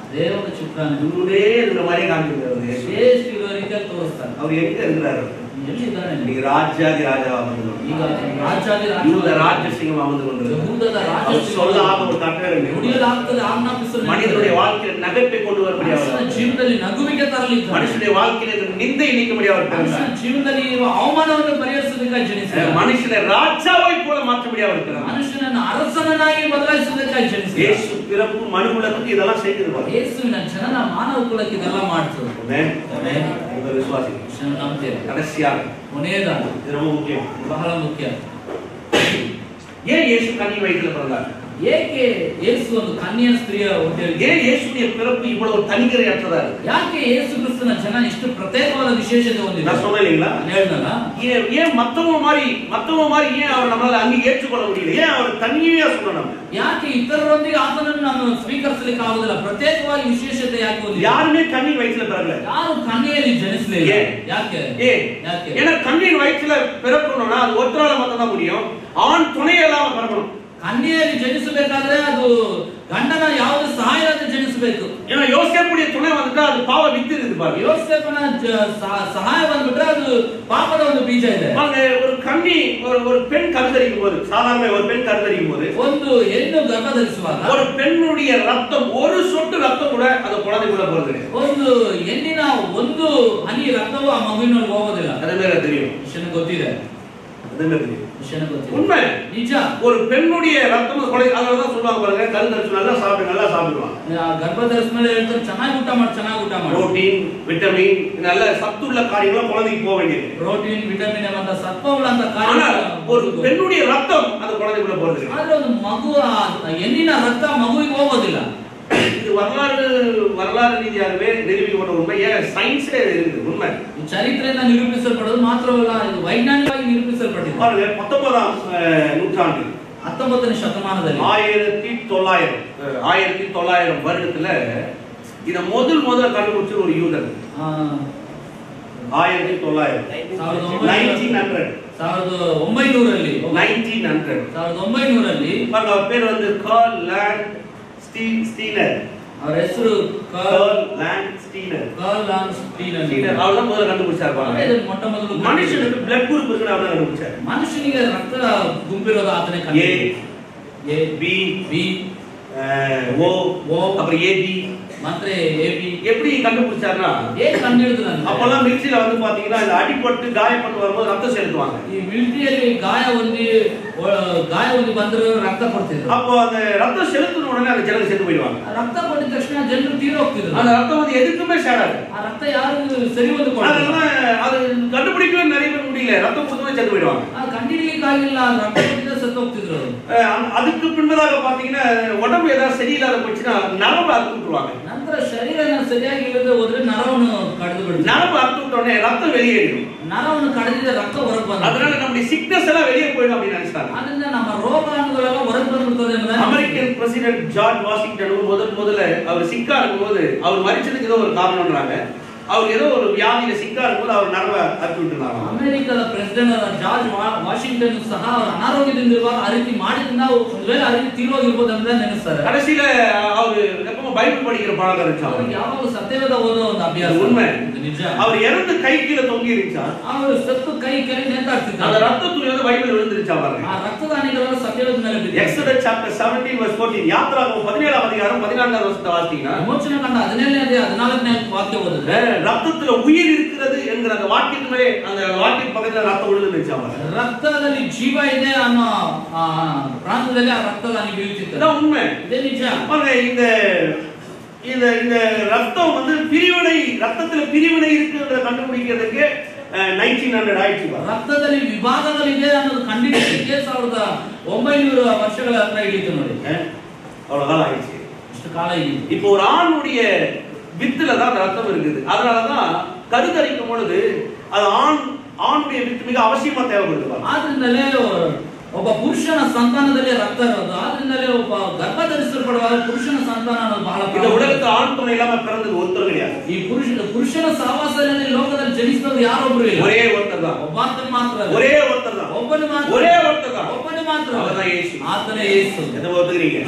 ಅದೇ ಒಂದು ಚಿತ್ರಣ இவரே இருக்கிற மாதிரியே காமிக்கிறாரு. ಶ್ರೇಷ್ಠ ಇರೋ ರೀತಿಯಲ್ಲಿ ತೋರಿಸ್ತಾನೆ. அவர் எங்க இருக்கிறாரு? ಎಲ್ಲಿದ್ದಾನೆ? இன்னைக்கு ராஜாதி ராஜாவா வந்து ಈಗ ರಾಜಾದಿ யூத ராஜசிங்கம் அமர்ந்து கொண்டிருக்கிறார். ಯಹೂದದ அவர் சொல்லாத ஒரு கட்டளை ನುಡಿಯಲಾಗ್ತದೆ ಆಜ್ಞಾಪಿಸಲು மனிதனுடைய வாழ்க்கையில நகைப்பை கொண்டு வரும்படியாக ಮನುಷ್ಯನ ಜೀವನದಲ್ಲಿ ನಗುವಿಗೆ ತರಲಿದ್ದಾನೆ. மனுஷனுடைய வாழ்க்கையில நிந்தை நீக்கும்படியாக ಮನುಷ್ಯನ இருக்கிறார். ಜೀವನದಲ್ಲಿ ಇರುವ ಅವಮಾನವನ್ನು ಪರಿಹರಿಸುವುದಕ್ಕಾಗಿ ಜನಿಸಿದ மனுஷனை ராஜாவை போல மாற்றும்படியாக இருக்கிறார். ಮನುಷ್ಯನನ್ನು ಅರಸನನ್ನಾಗಿ ಬದಲಾಯಿಸುವುದಕ್ಕಾಗಿ ಜನಿಸಿದ இயேசு பிறப்பு மனுகுலத்துக்கு இதெல்லாம் செய்து பாருங்க. ಯೇಸುವಿನ ಜನನ ಮಾನವ ಕುಲಕ್ಕೆ ಇದೆಲ್ಲ ಮಾಡ್ತದೆ. ஆமென். இந்த விசுவாசி ನಂಬ್ತೇವೆ. கடைசியாக ಕೊನೆಯದಾಗಿ இது ரொம்ப முக்கியம். ಬಹಳ ಮುಖ್ಯ. ஏன் இயேசு கன்னி வயிற்றில் பிறந்தார்? ಏಕೆ ಯೇಸು ಒಂದು ಕನ್ಯಾ ಸ್ತ್ರೀಯ ಹೊಟ್ಟೆಯಲ್ಲಿ? ஏன் இயேசுடைய பிறப்பு இவ்வளவு தனிகரையற்றதா இருக்கு? ಯಾಕೆ ಯೇಸು ಕ್ರಿಸ್ತನ ಜನನ ಇಷ್ಟು ಪ್ರತ್ಯೇಕವಾದ ವಿಶೇಷತೆ ಹೊಂದಿದೆ? நான் சொன்னேன் இல்லைங்களா? ಹೇಳಿದ್ನಲ್ಲ, ஏன் மத்தவங்க மாதிரி ஏன் அவர் நம்மளால அங்கே ஏற்றுக்கொள்ள முடியல? ஏன் அவர் தனியா சொல்லணும்? ಯಾಕೆ ಇತರರೊಂದಿಗೆ ಆತನನ್ನು ನಾನು ಸ್ವೀಕರಿಸಲಿಕ್ಕೆ ಆಗುದಿಲ್ಲ? ಪ್ರತ್ಯೇಕವಾಗಿ ವಿಶೇಷತೆ ಯಾಕೆ ಹೊಂದಿದೆ? யாருமே கண்ணின் வயிற்றுல பிறக்கல. ಯಾರು ಕನ್ಯೆಯಲ್ಲಿ ಜನಿಸಲಿಲ್ಲ. ಯಾಕೆ? ಯಾಕೆ? ஏன்னா கண்ணின் வயிற்றுல பிறக்கணும்னா அது ஒருத்தரால மட்டும் தான் முடியும். ஆண் துணை இல்லாம பிறக்கணும். ಕನ್ಯೆಯಲ್ಲಿ ಜನಿಸಬೇಕಾದ್ರೆ ಅದು ಗಂಡನ ಯಾವುದೇ ಸಹಾಯ ಇಲ್ಲದೆ ಜನಿಸಬೇಕು. ஏன்னா யோசேப்புடைய துணை வந்துட்டா அது பாவ வித்து இருக்கு பாருங்க. ಯೋಸೇಫನ ಸಹಾಯ ಬಂದ್ಬಿಟ್ರೆ ಅದು ಪಾಪದ ಒಂದು ಬೀಜ ಇದೆ. ஒரு கன்னி ஒரு பெண் கருத்தரிக்கும் போது, சாதாரண ஒரு பெண் கருத்தரிக்கும் போது ಒಂದು ಹೆಣ್ಣು ಗರ್ಭ ಧರಿಸುವಾಗ ஒரு பெண்ணுடைய ரத்தம், ஒரு சொட்டு ரத்தம் கூட அந்த குழந்தைக்குள்ள போறது கிடையாது. ಒಂದು ಹೆಣ್ಣಿನ ಒಂದು ಹನಿ ರಕ್ತವೂ ಆ ಮಗುವಿನೊಳಗೆ ಹೋಗೋದಿಲ್ಲ. அது மேல தெரியும். ವಿಷಯ ಗೊತ್ತಿದೆ. உண்மை. ஒரு பெண்ணுடைய ரத்தம் கொலை, அதனாலதான் சொல்லுவாங்க பாருங்க, கருத்தரிச்சு நல்லா சாப்பிட்டு நல்லா சாப்பிடுவாங்க. புரோட்டீன், விட்டமின், நல்ல சத்துள்ள காரியங்களும் குழந்தைக்கு போக வேண்டியது. புரோட்டீன், விட்டமின் அந்த சத்துள்ள அந்த காரியம் ஒரு பெண்ணுடைய ரத்தம் அந்த குழந்தைக்குள்ள போறது இல்லை. ಆದ್ರೆ ಒಂದು ಮಗು ಹೆಣ್ಣಿನ ರಕ್ತ ಮಗುವಿಗೆ ಹೋಗೋದಿಲ್ಲ. இது வரலாறு ரீதியாகவே நிரூபிக்கப்பட்ட உண்மை. ஏன் சயின்ஸே இருக்குது உண்மை. ಚರಿತ್ರೆಯಿಂದ ನಿರೂಪಿಸಲ್ಪಡೋದು ಮಾತ್ರವಲ್ಲ, ಇದು ವೈಜ್ಞಾನಿಕವಾಗಿ ನಿರೂಪಿಸಲ್ಪಟ್ಟಿದೆ. பாருங்க 19ஆம் நூற்றாண்டில் 19ನೇ ಶತಮಾನದಲ್ಲಿ 1900 வருடத்துல இத முதல் கண்டுபிடிச்ச ஒரு யூதன். 1900 1900ರಲ್ಲಿ அவர் பேர் வந்து கார்ல் லாண்ட் ஸ்டீனர். ಅವರ ಹೆಸರು கார்ல் லாண்ட் ஸ்டீனர். அவர் தான் முதல்ல கண்டுபிடிச்சார். மனுஷனுக்கு பிளட் குரூப் இருக்குன்னு அவர் கண்டுபிடிச்சார். ಮನುಷ್ಯನಿಗೆ ರಕ್ತ ಗುಂಪಿರೋದು ಆತನೇ A B O அப்புறம் AB ಮತ್ತೆ AB எப்படி கண்டுபிடிச்சாருன்னா, அப்பெல்லாம் மிலிட்டரியில வந்து பாத்தீங்கன்னா இந்த அடிபட்டு காயப்பட்டு வரும்போது ரத்தம் செலுத்துவாங்க. ಈ ಮಿಲಿಟರಿಯಲ್ಲಿ ಗಾಯ ಹೊಂದಿ ಬಂದ್ರೆ ರಕ್ತ ಕೊಡ್ತಿದ್ರು. அப்போ அந்த ரத்தம் செலுத்தின உடனே அந்த ஜனங்க செத்து போயிடுவாங்க. ರಕ್ತ ಕೊಟ್ಟ ತಕ್ಷಣ ಜನರು ತೀರಿ ಹೋಗ್ತಿದ್ರು. அந்த ரத்தம் வந்து எதுக்குமே சேராது. ಆ ರಕ್ತ ಯಾರು ಸರಿ ಒಂದು ಕೊಡಲ್ಲ. அது கண்டுபிடிக்கவே நிறைய பேர் முடியல. ரத்தம் கொடுத்தே செத்து போயிடுவாங்க. கண்டுபிடிக்க ಆಗಿಲ್ಲ, ರಕ್ತ ಕೊಟ್ಟಿದ್ದ செத்து ಹೋಗ್ತಿದ್ರು. அதுக்கு பின்னதாக பாத்தீங்கன்னா உடம்பு ஏதாவது சரியில்லாத போச்சுன்னா நரம்பு அறுத்து விட்டுருவாங்க. ನಂತರ ಶರೀರನ ಸರಿಯಾಗಿ ಇಲ್ಲದೆ ಹೋದ್ರೆ ನರವನ್ನು ಕಡಿದು ಬಿಡುತ್ತೆ. நரம்பு அறுத்து விட்டோடனே ரத்தம் வெளியேறிடும். ನರವನ್ನು ಕಡಿದಿದ್ರೆ ರಕ್ತ ಹೊರಗೆ ಬರುತ್ತೆ. அதனால நம்முடைய சிக்னஸ் எல்லாம் வெளியே போயிடும் அப்படின்னு நினைச்சாங்க. ಅದರಿಂದ ನಮ್ಮ ರೋಗಾಣುಗಳೆಲ್ಲ ಹೊರಗೆ ಬಂದ್ಬಿಡ್ತದೆ ಎಂಬುದು. அமெரிக்கன் பிரசிடென்ட் ஜார்ஜ் வாஷிங்டன் முதல்ல அவர் சிக்கா இருக்கும்போது அவர் மரிச்சதுக்கு ஏதோ ஒரு காரணம்ன்றாங்க. அவர் ஏதோ ஒரு வியாதியில சிக்கா இருக்கும்போது அவர் நரம்பை அறுத்து விட்டுருந்தாங்க. ಅಮೆರಿಕದ ಪ್ರೆಸಿಡೆಂಟ್ ಜಾರ್ಜ್ ವಾಷಿಂಗ್ಟನ್ ಸಹ ಅವರು ಅನಾರೋಗ್ಯದಿಂದ ಇರುವಾಗ ಆ ರೀತಿ ಮಾಡಿದ್ರಿಂದ ಒಂದ್ವೇಳೆ ಆ ರೀತಿ ತೀರೋಗಿರ್ಬೋದು ಅಂತ ನೆನೆಸ್ತಾರೆ. கடைசியில அவர் எப்பவும் பைபிள் படிக்கிற பழக்கம் இருந்துச்சு. ಯಾವಾಗ ಸತ್ಯವೇದ ಓದೋ ಒಂದು ಅಭ್ಯಾಸ. உண்மை. ನಿಜ. அவர் இறந்து கை கீழே தொங்கி இருந்துச்சா. ಅವರು ಸತ್ತು ಕೈ ನೇತಾಡ್ತಿದ್ರು. அந்த ரத்த துளி வந்து பைபிள் விழுந்துருச்சா பாருங்க. ಆ ರಕ್ತದ ಹನಿಗಳೆಲ್ಲ ಸತ್ಯವೇದ ಮೇಲೆ ಬಿದ್ದಿದೆ. எக்ஸோடஸ் சாப்டர் 17 verse 14 யாத்ராகமம் 17ஆம் அதிகாரம் 14ஆம் வசனத்தை வாசித்தீங்கன்னா விமோಚನ ಕಂಡ 17ನೇ 14ನೇ ವಾಕ್ಯ ಓದಿದ್ರೆ ரத்தத்துல உயிர் இருக்கிறது என்கிற அந்த வாக்கியத்து மேலே அந்த வாக்கிய பக்கத்துல ரத்தம் விழுந்துருச்சா பாருங்க. ರಕ್ತದಲ್ಲಿ ಜೀವ ಇದೆ ಅನ್ನೋ ಪ್ರಾಂತದಲ್ಲಿ ಆ ರಕ್ತದ ಹನಿ ಬೀಳುತ್ತಿತ್ತು. இது உண்மை. ಇದೇ ನಿಜ. பாருங்க இந்த ரத்தம் வந்து பிரிவினை, ரத்தத்துல பிரிவினை இருக்குன்றத கண்டுபிடிக்கிறதுக்கு 1900 ஆயிடுச்சு. ರಕ್ತದಲ್ಲಿ ವಿಭಾಗಗಳಿದೆ ಅನ್ನೋದು ಕಂಡುಹಿಡಿಯಲಿಕ್ಕೆ 1900 ವರ್ಷಗಳ ಹತ್ರ ಹಿಡಿತು ನೋಡಿ. அவ்வளவு காலம் ஆயிடுச்சு. ಇಷ್ಟು ಕಾಲ ಇದೆ. இப்போ ஒரு ஆணுடைய வித்துல தான் அந்த ரத்தம் இருக்குது. அதனாலதான் கருத்தரிக்கும் பொழுது அது ஆணுடைய வித்து மிக அவசியமா தேவைப்படுது. ಆದ್ರಿಂದಲೇ ಒಬ್ಬ ಪುರುಷನ ಸಂತಾನದಲ್ಲಿ ರಕ್ತ ಇರೋದು. ಆದ್ರಿಂದಲೇ ಒಬ್ಬ ಗರ್ಭ ಧರಿಸಲ್ಪಡುವಾಗ ಪುರುಷನ ಸಂತಾನ ಅನ್ನೋದು ಬಹಳ இந்த உலகத்துல ஆண் துணை இல்லாம பிறந்தது ஒருத்தர் கிடையாது. ಈ ಪುರುಷನ ಸಹವಾಸದಲ್ಲಿ ಲೋಕದಲ್ಲಿ ಜನಿಸಿದವರು ಯಾರೊಬ್ರು ಇಲ್ಲ. ஒரே ஒருத்தர் தான். ಒಬ್ಬಾತನು ಮಾತ್ರ. ஒரೇ ஒருத்தர் தான். ಒಬ್ಬನು ಮಾತ್ರ. ஒரே ஒருத்தர் தான். ಒಬ್ಬನು ಮಾತ್ರ. அவர்தான் இயேசு. ಆತನೇ ಯೇಸು. எதை ஒத்துக்கிறீங்க?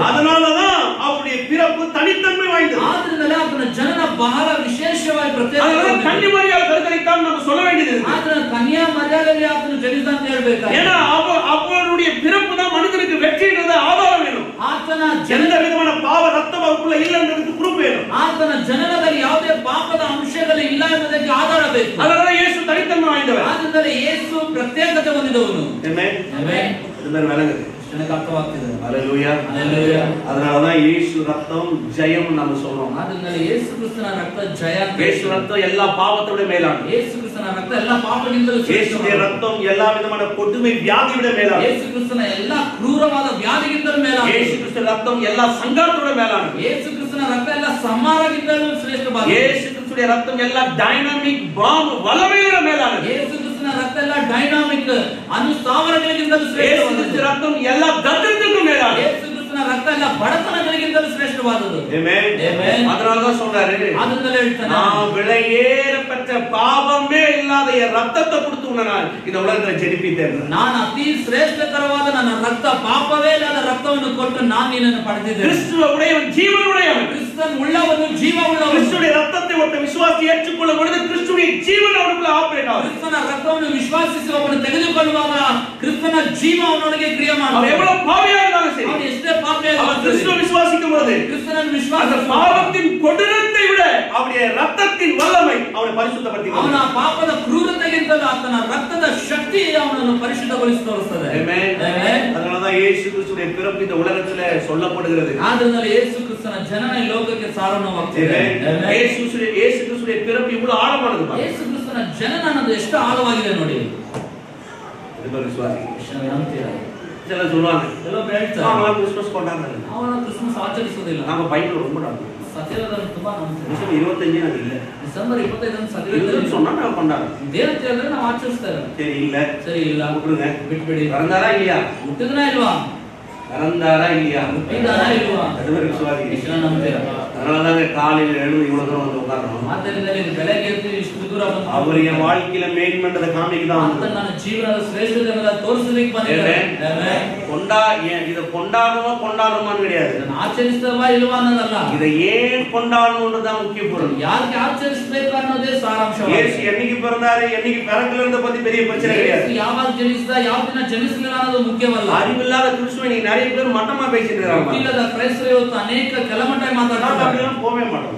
அதனாலதான் அவருடைய பிறப்பு தனித்தன்மை வாய்ந்தது. ಆದ್ರಿಂದಲೇ ಆತನ ಜನನ ಬಹಳ ವಿಶೇಷವಾಗಿ ಪ್ರತ್ಯೇಕ. அதனால கன்னிமரியாள் கருத்தரித்தான் நம்ம சொல்ல வேண்டியது. ಆತನ ಕನ್ಯಾ ಮರಿಯಾಳಲ್ಲಿ ಆತನು ಜನಿಸಿದ ಅಂತ ಹೇಳಬೇಕು. ஏன்னா அவருடைய பிறப்பு தான் மனிதனுக்கு வெற்றின்றது ஆதாரம் வேணும். ಆತನ எந்த விதமான பாவ ரத்தம் அவருக்குள்ள இல்லைன்றதுக்கு ப்ரூஃப் வேணும். ಆತನ ಜನನದಲ್ಲಿ ಯಾವುದೇ ಪಾಪದ ಅಂಶಗಳು ಇಲ್ಲ ಎಂಬುದಕ್ಕೆ ಆಧಾರ ಬೇಕು. அதனால இயேசு தனித்தன்மை வாய்ந்தவர். ಆದ್ರಿಂದಲೇ ಯೇಸು ಪ್ರತ್ಯೇಕತೆ ಹೊಂದಿದವನು. ஆமென். ಆಮೆನ್. ಇದನ್ನ விளங்குது. எனக்கு ಅರ್ಥವಾಗ್ತಿದೆ. ஹalleluya. ஹalleluya. அதனாலதான் இயேசு ரத்தம் ஜெயம் நம்ம சொல்றோம். ಆದ್ರಿಂದಲೇ ಯೇಸು ಕ್ರಿಸ್ತನ ರಕ್ತ ಜಯ. இயேசு ரத்தம் எல்லா பாவத்தோட மேலானது. ಯೇಸು ಕ್ರಿಸ್ತನ ರಕ್ತ ಎಲ್ಲ ಪಾಪಗಳಿಂದಲೂ இயேசுவின் ரத்தம் எல்லா விதமான கொடுமை வியாதியோட மேலானது. ಯೇಸು ಕ್ರಿಸ್ತನ ಎಲ್ಲ ಕ್ರೂರವಾದ ವ್ಯಾಧಿಗಿಂತಲೂ ಮೇಲಾனது. இயேசு கிறிஸ்து ரத்தம் எல்லா சங்காரத்தோட மேலானது. ಯೇಸು ಕ್ರಿಸ್ತನ ರಕ್ತ ಎಲ್ಲ ಸಂಹಾರಗಿಂತಲೂ ಶ್ರೇಷ್ಠವಾದದ್ದು. இயேசு கிறிஸ்துவின் ரத்தம் எல்லா டைனமிக் பாம் வல்லமையோட மேலானது. ಯೇಸು ಕ್ರಿಸ್ತನ ರಕ್ತ ಎಲ್ಲ ಡೈನಾಮಿಕ್ ಅನುಸ್ಥಾವರಗಳಿಗಿಂತಲೂ ಶ್ರೇಷ್ಠವಾದದ್ದು. இயேசு கிறிஸ்து ரத்தம் எல்லா கர்த்தத்துக்கும் மேலானது. ಯೇಸು ಕ್ರಿಸ್ತನ ರಕ್ತ ಎಲ್ಲ ಬಡತನಗಳಿಗಿಂತಲೂ ಶ್ರೇಷ್ಠವಾದದ್ದು. ஆமென். ಆಮೆನ್. அதனாலதான் சொல்றாரு, ಅದನ್ನೆಲ್ಲ ಹೇಳ್ತಾನೆ, நான் விலையேறப்பட்ட பாவமே இல்லாத என் ரத்தத்தை கொடுத்து உன்னை நான் இந்த உலகத்துல ஜெனிப்பித்தேன். ನಾನು ಅತಿ ಶ್ರೇಷ್ಠಕರವಾದ ನನ್ನ ರಕ್ತ, ಪಾಪವೇ ಇಲ್ಲದ ರಕ್ತವನ್ನು ಕೊಟ್ಟು ನಾನು ನಿನ್ನನ್ನು ಪಡೆದಿದ್ದೇನೆ. கிறிஸ்துவ உடையவன் ஜீவன் உடையவன். ಕ್ರಿಸ್ತನ್ ಉಳ್ಳವನು, ಜೀವ ಉಳ್ಳವನು. கிறிஸ்துவின் ரத்தத்தை ஒருத்த விசுவாசி ஏற்றுக்கொள்ளும் பொழுது கிறிஸ்துவின் ஜீவன் அவனுக்குள்ள ஆபரேட் ஆகும். ಕ್ರಿಸ್ತನ ರಕ್ತವನ್ನು ವಿಶ್ವಾಸಿಸಿ ಒಬ್ಬನು ತೆಗೆದುಕೊಳ್ಳುವಾಗ ಕ್ರಿಸ್ತನ ಜೀವ ಅವನೊಳಗೆ ಕ್ರಿಯೆ அவன் ಮಾಡುತ್ತದೆ. எவ்வளவு பாவியா இருந்தாலும் சரி, ಅವನು ಎಷ್ಟೇ ಪಾಪಿ அவன் கிறிஸ்துவை விசுவாசிக்கும் பொழுது ಕ್ರಿಸ್ತನನ್ನು அந்த ವಿಶ್ವಾಸ பாவத்தின் கொடூரத்தை விட அவருடைய ரத்தத்தின் வல்லமை அவனை பரிசுத்தப்படுத்தி ಅವನ ಪಾಪದ ಕ್ರೂರತೆಗಿಂತ ಖಂಡಿತವಾಗಿ ಆತನ ರಕ್ತದ ಶಕ್ತಿ ಅವನನ್ನು ಪರಿಶುದ್ಧಗೊಳಿಸಿ ತೋರಿಸುತ್ತದೆ. அதனாலதான் இயேசு கிறிஸ்துவின் பிறப்பு இந்த உலகத்துல சொல்லப்படுகிறது. ಆದ್ದರಿಂದ ಯೇಸು ಕ್ರಿಸ್ತನ ಜನನ ಈ ಲೋಕಕ್ಕೆ ಸಾರೋಣವಾಗ್ತಿದೆ. ಯೇಸು கிறிஸ்துவின் பிறப்பு இவ்வளவு ஆழமானது. ಯೇಸು ಕ್ರಿಸ್ತನ ಜನನ ಅನ್ನೋದು ಎಷ್ಟು ಆಳವಾಗಿದೆ ನೋಡಿ. ಇದು ವಿಶ್ವಾಸಿ ಅಂತೀರಾ? சில சொல்லுவாங்க ಕೆಲವೊಬ್ರು ಹೇಳ್ತಾರೆ ನಾವು ಕ್ರಿಸ್ಮಸ್ ಕೊಂಡಾಡ್ತಾರೆ, ನಾವು ಕ್ರಿಸ್ಮಸ್ ಆಚರಿಸೋದಿಲ್ಲ. ನಾವು ಬೈಬಲ್ ரொம்ப நம்புறோம். ಸತ್ಯವೇದವನ್ನು ತುಂಬಾ ನಂಬ್ತೀವಿ. டிசம்பர் 25 அது இல்ல, ಡಿಸೆಂಬರ್ 25 ಸತ್ಯವೇದದಲ್ಲಿ சொன்னா ನಾವು ಕೊಂಡಾಡ್றோம். ದೇವತೆ ಹೇಳಿದ್ರೆ ನಾವು ಆಚರಿಸ್ತೇವೆ. சரி இல்ல ಬಿಟ್ಬಿಡುங்க, ಬಿಟ್ಬಿಡಿ. பிறந்தாரா இல்லையா? ಹುಟ್ಟಿದ್ನಾ ಇಲ್ವಾ? பிறந்தாரா இல்லையா? ಹುಟ್ಟಿದಾರಾ ಇಲ್ವಾ? அது விசுவாசி. ಎಷ್ಟು ನಂಬ್ತೀರಾ? அதனாலதாங்க காலையில எழுந்து இவ்வளவு தூரம் வந்து உட்கார்றோம். ಆದ್ದರಿಂದ ಬೆಳಗ್ಗೆ ಎದ್ದು ಇಷ್ಟು ದೂರ ಬಂದು அவர் என் வாழ்க்கையில மேன்மண்டத காமிக்குதான் ಅಂತ ನನ್ನ ಜೀವನದ ಶ್ರೇಷ್ಠತೆಯನ್ನು ತೋರಿಸಲಿಕ್ಕೆ ಬಂದಿದ್ದಾರೆ. இத கொண்டாடணுமான்னு கிடையாது, ಆಚರಿಸ್ತವಾ ಇಲ್ವಾ ಅನ್ನೋದಲ್ಲ, இதை ஏன் கொண்டாடணும்ன்றதுதான் முக்கிய பொருள். ಯಾಕೆ ಆಚರಿಸಬೇಕು ಅನ್ನೋದೇ ಸಾರಾಂಶ. இயேசு என்னைக்கு பிறந்தாரு என்னைக்கு பிறக்கலன்றத பத்தி பெரிய பிரச்சனை கிடையாது. ಯಾವಾಗ ಜನಿಸಿದ ಯಾವ ದಿನ ಜನಿಸಲಿಲ್ಲ ಅನ್ನೋದು ಮುಖ್ಯವಲ್ಲ. அறிவில்லாத கிறிஸ்துவை நீ நிறைய பேர் மட்டமா பேசிட்டு இருக்காங்க. ಇಲ್ಲದ ಕ್ರೈಸ್ತರು ಇವತ್ತು ಅನೇಕ ಕೆಲಮಟ್ಟ ಮಾತಾಡ್ತಾರೆ. அப்படிலாம் போவே மாட்டோம்.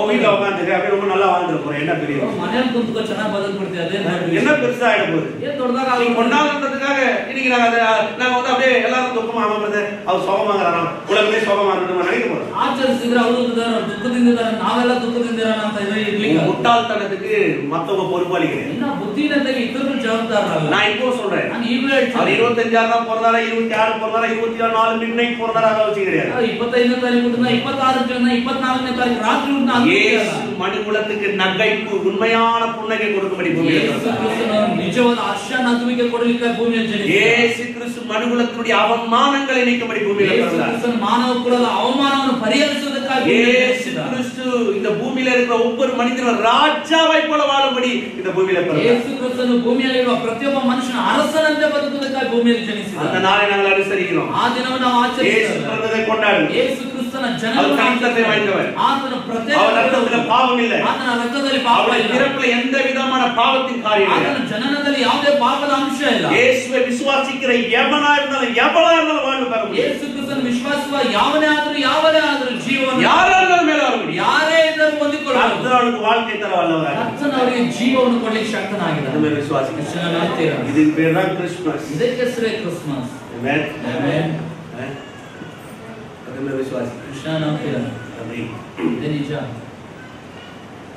வீட்டுல உட்காந்துட்டு அப்படியே ரொம்ப நல்லா வாழ்ந்துட்டு போறேன், என்ன பெரிய ಮನೆಯಲ್ಲಿ ಕುಂತ್ಕೊ ಚೆನ್ನಾಗಿ ಬದುಕ್ಬಿಡ್ತೀವಿ, ಅದೇ என்ன பெருசா ஆயிட போகுது? ಏನ್ ದೊಡ್ಡದಾಗ கொண்டாடுறதுக்காக இன்னைக்கு நாங்க வந்து அப்படியே எல்லாரும் துக்கமா ஆமாம் அவர் சோகமாகறான், உலகமே சோகமாக நினைக்க போறோம். ಆಚರಿಸಿದ್ರೆ ಅವರು ದುಃಖದಿಂದ ನಾವೆಲ್ಲ ದುಃಖದಿಂದ ಅಂತ ಇರ್ಲಿಕ್ಕೆ முட்டாள்தனத்துக்கு மத்தவங்க பொறுப்பாளிகள். ಇನ್ನ ಬುದ್ಧಿನತೆಗೆ ಇತರರು ಜವಾಬ್ದಾರರಲ್ಲ. நான் இப்போ சொல்றேன், ನಾನು ಈಗಲೂ ಹೇಳ್ತೀನಿ, அவர் 26 தான் பிறந்தாரா 26 பிறந்தாரா 24 மிட்நைட் பிறந்தாரா அதை வச்சு கிடையாது. 25ನೇ ತಾರೀಕು 26 ಜನ 24ನೇ ತಾರೀಕು ರಾತ್ರಿ இயேசு மனுக்குலத்துக்கு நகைப்பு உண்மையான புன்னகை கொடுக்கும்படி ನಿಜವಾದ ಹರ್ಷ ನಗುವಿಕೆ ಕೊಡಲಿಕ್ಕೆ ಭೂಮಿಯಲ್ಲಿ ಜನಿಸಿದ இயேசு கிறிஸ்து மனுக்குலத்தினுடைய அவமானங்களை நீக்கும்படி பூமியில பிறந்தார். ಮಾನವ ಕುಲದ ಅವಮಾನವನ್ನು ಪರಿಹರಿಸುವುದಕ್ಕಾಗಿ இயேசு கிறிஸ்து இந்த பூமியில இருக்கிற ஒவ்வொரு மனிதனும் ராஜாவை போல வாழும்படி இந்த பூமியில பிறந்தார். ಯೇಸು ಕ್ರಿಸ್ತನು ಭೂಮಿಯಲ್ಲಿರುವ ಪ್ರತಿಯೊಬ್ಬ ಮನುಷ್ಯನ ಅರಸನಂತೆ ಬದುಕುವುದಕ್ಕಾಗಿ ಭೂಮಿಯಲ್ಲಿ ಜನಿಸಿದ. அந்த நாளை நாங்கள் அனுசரிக்கிறோம். ಆ ದಿನವನ್ನು ನಾವು ಆಚರಿಸುತ್ತೇವೆ. இயேசு பிறந்ததை கொண்டாடுவோம். ಯೇಸು ಕ್ರಿಸ್ತನ ಜನನವನ್ನು வாய்ந்தவர். ಆತನ ಪ್ರತ್ಯೇಕ அவர் ரத்தத்துல பாவம் இல்லை, ಆತನ ರಕ್ತದಲ್ಲಿ ಪಾಪ ಇಲ್ಲ, பிறப்புல எந்த விதமான பாவத்தின் காரியம் இல்லை, ಆತನ ಜನನದಲ್ಲಿ ಯಾವುದೇ ಪಾಪದ ಅಂಶ ಇಲ್ಲ. இயேசுவை விசுவாசிக்கிற எவனா இருந்தாலும் வாழ்வு பெற முடியும். ಯೇಸು ಕ್ರಿಸ್ತನ ವಿಶ್ವಾಸಿಸುವ ಯಾವನೇ ಆದರೂ ಜೀವವನ್ನು யாரா இருந்தாலும் மேல வர முடியும். ಯಾರೇ ಇದ್ದರೂ ಹೊಂದಿಕೊಳ್ಳಬಹುದು. கர்த்தருக்கு வாழ்க்கை தர வல்லவராக ಕರ್ತನವರಿಗೆ ಜೀವವನ್ನು ಕೊಡಲಿಕ್ಕೆ ಶಕ್ತನಾಗಿದ್ದಾನೆ. நம்ம விசுவாசிக்கிறோம். இதுக்கு பேர் தான் கிறிஸ்மஸ். ಇದಕ್ಕೆ ಹೆಸರೇ ಕ್ರಿಸ್ಮಸ್. Amen amen. ಅದನ್ನ ವಿಶ್ವಾಸಿ ಕೃಷ್ಣನಂತಿರ ಇದು ನಿಜ.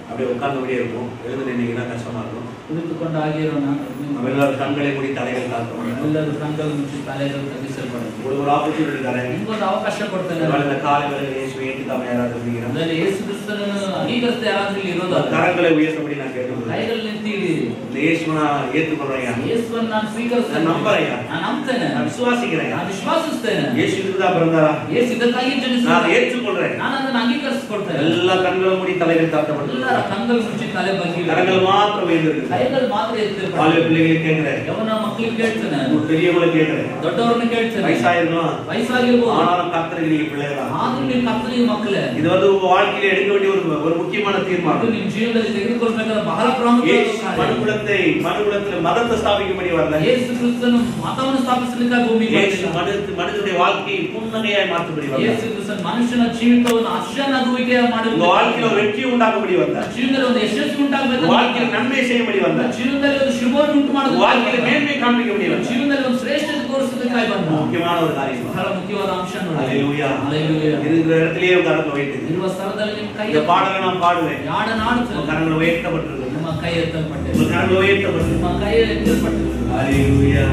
அப்படியே உட்கார்ந்தபடியே இருக்கும், எழுந்து நின்னீங்கன்னா கஷ்டமா இருக்கும். ಕುಳಿತುಕೊಂಡು ಹಾಗೆ ಇರೋಣ. ನಾವೆಲ್ಲರೂ ಕಣ್களை ಮೂಡಿ ತಲೆಗಳು ತಾಳ್ತೋಣ. ಎಲ್ಲರೂ ಕಣ್ಗಳು ಮುಚ್ಚಿ ತಲೆಗಳು ತಗ್ಗಿಸಲ್ಪಡೋಣ. ஒரு ஆப்பர்ச்சுனிಟಿ தரேன், ನಿಮಗೊಂದು ಅವಕಾಶ ಕೊಡ್ತೇನೆ. இந்த காலை வேளையில் இயேசுவை ஏற்றுக்காம யாராவது இருக்கீங்க, ಅಂದರೆ ಯೇಸು ಕ್ರಿಸ್ತನನ್ನು ಅಂಗೀಕರಿಸದೆ ಯಾರಾದ್ರೂ ಇಲ್ಲಿ ಇರೋದಾದ್ರೆ கரங்களை உயர்த்தபடி நான் கேட்டுக்கிறேன். ಕೈಗಳು ನಿಂತಿಡಿ. இந்த இயேசுவை ஏற்றுக்கொள்றேன், ಯೇಸುವನ್ನು ನಾನು ಸ್ವೀಕರಿಸ್ತೇನೆ, நம்புறேன், ನಾನು ನಂಬ್ತೇನೆ, நான் விசுவாசிக்கிறேன். ನಾನು ವಿಶ್ವಾಸಿಸ್ತೇನೆ. இயேசு இதுதான் பிறந்தாரா, ಯೇಸು ಇದಕ್ಕಾಗಿ ಜನಿಸಿದ, நான் ஏற்றுக்கொள்றேன். ನಾನು ಅದನ್ನು ಅಂಗೀಕರಿಸಿಕೊಳ್ತೇನೆ. எல்லா கண்களும் மூடி தலைகள் தாழ்த்தப்பட்டு ಎಲ್ಲರ ಕಂಗಳು ಮುಚ್ಚಿ ತಲೆ ಬಗ್ಗಿ கரங்கள் மாத்திரம் உயர்ந்திருக்கு. ಕೈಗಳು ಮಾತ್ರ ಎತ್ತಿರ್ತಾರೆ. பாலிய பிள்ளைகளை கேட்கிறேன், ಯವನ ಮಕ್ಕಳಿಗೆ ಕೇಳ್ತೇನೆ, பெரியவங்களை கேட்கிறேன், ದೊಡ್ಡವರನ್ನ ಕೇಳ್ತೇನೆ. வயசாயிருக்கலாம், ವಯಸ್ಸಾಗಿರ್ಬೋದು, ஆனாலும் கர்த்தருக்கு நீங்க பிள்ளைகளா. ಆದ್ರೂ ನೀವು ಕರ್ತನಿಗೆ ಮಕ್ಕಳೇ. இது வந்து உங்க வாழ்க்கையில எடுக்க வேண்டிய ஒரு முக்கியமான ಇದು தீர்மானம். ನಿಮ್ಮ ಜೀವನದಲ್ಲಿ ತೆಗೆದುಕೊಳ್ಳಬೇಕಾದ ಬಹಳ ಪ್ರಾಮುಖ್ಯವಾದ மனுக்குலத்துல மதத்தை ஸ்தாபிக்கும்படி வரல. ಯೇಸು ಕ್ರಿಸ್ತನು ಮತವನ್ನು ಸ್ಥಾಪಿಸಲಿಕ್ಕಾಗಿ ಭೂಮಿಗೆ இயேசு ಬಂದಿದ್ದ. மனிதனுடைய வாழ்க்கையை புன்னகையாய் மாற்றும்படி வரல. ಯೇಸು ಕ್ರಿಸ್ತನು ಮನುಷ್ಯನ ಜೀವಿತವನ್ನು ಹರ್ಷ ನಗುವಿಕೆ ಮಾಡಿ உங்க வாழ்க்கையில ஒரு வெற்றி உண்டாக்கும்படி வந்தார். ಜೀವನದಲ್ಲಿ ಒಂದು ಯಶಸ್ಸು ಉಂಟಾಗಬೇಕು. வாழ்க்கையில நன்மை செய்யும்படி வந்தார். ಜೀವನದಲ್ಲಿ ಒಂದು ಶುಭವನ್ನು ಉಂಟು ಮಾಡೋದು, வாழ்க்கையில மேன்மை காண்பிக்கும்படி வந்தார். ಜೀವನದಲ್ಲಿ ಒಂದು ಶ್ರೇಷ್ಠತೆ ತೋರಿಸೋದಕ್ಕಾಗಿ ಬಂದ முக்கியமான ஒரு காரியம். ಬಹಳ ಮುಖ್ಯವಾದ ಅಂಶ ನೋಡಿ. ஹalleluya. ಹalleluya. இருக்கிற இடத்திலேயே கரங்களை வைத்து ಇರುವ ಸ್ಥಳದಲ್ಲಿ ನಿಮ್ಮ ಕೈ இந்த பாடலை நான் பாடுவேன். ಯಾಡನ್ನು ಆಡುತ್ತೇನೆ. கரங்களை உயர்த்தப்பட்டிருக்கு, ನಿಮ್ಮ ಕೈ ಎತ್ತಲ್ಪಟ್ಟಿದೆ, உங்க கரங்களை உயர்த்தப்பட்டிருக்கு. ನಿಮ್ಮ ಕೈ ಎತ್ತಲ್ಪಟ್ಟಿದೆ. ஹalleluya.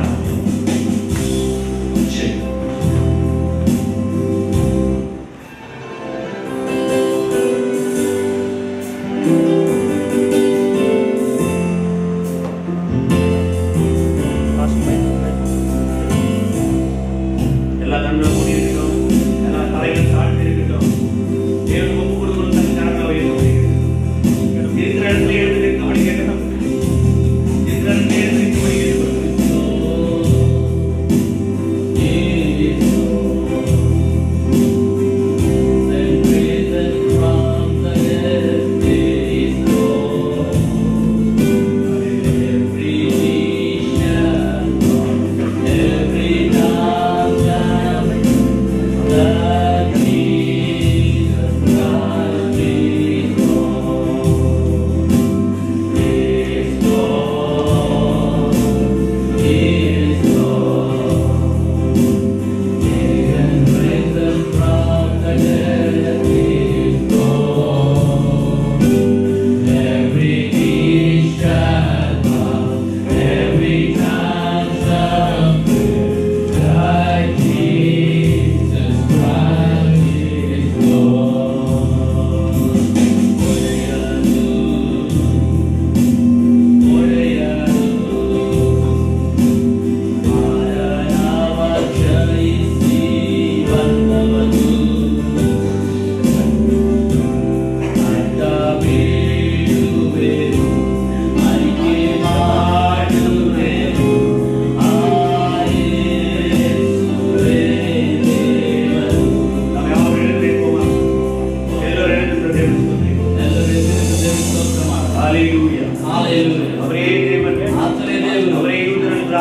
எல்லா கண்களும் மூடி இருக்கட்டும், எல்லா தலைகளும் தாழ்த்தி இருக்கட்டும். தேவனுக்கு ஒப்பு கொடுக்கணும், தன் கரங்களை உயர்த்தி இருக்கிற இடத்துல எழுந்து நிற்கும்படி கேட்கணும். இருக்கிற இடத்துல எழுந்து நிற்கும்படி கேட்கணும்.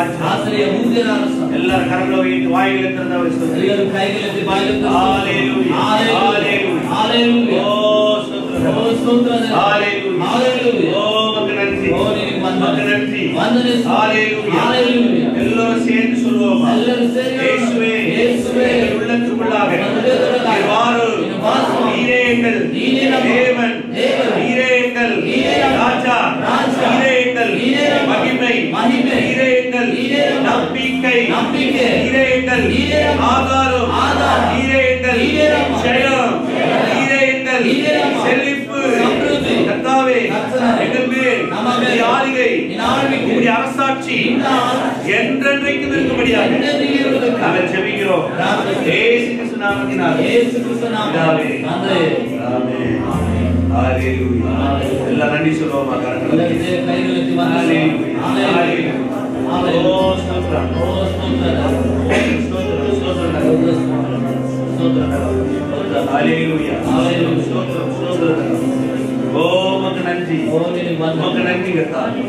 ರಾಜ ಆಸರೆಯ ಮುಂದಿನ ಅರಸ ಎಲ್ಲರ ಕರಗಳು ಇಟ್ಟು ಬಾಯಿಗೆ ತೆರೆದವರು ಎಲ್ಲರೂ ಕೈಗಳಲ್ಲಿ ಬಾಯಿಗೆ ಹalleluya hallelujah hallelujah ಓ ಸ್ತೋತ್ರ hallelujah hallelujah ಓ ಮಗನಂತಿ ಓ ನಿನಗೆ ಮಗನಂತಿ ವಂದನೆ hallelujah hallelujah ಎಲ್ಲರೂ ಸೇರಿ சொல்லுவோம் ಎಲ್ಲರೂ ಸೇರಿ இயேசுவே இயேசுவே உள்ளத்துக்குள்ளாக வாரு நீரே எங்கள் தேவன் நீரே எங்கள் ராஜா நீரே எங்கள் மகிமை நீரே எங்கள் நம்பிக்கை நீரே எங்கள் ஆதாரம் நீரே எங்கள் ஜெயம் நீரே எங்கள் செழிப்பு கர்த்தாவே எங்கள் மேல் உம்முடைய ஆளுகை உம்முடைய அரசாட்சி என்றென்றைக்கும் இருக்கும்படியாக நாங்கள் ஜெபிக்கிறோம் இயேசு கிறிஸ்து நாமத்தினாலே பிதாவே ஆமென் ஹalleluya எல்லாரும் நன்றி சொல்லுவோமா கரங்களை கைகளுக்கு ஹalleluya ஓ ஸ்தோத்திரம் ஓ ஸ்தோத்திரம் ஹalleluya ஸ்தோத்திரம் ஓ மக்கு நன்றி மக்கு நன்றி கர்த்தாவே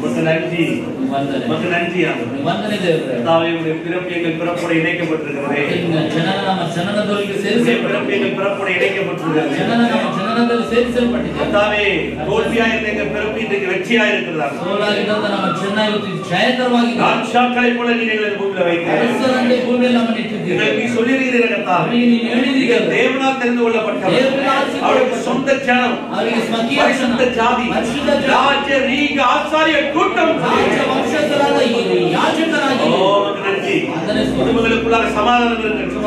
மக்கு நன்றி மக்கு நன்றி ವಂದನೆ ದೇವರೇ தாவீதுடைய பிறப்பியங்கள் பிறப்போடு இணைக்கப்பட்டிருக்கிறது ಜನನದೊಳಗೆ ಸೇರಿಸಲ್ಪಟ್ಟಿದೆ பிறப்பியங்கள் பிறப்போடு இணைக்கப்பட்டிருக்கிறது ಜನನದಲ್ಲಿ ಸೇರಿಸಲ್ಪಟ್ಟಿದೆ தாவே தோல்வியாயிருந்த எங்கள் பிறப்பு இன்றைக்கு வெற்றியாயிருக்கிறதா ಸೋಲಾಗಿದ್ದಂತ ನಮ್ಮ ಚೆನ್ನಾಗಿ ಜಯಕರವಾಗಿದೆ ராட்சாக்களை போல நீ எங்களை பூமியில வைத்தீர் ಅರಸರಂತೆ ಭೂಮಿಯಲ್ಲಿ ನಮ್ಮನ್ನು ಇಟ್ಟಿದ್ದೀರಿ நீ சொல்லியிருக்கிறீர்கள் கர்த்தாவே நீ ಹೇಳಿದ್ದೀರಿ தேவனால் தெரிந்து கொள்ளப்பட்டவர் அவருடைய சொந்த ஜனம் ಅವರಿಗೆ ಸ್ವಕೀಯ பரிசுத்த ஜாதி ராஜ ரீக ஆசாரிய கூட்டம் ವಂಶಸ್ಥರಾದ ಯಾಜಕರಾಗಿ ஓ நன்றி குடும்பங்களுக்குள்ளாக சமாதானம் இருக்கட்டும்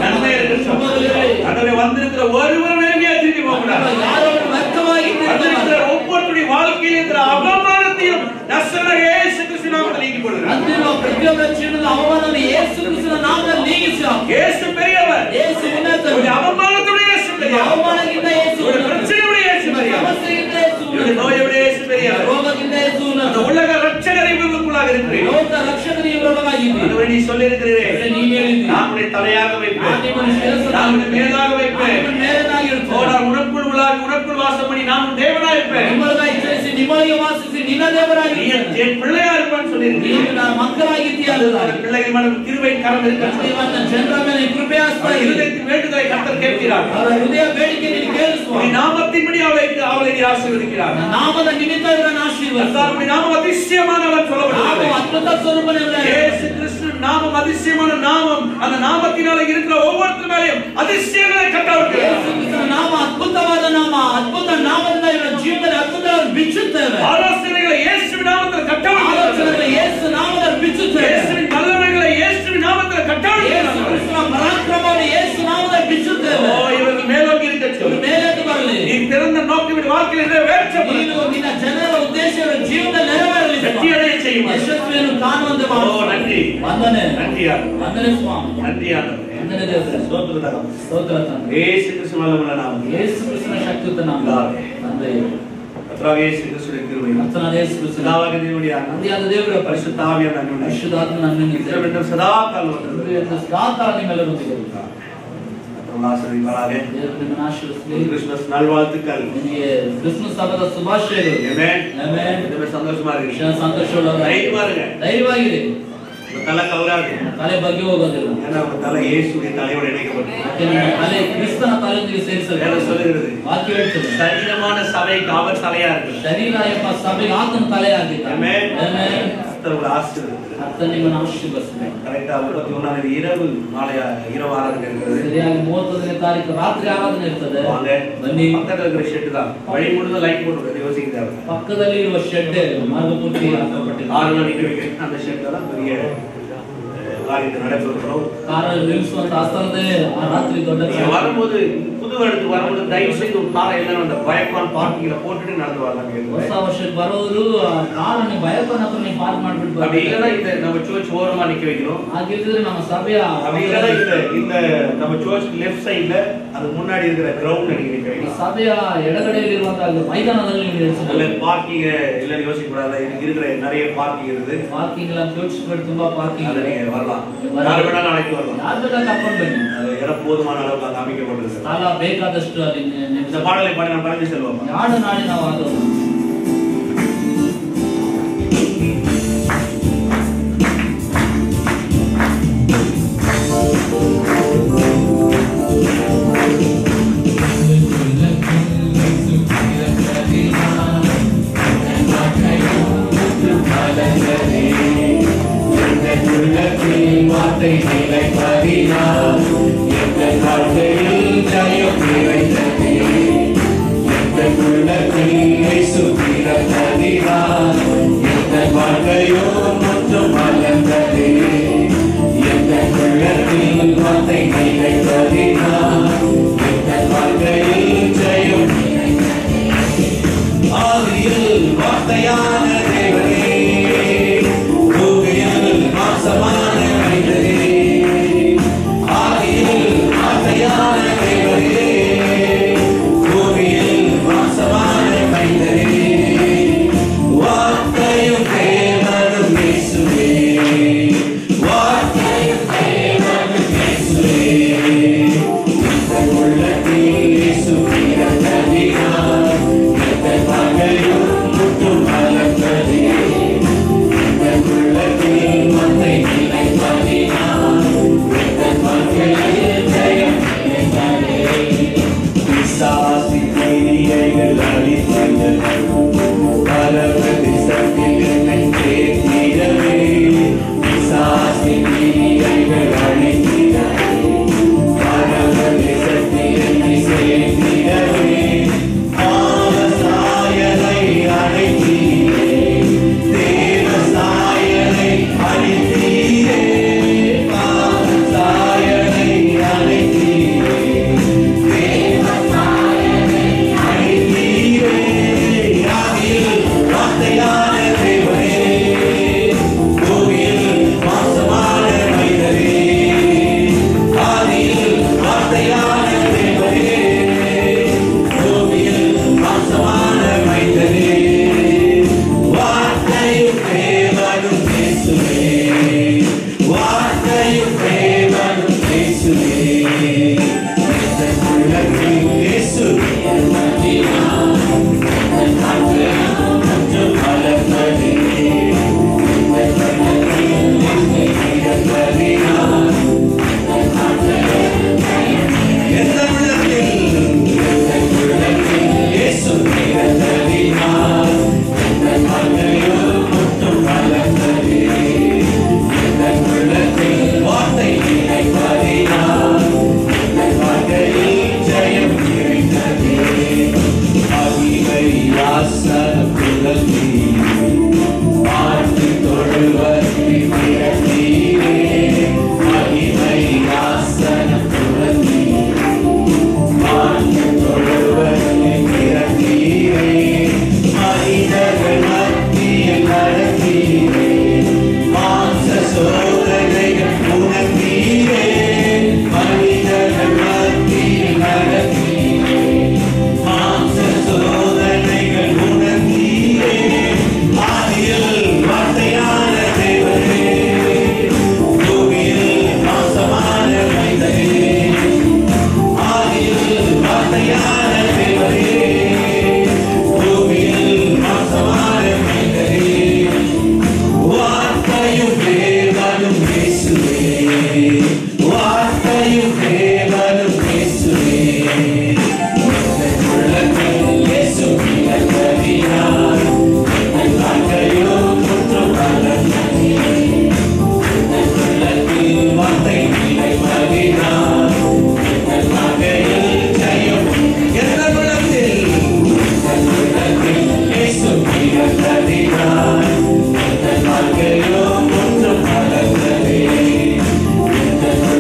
நன்மை இருக்கட்டும் ஆண்டவரே வந்திருக்கிற ஒருவரும் நெருங்கியா திரும்பி போகக்கூடாது ಯಾರು ವ್ಯರ್ಥವಾಗಿ வந்திருக்கிற ஒவ்வொருடைய வாழ்க்கையில் இருக்கிற அவமானத்தையும் நசரேய இயேசு கிறிஸ்து நாமத்தில் நீக்கி போடுகிறேன் ಅಂತಿಮ ಪ್ರತಿಯೊಬ್ಬರ ಜೀವನದ ಅವಮಾನವನ್ನು ಯೇಸು ಕ್ರಿಸ್ತನ ನಾಮದಲ್ಲಿ ನೀಗಿಸಿ இயேசு பெரியவர் ಯೇಸು ಉನ್ನತ அவமானத்துடைய இயேசு பெரியவர் ಅವಮಾನಕ್ಕಿಂತ ಯೇಸು பிரச்சனையுடைய இயேசு பெரியவர் ಸಮಸ್ಯೆಗಿಂತ ಯೇಸು நோயுடைய இயேசு பெரியவர் ರೋಗಕ್ಕಿಂತ ಯೇಸು அந்த உலக ரட்சகரை இவர்களுக்குள்ளாக இருக்கிறேன் ಲೋಕ ರಕ್ಷಕರು ಇವರೊಳಗಾಗಿದ್ದೀರಿ அதுவரை நீ சொல்லியிருக்கிறீரே ನೀ ಹೇಳಿದ್ದೀರಿ நான் உன்னை தலையாக வைப்பேன் நான் உன்னை மேலாக வைப்பேன் நான் உனக்குள் உள்ளாகி உனக்குள் வாசம் பண்ணி நான் உன் தேவனாக இருப்பேன் ನಿಮ್ಮೊಳಗಾಗಿ ಚಲಿಸಿ ನಿಮ್ಮೊಳಗೆ ವಾಸಿಸಿ ನಿನ್ನ ದೇವರಾಗಿ நீ என் பிள்ளையா இருப்பான்னு சொல்லியிருக்கிறேன் ನೀನು ನನ್ನ ಮಕ್ಕಳಾಗಿದ್ದೀಯ பிள்ளைகள் மனம் கிருபை கரம் இருக்கிறது ಇವತ್ತು ಜನರ ಮೇಲೆ ಕೃಪೆ ಆಸ್ತಾ ಇದೆ இருதயத்தின் வேண்டுதலை கர்த்தர் கேட்கிறார் ಅವರ ಹೃದಯ ಬೇಡಿಕೆ ನೀನು ಕೇಳಿಸುವ நீ நாமத்தின்படி அவளை நீ ஆசீர்வதிக்கிறார் ನಾಮದ ನಿಮಿತ್ತ ಇವರನ್ನು ಆಶೀರ್ವದಿಸು கர்த்தருடைய நாமம் அதிசயமானவர் சொல்லப்படுகிறது ನಾವು ಅದ್ಭುತ ಸ್ವರೂಪನೇ இயேசு கிறிஸ்து நாமம் அதிசயமான நாமம் அந்த நாமத்தினால இருக்கிற ஒவ்வொருத்தர் மேலயும் அதிசயங்களை கட்டவிட்டு ಯೇಸು ಕ್ರಿಸ್ತನ ನಾಮ ಅದ್ಭುತವಾದ ನಾಮ ಅದ್ಭುತ ನಾಮದಿಂದ ಇವರ ಜೀವನದಲ್ಲಿ ಅದ್ಭುತಗಳನ್ನು ಬಿಚ್ಚುತ್ತೇವೆ ஆலோசனைகளை இயேசுவின் நாமத்தில் கட்டவிட்டு ಆಲೋಚನೆகளை ಯೇಸು ನಾಮದಲ್ಲಿ ಬಿಚ್ಚುತ್ತೇವೆ இயேசுவின் வல்லமைகளை இயேசுவின் நாமத்தில் கட்டவிட்டு ಯೇಸು ಕ್ರಿಸ್ತನ ಪರಾಕ್ರಮವನ್ನು ಯೇಸು ನಾಮದಲ್ಲಿ ಬಿಚ್ಚುತ್ತೇವೆ ஓ இவர்கள் மேலோங்கி இருக்கட்டும் ಮೇಲೆದ್ದು ಬರಲಿ நீ திறந்த நோக்கமின் வாழ்க்கையில் நிறைவேற்றப்படும் ನೀನು ನಿನ್ನ ಜನರ ಉದ್ದೇಶಗಳ ಜೀವನದಲ್ಲಿ ನೆರವೇರಲಿ வெற்றி அடைய செய்யும் ಯಶಸ್ವಿಯನ್ನು ಕಾಣುವಂತೆ ஓ ಮಾಡು நன்றி ವಂದನೆ நன்றியா ವಂದನೆ ಸ್ವಾಮಿ நன்றியா ವಂದನೆ ದೇವರೇ ಸ್ತೋತ್ರದಾಗ ಸ್ತೋತ್ರ ತಂದೆ இயேசு கிறிஸ்து வல்லமையுள்ள நாமம் ಯೇಸು ಕ್ರಿಸ್ತನ ಶಕ್ತಿಯುತ ನಾಮ ತಂದೆ கர்த்தராகிய இயேசு கிறிஸ்துவின் கிருபை ಕರ್ತನಾದ ಯೇಸು ಕ್ರಿಸ್ತನ பிதாவாகிய தேவனுடைய அன்பு ತಂದೆಯಾದ ದೇವರ பரிசுத்த ஆவியான அன்பு ಪರಿಶುದ್ಧಾತ್ಮ ನನ್ನಿಂದ என்றும் சதா காலம் ಸದಾಕಾಲ ನಿಮ್ಮೆಲ್ಲರೊಂದಿಗೆ ஆசீர்வதிப்பாராக ದೇವರು ನಿಮ್ಮನ್ನು ಆಶೀರ್ವದಿಸಲಿ கிறிஸ்துமஸ் நல்வாழ்த்துக்கள் ನಿಮಗೆ ಕ್ರಿಸ್ಮಸ್ ಹಬ್ಬದ ಶುಭಾಶಯಗಳು ஆமென் ಆಮೆನ್ ரொம்ப சந்தோஷமா இருக்கு ಸಂತೋಷವುಳ್ಳವರಾಗಿ தைரியமா இருங்க ಧೈರ್ಯವಾಗಿರಿ உங்க தலை கவராது ತಲೆ ಬಗ್ಗೆ ಹೋಗೋದಿಲ್ಲ ஏன்னா உங்க தலை இயேசுவின் தலையோடு இணைக்கப்பட்டிருக்கு ಯಾಕೆ ನಿಮ್ಮ ತಲೆ ಕ್ರಿಸ್ತನ ತಲೆಯೊಂದಿಗೆ ಸೇರಿಸಬೇಕು வேற சொல்லுகிறது ವಾಕ್ಯ ಹೇಳ್ತದೆ சரீரமான சபைக்கு அவர் தலையா இருக்கு ಶರೀರ ಎಂಬ ಸಭೆಗೆ ಆತನ ತಲೆಯಾಗಿದ್ದ ஆமென் ಆಮೆನ್ கர்த்தர் ஆசீர்வதிக்கிறார் ಆತ ನಿಮ್ಮನ್ನು ಆಶೀರ್ವದಿಸಬೇಕು கரெக்டா 31 இரவு மாலை இரவு ஆராதனை இருக்கிறது ಸರಿಯಾಗಿ 31ನೇ ತಾರೀಕು ರಾತ್ರಿ ಆರಾಧನೆ ಇರ್ತದೆ வாங்க ಬನ್ನಿ பக்கத்துல இருக்கிற ஷெட் தான் வழி முழுதும் லைட் போட்டு யோசிக்க தேவை ಪಕ್ಕದಲ್ಲಿ ಇರುವ ಶೆಡ್ ಮಾರ್ಗಪೂರ್ತಿ ಹಾಕಲ್ಪಟ್ಟಿದೆ 6 மணிக்கு அந்த ஷெட் தான் பெரிய காரியத்தை நடப்பிருக்கிறோம் ಕಾರಲ್ಲಿ ನಿಲ್ಲಿಸುವಂತ ಸ್ಥಳದೇ ಆ ರಾತ್ರಿ ದೊಡ್ಡ நீங்க வரும்போது புது வருடத்துக்கு வரும்போது தயவு செய்து ஒரு காரை எல்லாம் அந்த பயப்பான் பார்க்கிங்ல போட்டுட்டு நடந்து வரலாம் ಹೊಸ ವರ್ಷಕ್ಕೆ ಬರೋರು ಆ ಕಾರನ್ನು ಭಯಪನ ಹತ್ರ ನೀವು ಪಾರ್ಕ್ ಮಾಡ್ಬಿಟ್ಟು அப்படி இல்லைன்னா இந்த நம்ம சர்ச் ஓரமா நிக்க வைக்கிறோம் ಹಾಗಿದ್ರೆ ನಮ್ಮ ಸಭೆಯ அப்படி இல்லைன்னா இந்த நம்ம சர்ச் லெஃப்ட் சைடுல அது முன்னாடி இருக்கிற கிரவுண்ட்ல நீங்க நிக்க வைக்கலாம் ಸಭೆಯ ಎಡಗಡೆಯಲ್ಲಿರುವಂತಹ ಮೈದಾನದಲ್ಲಿ ನೀವು இல்ல ನಿಲ್ಲಿಸಬಹುದು பார்க்கிங் இல்ல யோசிக்க கூடாது இதுக்கு இருக்கிற நிறைய பார்க்கிங் இருக்குது ಪಾರ್ಕಿಂಗ್ ಎಲ್ಲ ಯೋಚಿಸ್ಬಿಟ್ಟು ತುಂಬಾ ಪಾರ್ಕಿಂಗ್ அதுல நீங்க வரலாம் யார் வேணாலும் நாளைக்கு வரலாம் ಯಾರು ಬೇಕಾದ್ರೆ ಕರ್ಕೊಂಡು ಬನ್ನಿ அது இடம் போதுமான அளவுக்கு அங்க அமைக்கப்பட்டிருக்கு ಸ್ಥಳ ಬೇಕಾದಷ್ಟು ಅಲ್ಲಿ இந்த பாடலை பாடி நான் பறந்து செல்வோம் ನಾಡು ನಾಡಿ ನಾವು ಆಗೋದು வார்த்தை நிலைப்பதினால் எங்கள் வாழ்க்கையில் ஜெயம் நிறைந்தது. எங்கள் உள்ளத்தில் இயேசு பிறந்ததினால் எங்கள் வாழ்க்கையோ மற்றும் மலர்ந்தது. எங்கள் உள்ளத்தில் வார்த்தை நிலைப்பதினால் எங்கள் வாழ்க்கையில் ஜெயம் ஆதியில் வார்த்தையான